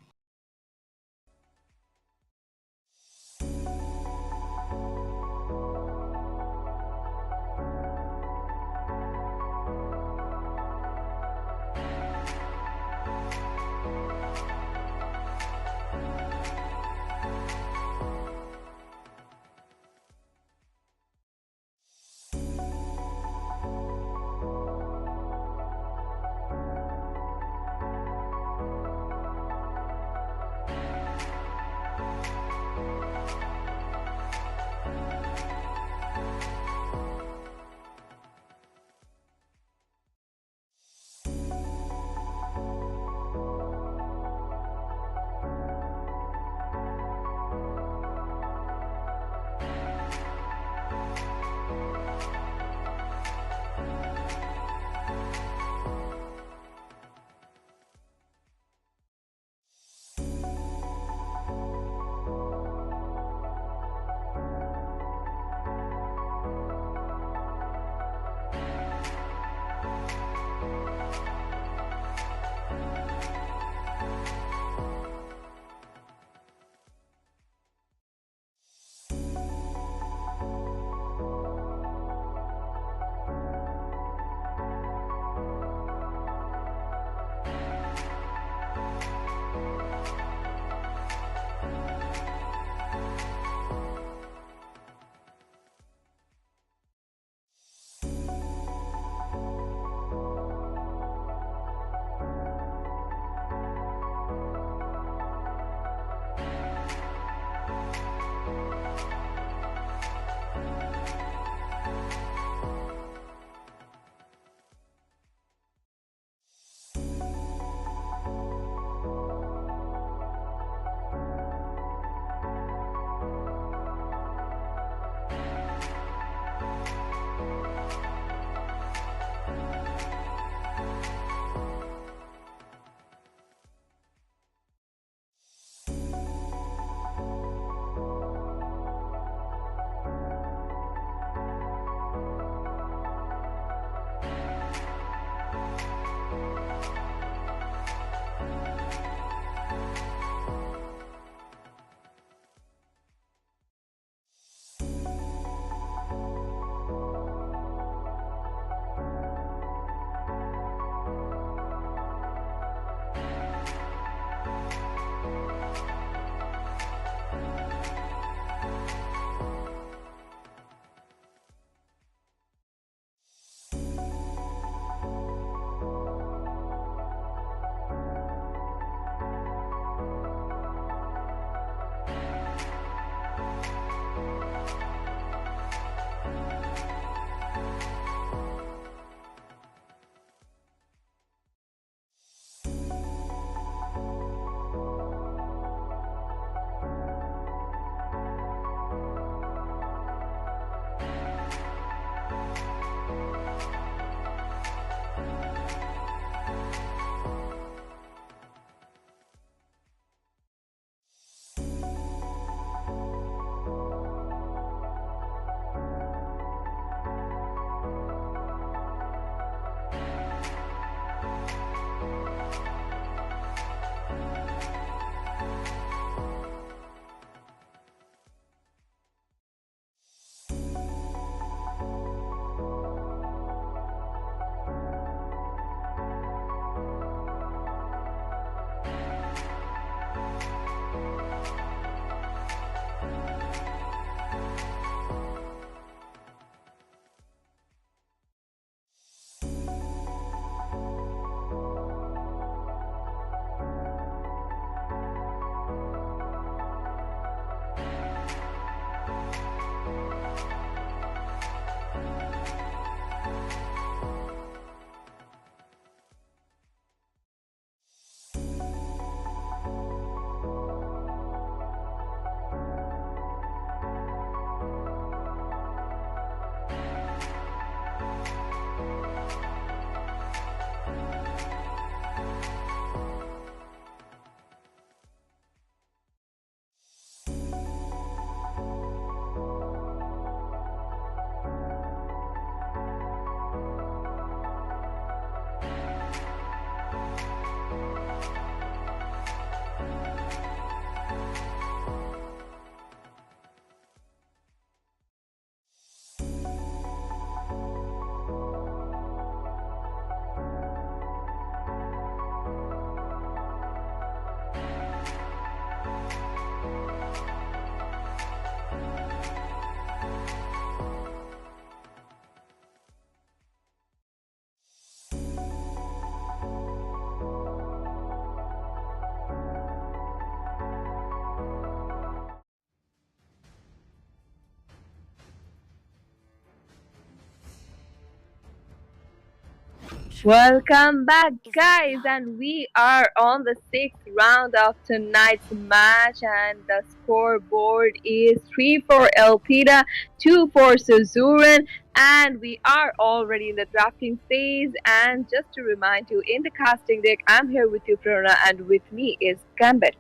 Welcome back, Is that guys, love? and we are on the sixth round of tonight's match, and the scoreboard is 3 for Elpida, 2 for Suzuran, and we are already in the drafting phase. And just to remind you, in the casting deck, I'm here with you, Prerna, and with me is Gambit.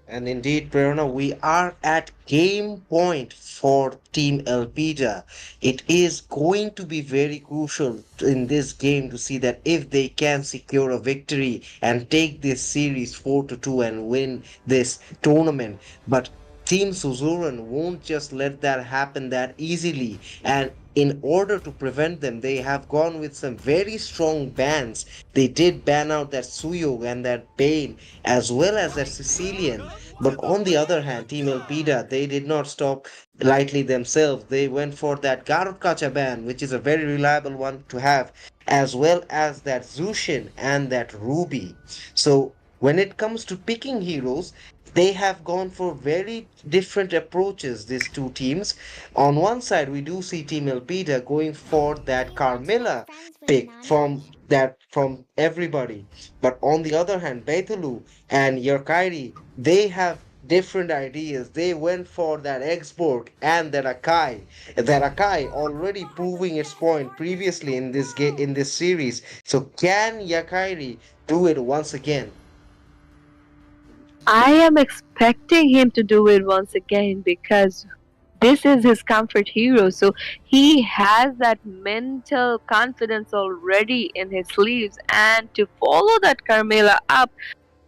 And indeed, Prerna, we are at game point for Team Elpida. It is going to be very crucial in this game to see that if they can secure a victory and take this series 4 to 2 and win this tournament. But Team Suzuran won't just let that happen that easily. And in order to prevent them, they have gone with some very strong bans. They did ban out that Suyog and that Bane as well as that Sicilian. But on the other hand, Team Elpida, they did not stop lightly themselves. They went for that Garut ban, which is a very reliable one to have, as well as that Zushin and that Ruby. So when it comes to picking heroes, they have gone for very different approaches, these two teams. On one side, we do see Team Elpida going for Do that you want to be Carmilla friends with pick Nani? from everybody. But on the other hand, Beitulu and Yerkairi, they have different ideas. They went for that Exborg and that Akai. That Akai already proving its point previously in this series. So can Yakairi do it once again? I am expecting him to do it once again because this is his comfort hero. So he has that mental confidence already in his sleeves. And to follow that Carmela up,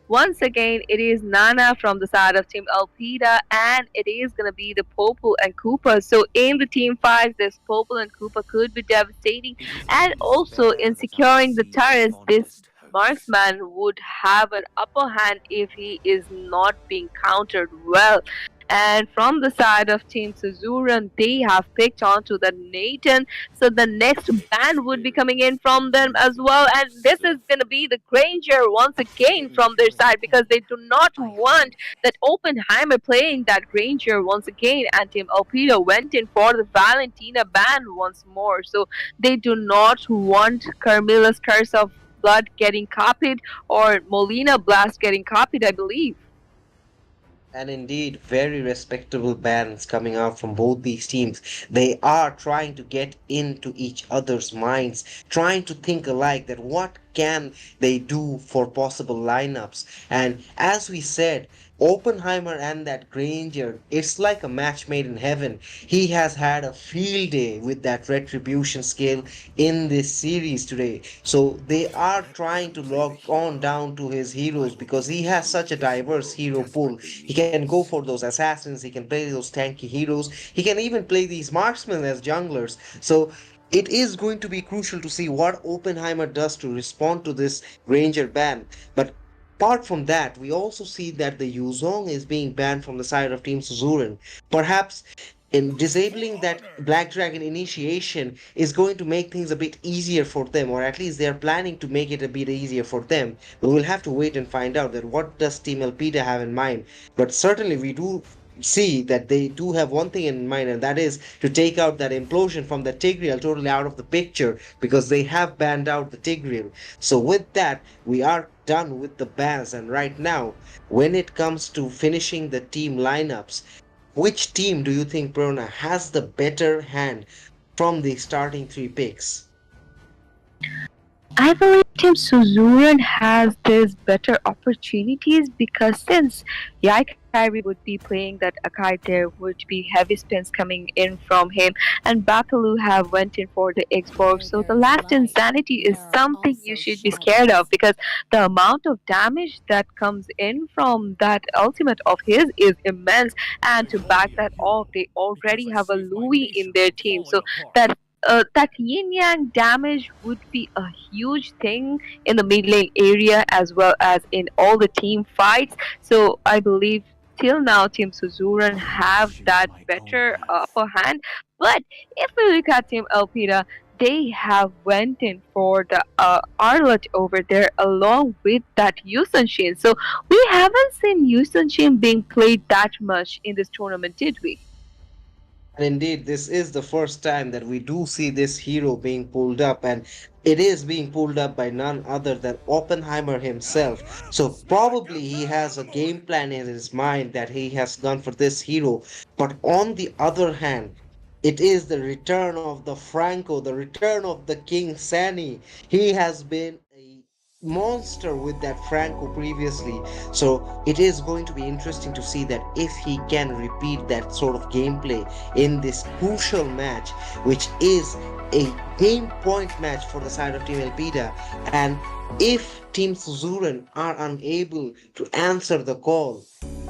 once again, it is Nana from the side of Team Alpida, and it is going to be the Popol and Koopa. So, in the team fights, this Popol and Koopa could be devastating, and also in securing the turrets, this marksman would have an upper hand if he is not being countered well. And from the side of Team Suzuran, they have picked onto the Nathan. So the next ban would be coming in from them as well. And this is going to be the Granger once again from their side, because they do not want that Oppenheimer playing that Granger once again. And Team Alpida went in for the Valentina ban once more. So they do not want Carmilla's Curse of Blood getting copied, or Molina Blast getting copied, I believe. And indeed, very respectable bans coming out from both these teams. They are trying to get into each other's minds, trying to think alike that what can they do for possible lineups. And as we said, Oppenheimer and that Granger, it's like a match made in heaven. He has had a field day with that retribution skill in this series today. So they are trying to log on down to his heroes because he has such a diverse hero pool. He can go for those assassins, he can play those tanky heroes, he can even play these marksmen as junglers. So it is going to be crucial to see what Oppenheimer does to respond to this Ranger ban. But apart from that, we also see that the Yuzong is being banned from the side of Team Suzuran. Perhaps in disabling that Black Dragon initiation is going to make things a bit easier for them, or at least they are planning to make it a bit easier for them. We will have to wait and find out that what does Team Elpida have in mind. But certainly we do see that they do have one thing in mind, and that is to take out that implosion from the Tigreal totally out of the picture, because they have banned out the Tigreal. So with that, we are done with the bans, and right now, when it comes to finishing the team lineups, which team do you think, Prona, has the better hand from the starting three picks? I believe Team Suzuran has this better opportunities, because since Yaikari would be playing that Akai, there would be heavy spins coming in from him, and Bakalu have went in for the Xbox. So the last insanity is something you should be scared of, because the amount of damage that comes in from that ultimate of his is immense. And to back that off, they already have a Louis in their team. So that yin yang damage would be a huge thing in the mid lane area as well as in all the team fights. So I believe till now Team Suzuran have that better upper hand. But if we look at Team Elpida, they have went in for the Arlot over there along with that Yusun Shin. So we haven't seen Yusun Shin being played that much in this tournament, did we? And indeed, this is the first time that we do see this hero being pulled up, and it is being pulled up by none other than Oppenheimer himself. So probably he has a game plan in his mind that he has gone for this hero. But on the other hand, it is the return of the Franco, the return of the King Sani. He has been a monster with that Franco previously. So it is going to be interesting to see that if he can repeat that sort of gameplay in this crucial match, which is a game point match for the side of Team Elpida. And if Team Suzuran are unable to answer the call,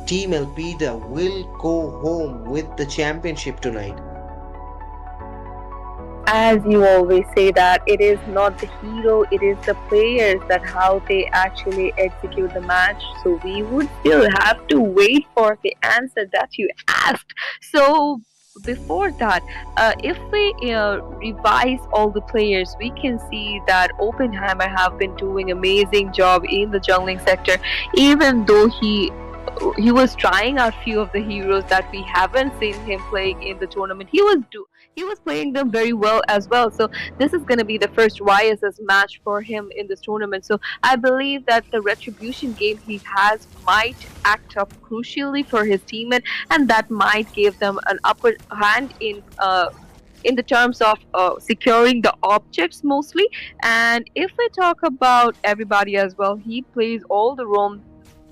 Team Elpida will go home with the championship tonight. As you always say, that it is not the hero, it is the players that how they actually execute the match. So we would still have to wait for the answer that you asked. So before that, if we revise all the players, we can see that Oppenheimer have been doing amazing job in the jungling sector, even though he was trying out few of the heroes that we haven't seen him playing in the tournament. He was playing them very well as well. So this is going to be the first YSS match for him in this tournament. So I believe that the retribution game he has might act up crucially for his teammate, and that might give them an upper hand in the terms of securing the objects mostly. And if we talk about everybody as well, he plays all the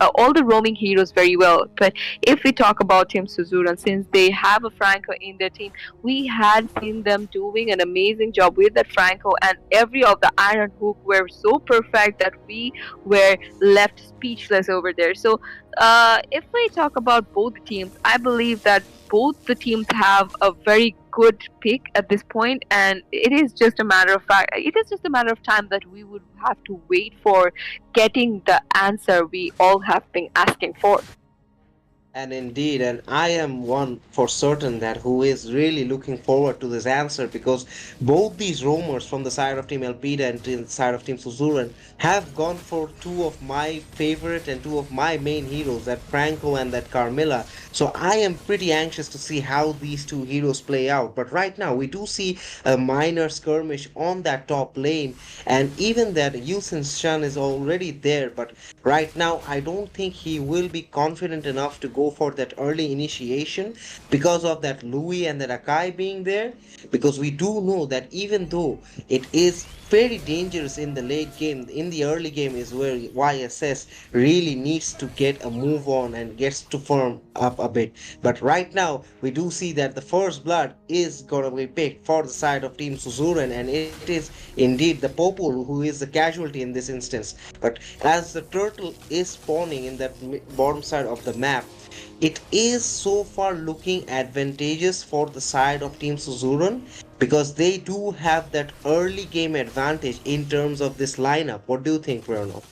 all the roaming heroes very well. But if we talk about Team Suzuran, since they have a Franco in their team, we had seen them doing an amazing job with that Franco, and every of the Iron Hook were so perfect that we were left speechless over there. So, if we talk about both the teams, I believe that both the teams have a very good pick at this point, and it is just a matter of fact. It is just a matter of time that we would have to wait for getting the answer we all have been asking for. And indeed, and I am one for certain that who is really looking forward to this answer, because both these roamers from the side of Team Elpida and the side of Team Suzuran have gone for two of my favorite and two of my main heroes, that Franco and that Carmilla. So I am pretty anxious to see how these two heroes play out. But right now we do see a minor skirmish on that top lane, and even that Yusin Shan is already there, but right now I don't think he will be confident enough to go for that early initiation because of that Louis and that Akai being there. Because we do know that even though it is very dangerous in the late game, in the early game is where YSS really needs to get a move on and gets to firm up a bit. But right now we do see that the first blood is gonna be picked for the side of Team Suzuran, and it is indeed the Popol who is the casualty in this instance. But as the turtle is spawning in that bottom side of the map, it is so far looking advantageous for the side of Team Suzuran, because they do have that early game advantage in terms of this lineup. What do you think, Bruno?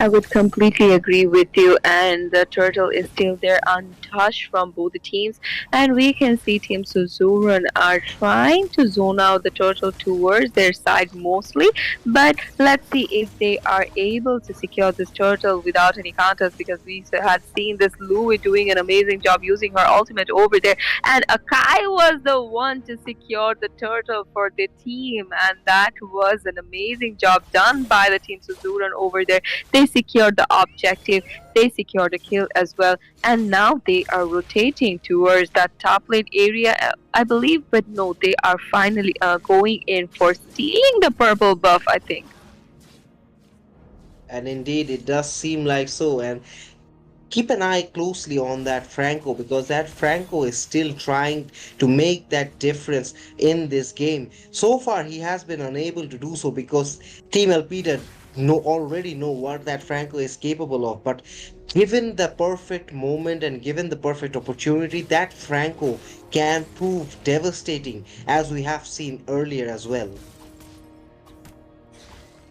I would completely agree with you, and the turtle is still there untouched from both the teams. And we can see Team Suzuran are trying to zone out the turtle towards their side mostly. But let's see if they are able to secure this turtle without any counters, because we had seen this Louis doing an amazing job using her ultimate over there. And Akai was the one to secure the turtle for the team, and that was an amazing job done by the Team Suzuran over there. They secured the objective, they secured a kill as well, and now they are rotating towards that top lane area, I believe. But no, they are finally going in for stealing the purple buff, I think. And indeed, it does seem like so. And keep an eye closely on that Franco, because that Franco is still trying to make that difference in this game. So far, he has been unable to do so because Team Elpida already know what that Franco is capable of. But given the perfect moment and given the perfect opportunity, that Franco can prove devastating, as we have seen earlier as well.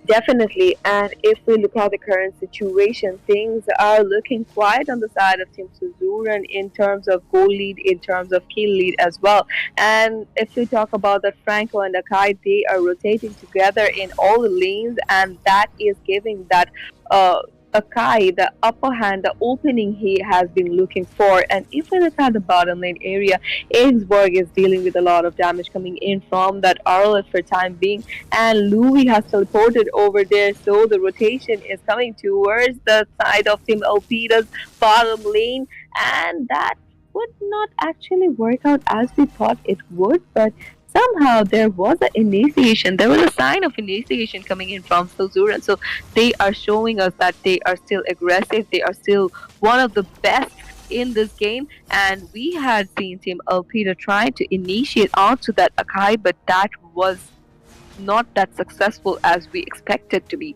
Definitely, and if we look at the current situation, things are looking quiet on the side of Team Suzuran in terms of goal lead, in terms of kill lead as well. And if we talk about that, Franco and Akai, they are rotating together in all the lanes, and that is giving that Akai the upper hand, the opening he has been looking for. And if we look at the bottom lane area, Augsburg is dealing with a lot of damage coming in from that Arlet for time being, and Louis has teleported over there, so the rotation is coming towards the side of Team Elpida's bottom lane, and that would not actually work out as we thought it would, but somehow there was an initiation, there was a sign of initiation coming in from Suzuran. So they are showing us that they are still aggressive, they are still one of the best in this game, and we had seen Team Elpida trying to initiate onto that Akai, but that was not that successful as we expected to be.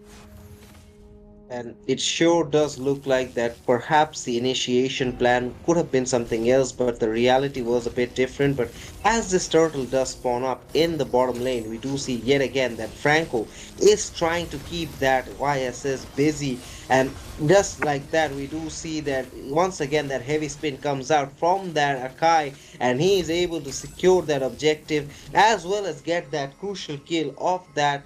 And it sure does look like that perhaps the initiation plan could have been something else, but the reality was a bit different. But as this turtle does spawn up in the bottom lane, we do see yet again that Franco is trying to keep that YSS busy. And just like that, we do see that once again that heavy spin comes out from that Akai, and he is able to secure that objective as well as get that crucial kill of that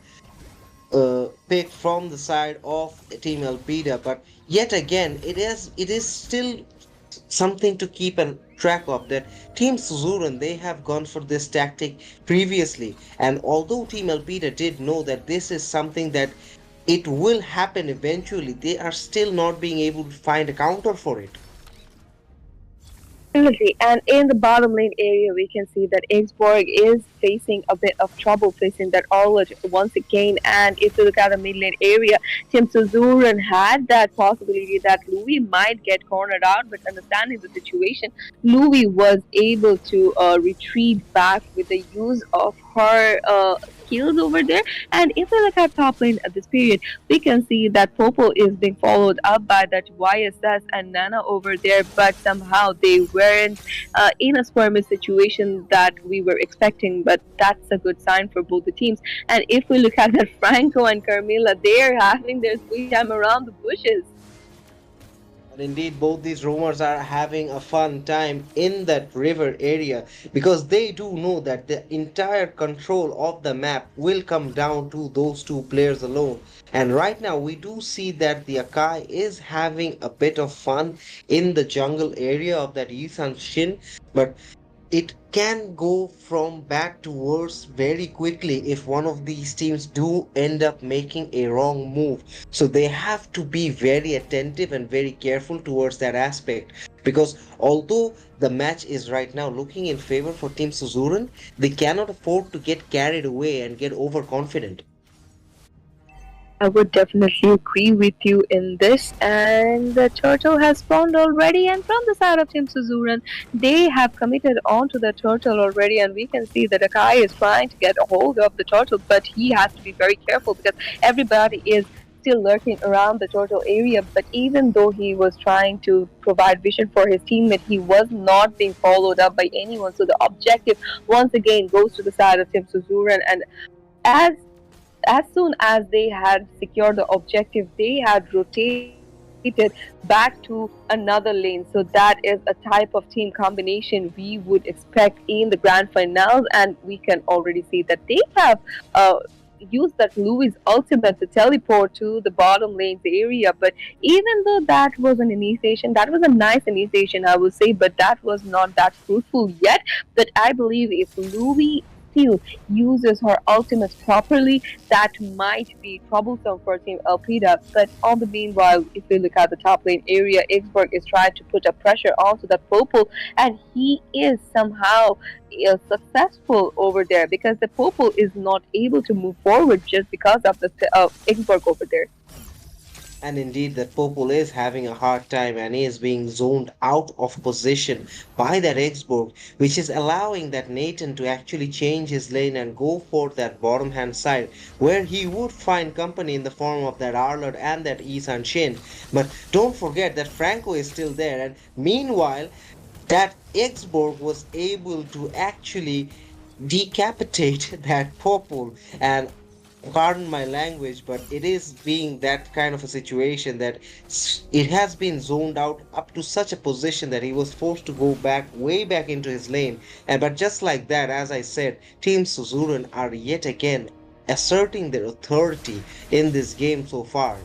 pick from the side of Team Elpida. But yet again, it is still something to keep a track of, that Team Suzuran, they have gone for this tactic previously, and although Team Elpida did know that this is something that it will happen eventually, they are still not being able to find a counter for it. Definitely. And in the bottom lane area, we can see that Augsburg is facing a bit of trouble facing that Orlot once again. And if you look at the mid lane area, Tim Suzuran had that possibility that Louis might get cornered out, but understanding the situation, Louis was able to retreat back with the use of her skills over there. And if we look at top lane at this period, we can see that Popo is being followed up by that YSS and Nana over there, but somehow they weren't in a squirmy situation that we were expecting. But that's a good sign for both the teams. And if we look at that, Franco and Carmilla, they're having their sweet time around the bushes. And indeed, both these roamers are having a fun time in that river area because they do know that the entire control of the map will come down to those two players alone. And right now, we do see that the Akai is having a bit of fun in the jungle area of that Yisan Shin, but it can go from bad to worse very quickly if one of these teams do end up making a wrong move. So they have to be very attentive and very careful towards that aspect, because although the match is right now looking in favor for Team Suzuran, they cannot afford to get carried away and get overconfident. I would definitely agree with you in this. And the turtle has spawned already. And from the side of Team Suzuran, they have committed onto the turtle already. And we can see that Akai is trying to get a hold of the turtle, but he has to be very careful because everybody is still lurking around the turtle area. But even though he was trying to provide vision for his teammate, he was not being followed up by anyone. So the objective once again goes to the side of Team Suzuran. And as as soon as they had secured the objective, they had rotated back to another lane. So that is a type of team combination we would expect in the grand finals, and we can already see that they have uh, used that Louis ultimate to teleport to the bottom lanes area. But even though that was an initiation, that was a nice initiation, I would say, but that was not that fruitful yet. But I believe if Louis still uses her ultimates properly, that might be troublesome for Team Elpida. But on the meanwhile, if we look at the top lane area, Igsberg is trying to put a pressure onto that Popol, and he is somehow successful over there because the Popol is not able to move forward just because of the Igsberg over there. And indeed, that Popol is having a hard time and he is being zoned out of position by that Exborg, which is allowing that Nathan to actually change his lane and go for that bottom hand side, where he would find company in the form of that Arlott and that Isan Shin. But don't forget that Franco is still there, and meanwhile, that Exborg was able to actually decapitate that Popol. And pardon my language, but it is being that kind of a situation that it has been zoned out up to such a position that he was forced to go back way back into his lane. And but just like that, as I said, Team Suzuran are yet again asserting their authority in this game so far.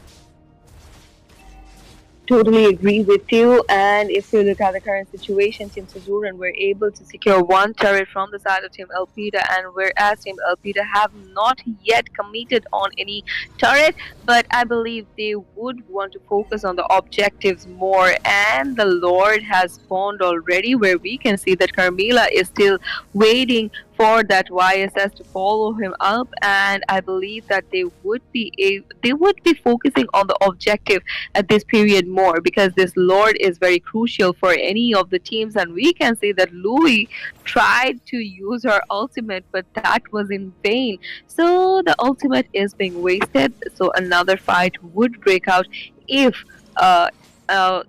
Totally agree with you. And if you look at the current situation, Team Suzuran were able to secure one turret from the side of Team Elpida, and whereas Team Elpida have not yet committed on any turret, but I believe they would want to focus on the objectives more. And the Lord has spawned already, where we can see that Carmilla is still waiting for that YSS to follow him up, and I believe that they would be focusing on the objective at this period more because this Lord is very crucial for any of the teams, and we can see that Louis tried to use her ultimate, but that was in vain. So the ultimate is being wasted. So another fight would break out if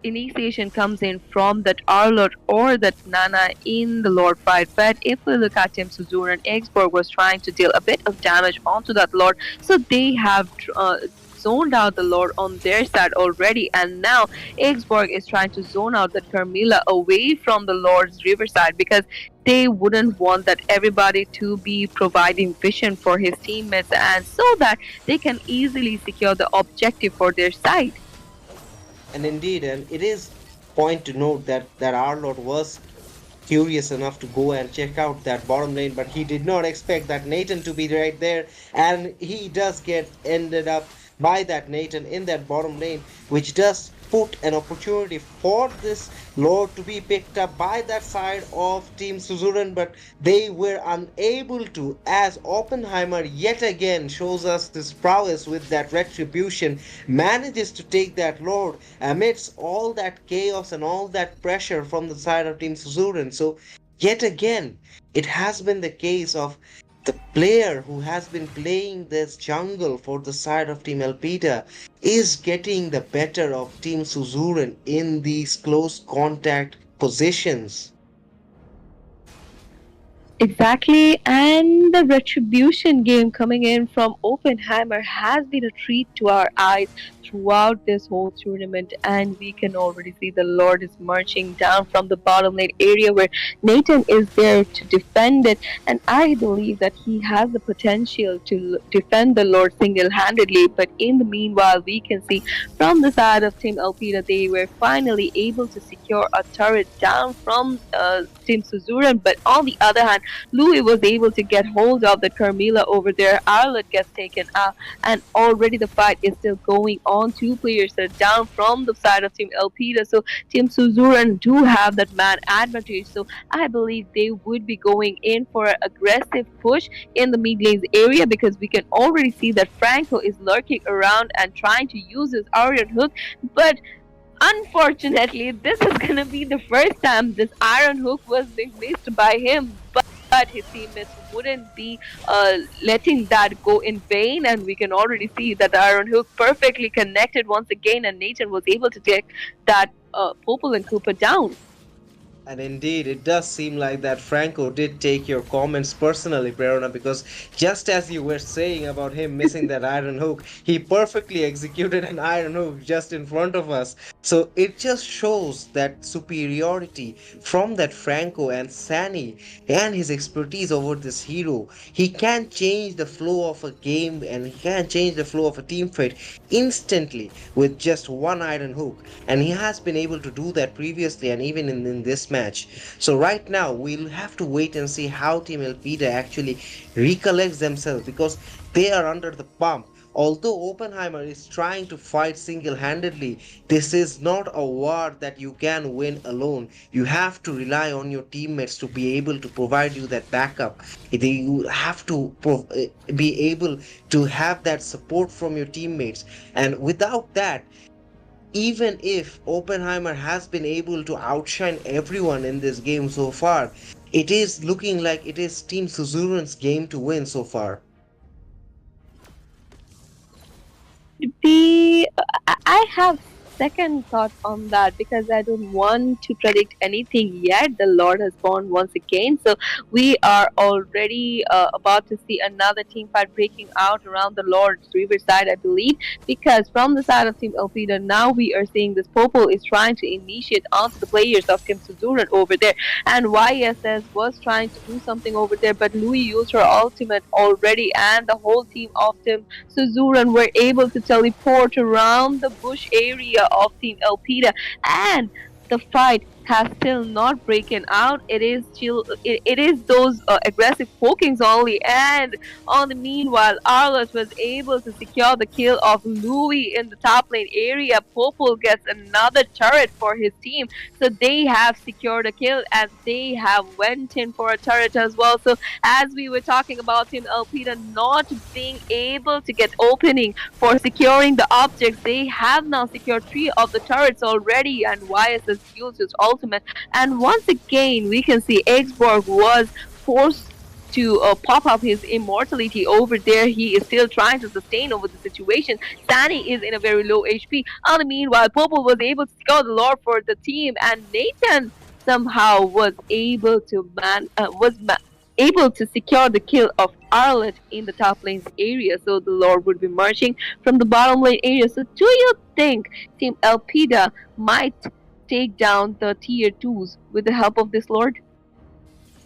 initiation comes in from that Arlott or that Nana in the Lord fight. But if we look at Team Suzuran, Exborg was trying to deal a bit of damage onto that Lord, so they have zoned out the Lord on their side already, and now Exborg is trying to zone out that Carmilla away from the Lord's riverside because they wouldn't want that everybody to be providing vision for his teammates, and so that they can easily secure the objective for their side. And indeed, and it is point to note that Arlott was curious enough to go and check out that bottom lane, but he did not expect that Nathan to be right there, and he does get ended up by that Nathan in that bottom lane, which does put an opportunity for this lord to be picked up by that side of Team Suzuran, but they were unable to, as Oppenheimer yet again shows us this prowess with that retribution, manages to take that lord amidst all that chaos and all that pressure from the side of Team Suzuran. So yet again, it has been the case of the player who has been playing this jungle for the side of Team Elpida is getting the better of Team Suzuran in these close contact positions. Exactly, and the retribution game coming in from Oppenheimer has been a treat to our eyes throughout this whole tournament, and we can already see the Lord is marching down from the bottom lane area where Nathan is there to defend it, and I believe that he has the potential to defend the Lord single-handedly. But in the meanwhile, we can see from the side of Team Alpida, they were finally able to secure a turret down from Team Suzuran, but on the other hand, Louis was able to get hold of the Carmilla over there. Arlott gets taken out, and already the fight is still going on. Two players are down from the side of Team Elpida, so Team Suzuran do have that man advantage. So I believe they would be going in for an aggressive push in the mid lanes area because we can already see that Franco is lurking around and trying to use his iron hook, but unfortunately, this is gonna be the first time this iron hook was being missed by him, but his teammates wouldn't be letting that go in vain, and we can already see that the iron hook perfectly connected once again, and Nathan was able to take that Popol and Cooper down. And indeed, it does seem like that Franco did take your comments personally, Prerna, because just as you were saying about him missing that iron hook, he perfectly executed an iron hook just in front of us. So it just shows that superiority from that Franco and Sani and his expertise over this hero. He can change the flow of a game and he can change the flow of a team fight instantly with just one iron hook. And he has been able to do that previously and even in this match. So right now we'll have to wait and see how Team Elpida actually recollects themselves, because they are under the pump. Although Oppenheimer is trying to fight single-handedly, this is not a war that you can win alone. You have to rely on your teammates to be able to provide you that backup. You have to be able to have that support from your teammates, and without that, even if Oppenheimer has been able to outshine everyone in this game so far, it is looking like it is Team Suzuran's game to win so far. Be I have second thought on that because I don't want to predict anything yet. The Lord has gone once again, so we are already about to see another team fight breaking out around the Lord's Riverside, I believe. Because from the side of Team Elpida, now we are seeing this Popo is trying to initiate onto the players of Team Suzuran over there, and YSS was trying to do something over there, but Louis used her ultimate already, and the whole team of Team Suzuran were able to teleport around the bush area of Team Elpida, and the fight has still not broken out. It is those aggressive pokings only, and on the meanwhile, Arlos was able to secure the kill of Louis in the top lane area. Popol gets another turret for his team, so they have secured a kill and they have went in for a turret as well. So as we were talking about Team Elpida not being able to get opening for securing the objects, they have now secured 3 of the turrets already, and YSS used his ultimate. And once again, we can see Xborg was forced to pop up his immortality over there. He is still trying to sustain over the situation. Sani is in a very low HP. And meanwhile, Popo was able to score the lore for the team, and Nathan somehow was able to able to secure the kill of Arlott in the top lanes area. So the Lord would be marching from the bottom lane area. So do you think Team Elpida might take down the tier 2s with the help of this Lord?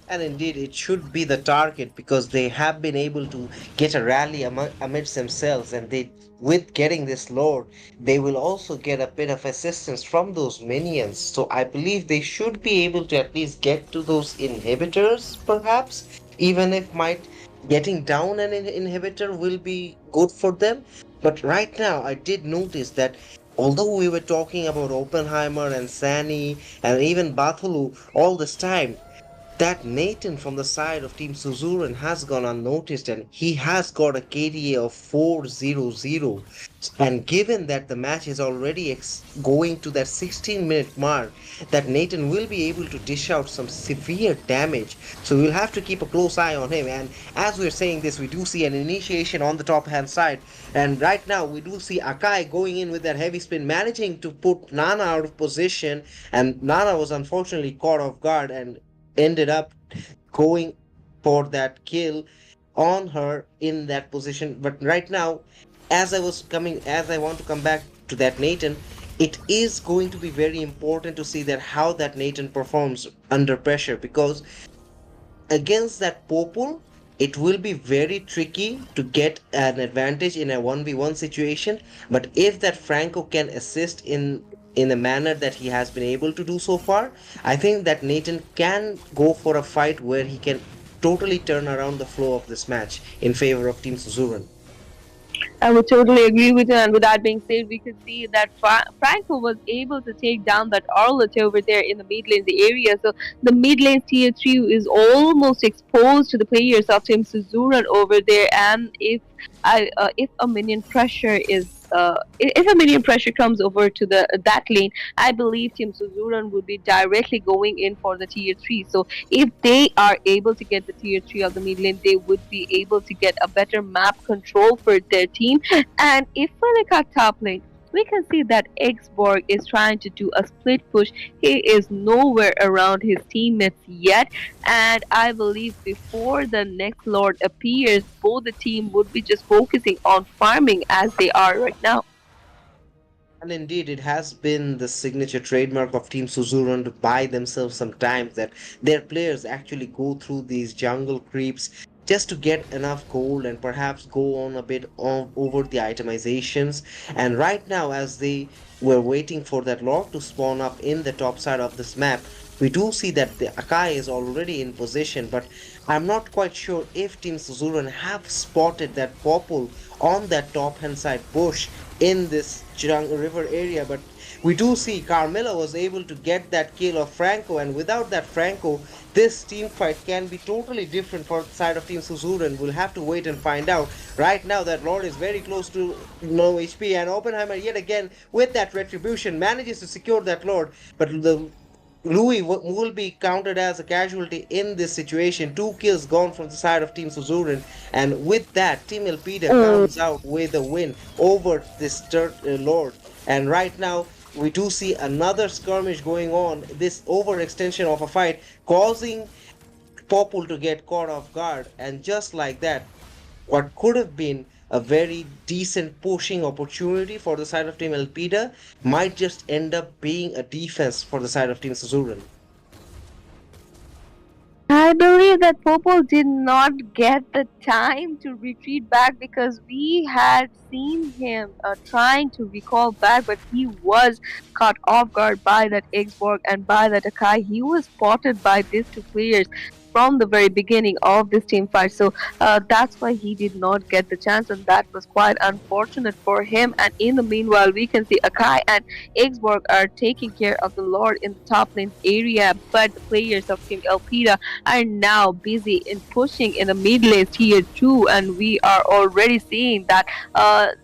And indeed, it should be the target because they have been able to get a rally amidst themselves, and they, with getting this lord, they will also get a bit of assistance from those minions. So I believe they should be able to at least get to those inhibitors, perhaps, even if might getting down an inhibitor will be good for them. But right now, I did notice that although we were talking about Oppenheimer and Sani and even Bathulu all this time, that Nathan from the side of Team Suzuran has gone unnoticed and he has got a KDA of 400. And given that the match is already going to that 16-minute mark, that Nathan will be able to dish out some severe damage. So we'll have to keep a close eye on him. And as we're saying this, we do see an initiation on the top hand side. And right now, we do see Akai going in with that heavy spin, managing to put Nana out of position. And Nana was unfortunately caught off guard and ended up going for that kill on her in that position. But right now, as I want to come back to that Nathan, it is going to be very important to see that how that Nathan performs under pressure, because against that Popul, it will be very tricky to get an advantage in a 1v1 situation. But if that Franco can assist in a manner that he has been able to do so far, I think that Nathan can go for a fight where he can totally turn around the flow of this match in favor of Team Suzuran. I would totally agree with you. And with that being said, we could see that Franco was able to take down that Arlet over there in the mid lane, the area. So the mid lane tier 3 is almost exposed to the players of Team Suzuran over there. And if a minion pressure if a minion pressure comes over to the that lane, I believe Team Suzuran would be directly going in for the tier 3. So if they are able to get the tier 3 of the mid lane, they would be able to get a better map control for their team. And if we look at top lane, we can see that Xborg is trying to do a split push. He is nowhere around his teammates yet. And I believe before the next Lord appears, both the team would be just focusing on farming as they are right now. And indeed, it has been the signature trademark of Team Suzuran to buy themselves some time, that their players actually go through these jungle creeps just to get enough gold and perhaps go on a bit over the itemizations. And right now, as they were waiting for that lord to spawn up in the top side of this map, we do see that the Akai is already in position, but I'm not quite sure if Team Suzuran have spotted that Popul on that top hand side bush in this river area. But we do see Carmela was able to get that kill of Franco, and without that Franco, this team fight can be totally different for the side of Team Suzuran. We'll have to wait and find out. Right now, that Lord is very close to no HP, and Oppenheimer yet again with that retribution manages to secure that Lord, but the Louis will be counted as a casualty in this situation. 2 kills gone from the side of Team Suzuran, and with that, Team Elpida comes out with a win over this Lord. And right now, we do see another skirmish going on. This overextension of a fight causing Popul to get caught off guard, and just like that, what could have been a very decent pushing opportunity for the side of Team Elpida might just end up being a defense for the side of Team Suzuran. I believe that Popo did not get the time to retreat back because we had seen him trying to recall back, but he was caught off guard by that Xborg and by that Akai. He was spotted by these two players from the very beginning of this team fight. So that's why he did not get the chance, and that was quite unfortunate for him. And in the meanwhile, we can see Akai and Xborg are taking care of the Lord in the top lane area, but the players of Team Elpida are now busy in pushing in the mid lane tier 2, and we are already seeing that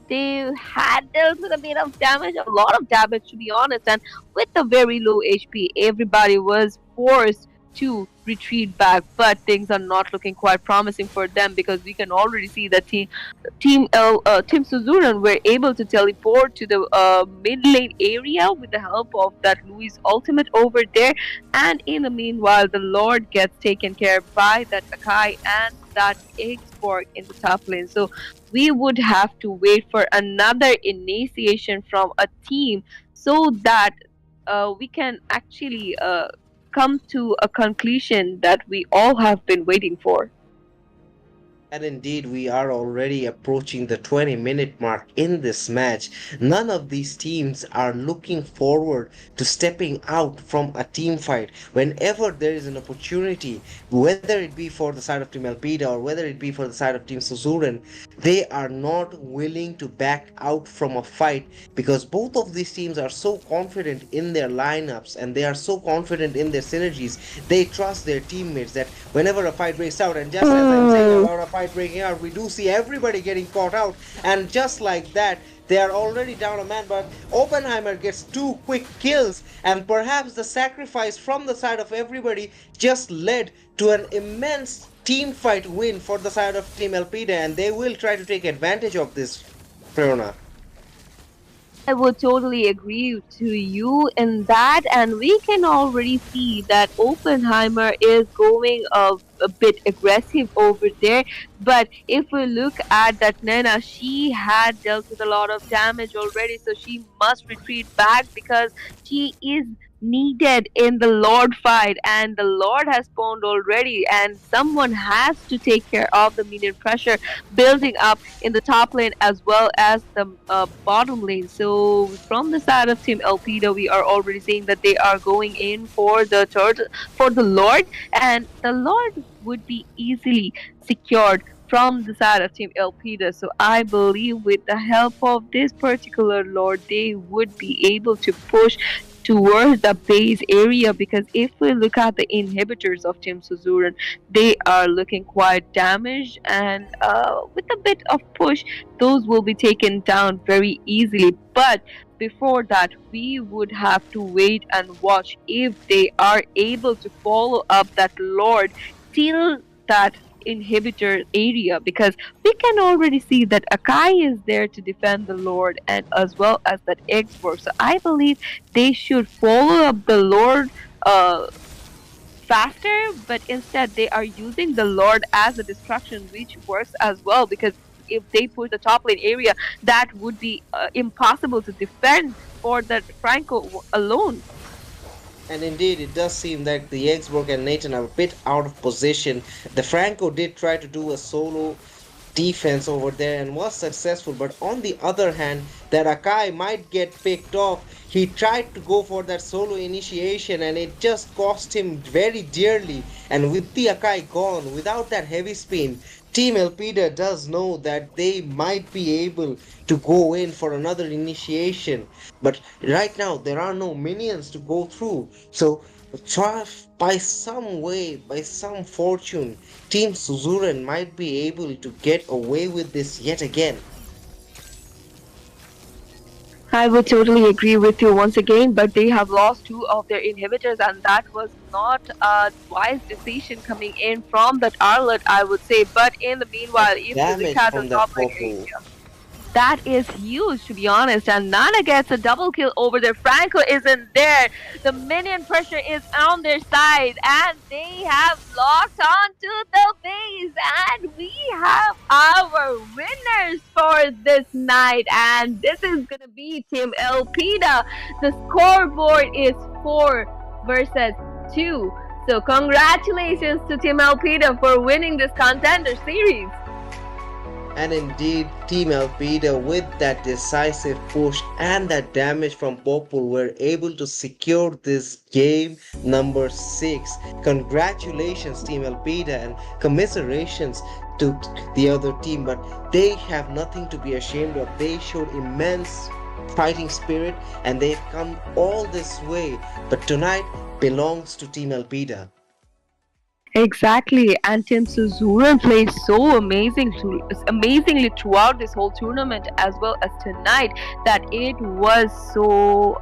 they had dealt with a bit of damage, a lot of damage to be honest, and with the very low HP, everybody was forced to retreat back, but things are not looking quite promising for them because we can already see that Team Suzuran were able to teleport to the mid lane area with the help of that Louis ultimate over there, and in the meanwhile, the Lord gets taken care by that Akai and that Xborg in the top lane. So we would have to wait for another initiation from a team so that we can actually come to a conclusion that we all have been waiting for. And indeed, we are already approaching the 20-minute mark in this match. None of these teams are looking forward to stepping out from a team fight. Whenever there is an opportunity, whether it be for the side of Team Elpida or whether it be for the side of Team Suzuran, they are not willing to back out from a fight because both of these teams are so confident in their lineups and they are so confident in their synergies. They trust their teammates that whenever a fight breaks out, and just as I'm saying about a fight breaking out, we do see everybody getting caught out, and just like that, they are already down a man, but Oppenheimer gets two quick kills, and perhaps the sacrifice from the side of everybody just led to an immense team fight win for the side of Team Elpida, and they will try to take advantage of this, Prerna. I would totally agree to you in that, and we can already see that Oppenheimer is going a bit aggressive over there. But if we look at that Nana, she had dealt with a lot of damage already, so she must retreat back because she is needed in the Lord fight, and the Lord has spawned already, and someone has to take care of the minion pressure building up in the top lane as well as the bottom lane. So from the side of Team Elpida, we are already seeing that they are going in for the third for the Lord, and the Lord would be easily secured from the side of Team Elpida. So I believe with the help of this particular Lord, they would be able to push towards the base area, because if we look at the inhibitors of Team Suzuran, they are looking quite damaged, and with a bit of push, those will be taken down very easily. But before that, we would have to wait and watch if they are able to follow up that Lord till that inhibitor area, because we can already see that Akai is there to defend the Lord and as well as that Xbox. So I believe they should follow up the Lord uh, faster, but instead they are using the Lord as a distraction, which works as well, because if they push the top lane area, that would be impossible to defend for that Franco alone. And indeed, it does seem that the Exborg and Nathan are a bit out of position. The Franco did try to do a solo defense over there and was successful, but on the other hand, that Akai might get picked off. He tried to go for that solo initiation and it just cost him very dearly. And with the Akai gone, without that heavy spin, Team Elpida does know that they might be able to go in for another initiation. But right now, there are no minions to go through. So, try by some way, by some fortune, Team Suzuran might be able to get away with this yet again. I would totally agree with you once again, but they have lost two of their inhibitors, and that was not a wise decision coming in from that Arlet, I would say. But in the meanwhile, if we look Damage at the from that top lane purple. area, that is huge, to be honest. And Nana gets a double kill over there. Franco isn't there. The minion pressure is on their side, and they have locked onto the base. And we have our winners for this night. And this is going to be Team Elpida. The scoreboard is 4 versus 2. So, congratulations to Team Elpida for winning this contender series. And indeed, Team Elpida, with that decisive push and that damage from Popul, were able to secure this game number 6. Congratulations, Team Elpida, and commiserations to the other team. But they have nothing to be ashamed of. They showed immense fighting spirit and they've come all this way. But tonight belongs to Team Elpida. Exactly, and Team Suzuran played so amazingly throughout this whole tournament as well as tonight, that it was so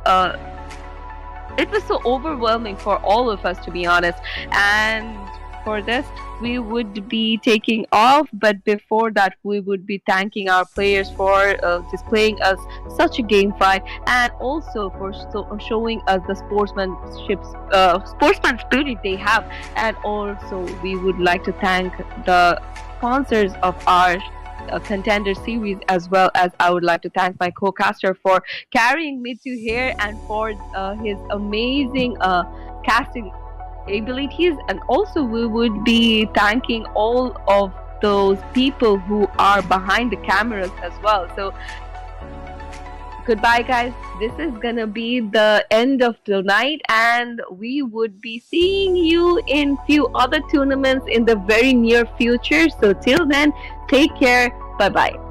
overwhelming for all of us, to be honest. And for this, we would be taking off, but before that, we would be thanking our players for displaying us such a game fight, and also for showing us the sportsman spirit they have. And also, we would like to thank the sponsors of our contender series, as well as I would like to thank my co-caster for carrying me to here, and for his amazing casting abilities. And also we would be thanking all of those people who are behind the cameras as well. So goodbye, guys. This is gonna be the end of tonight, and we would be seeing you in few other tournaments in the very near future. So till then, take care. Bye bye.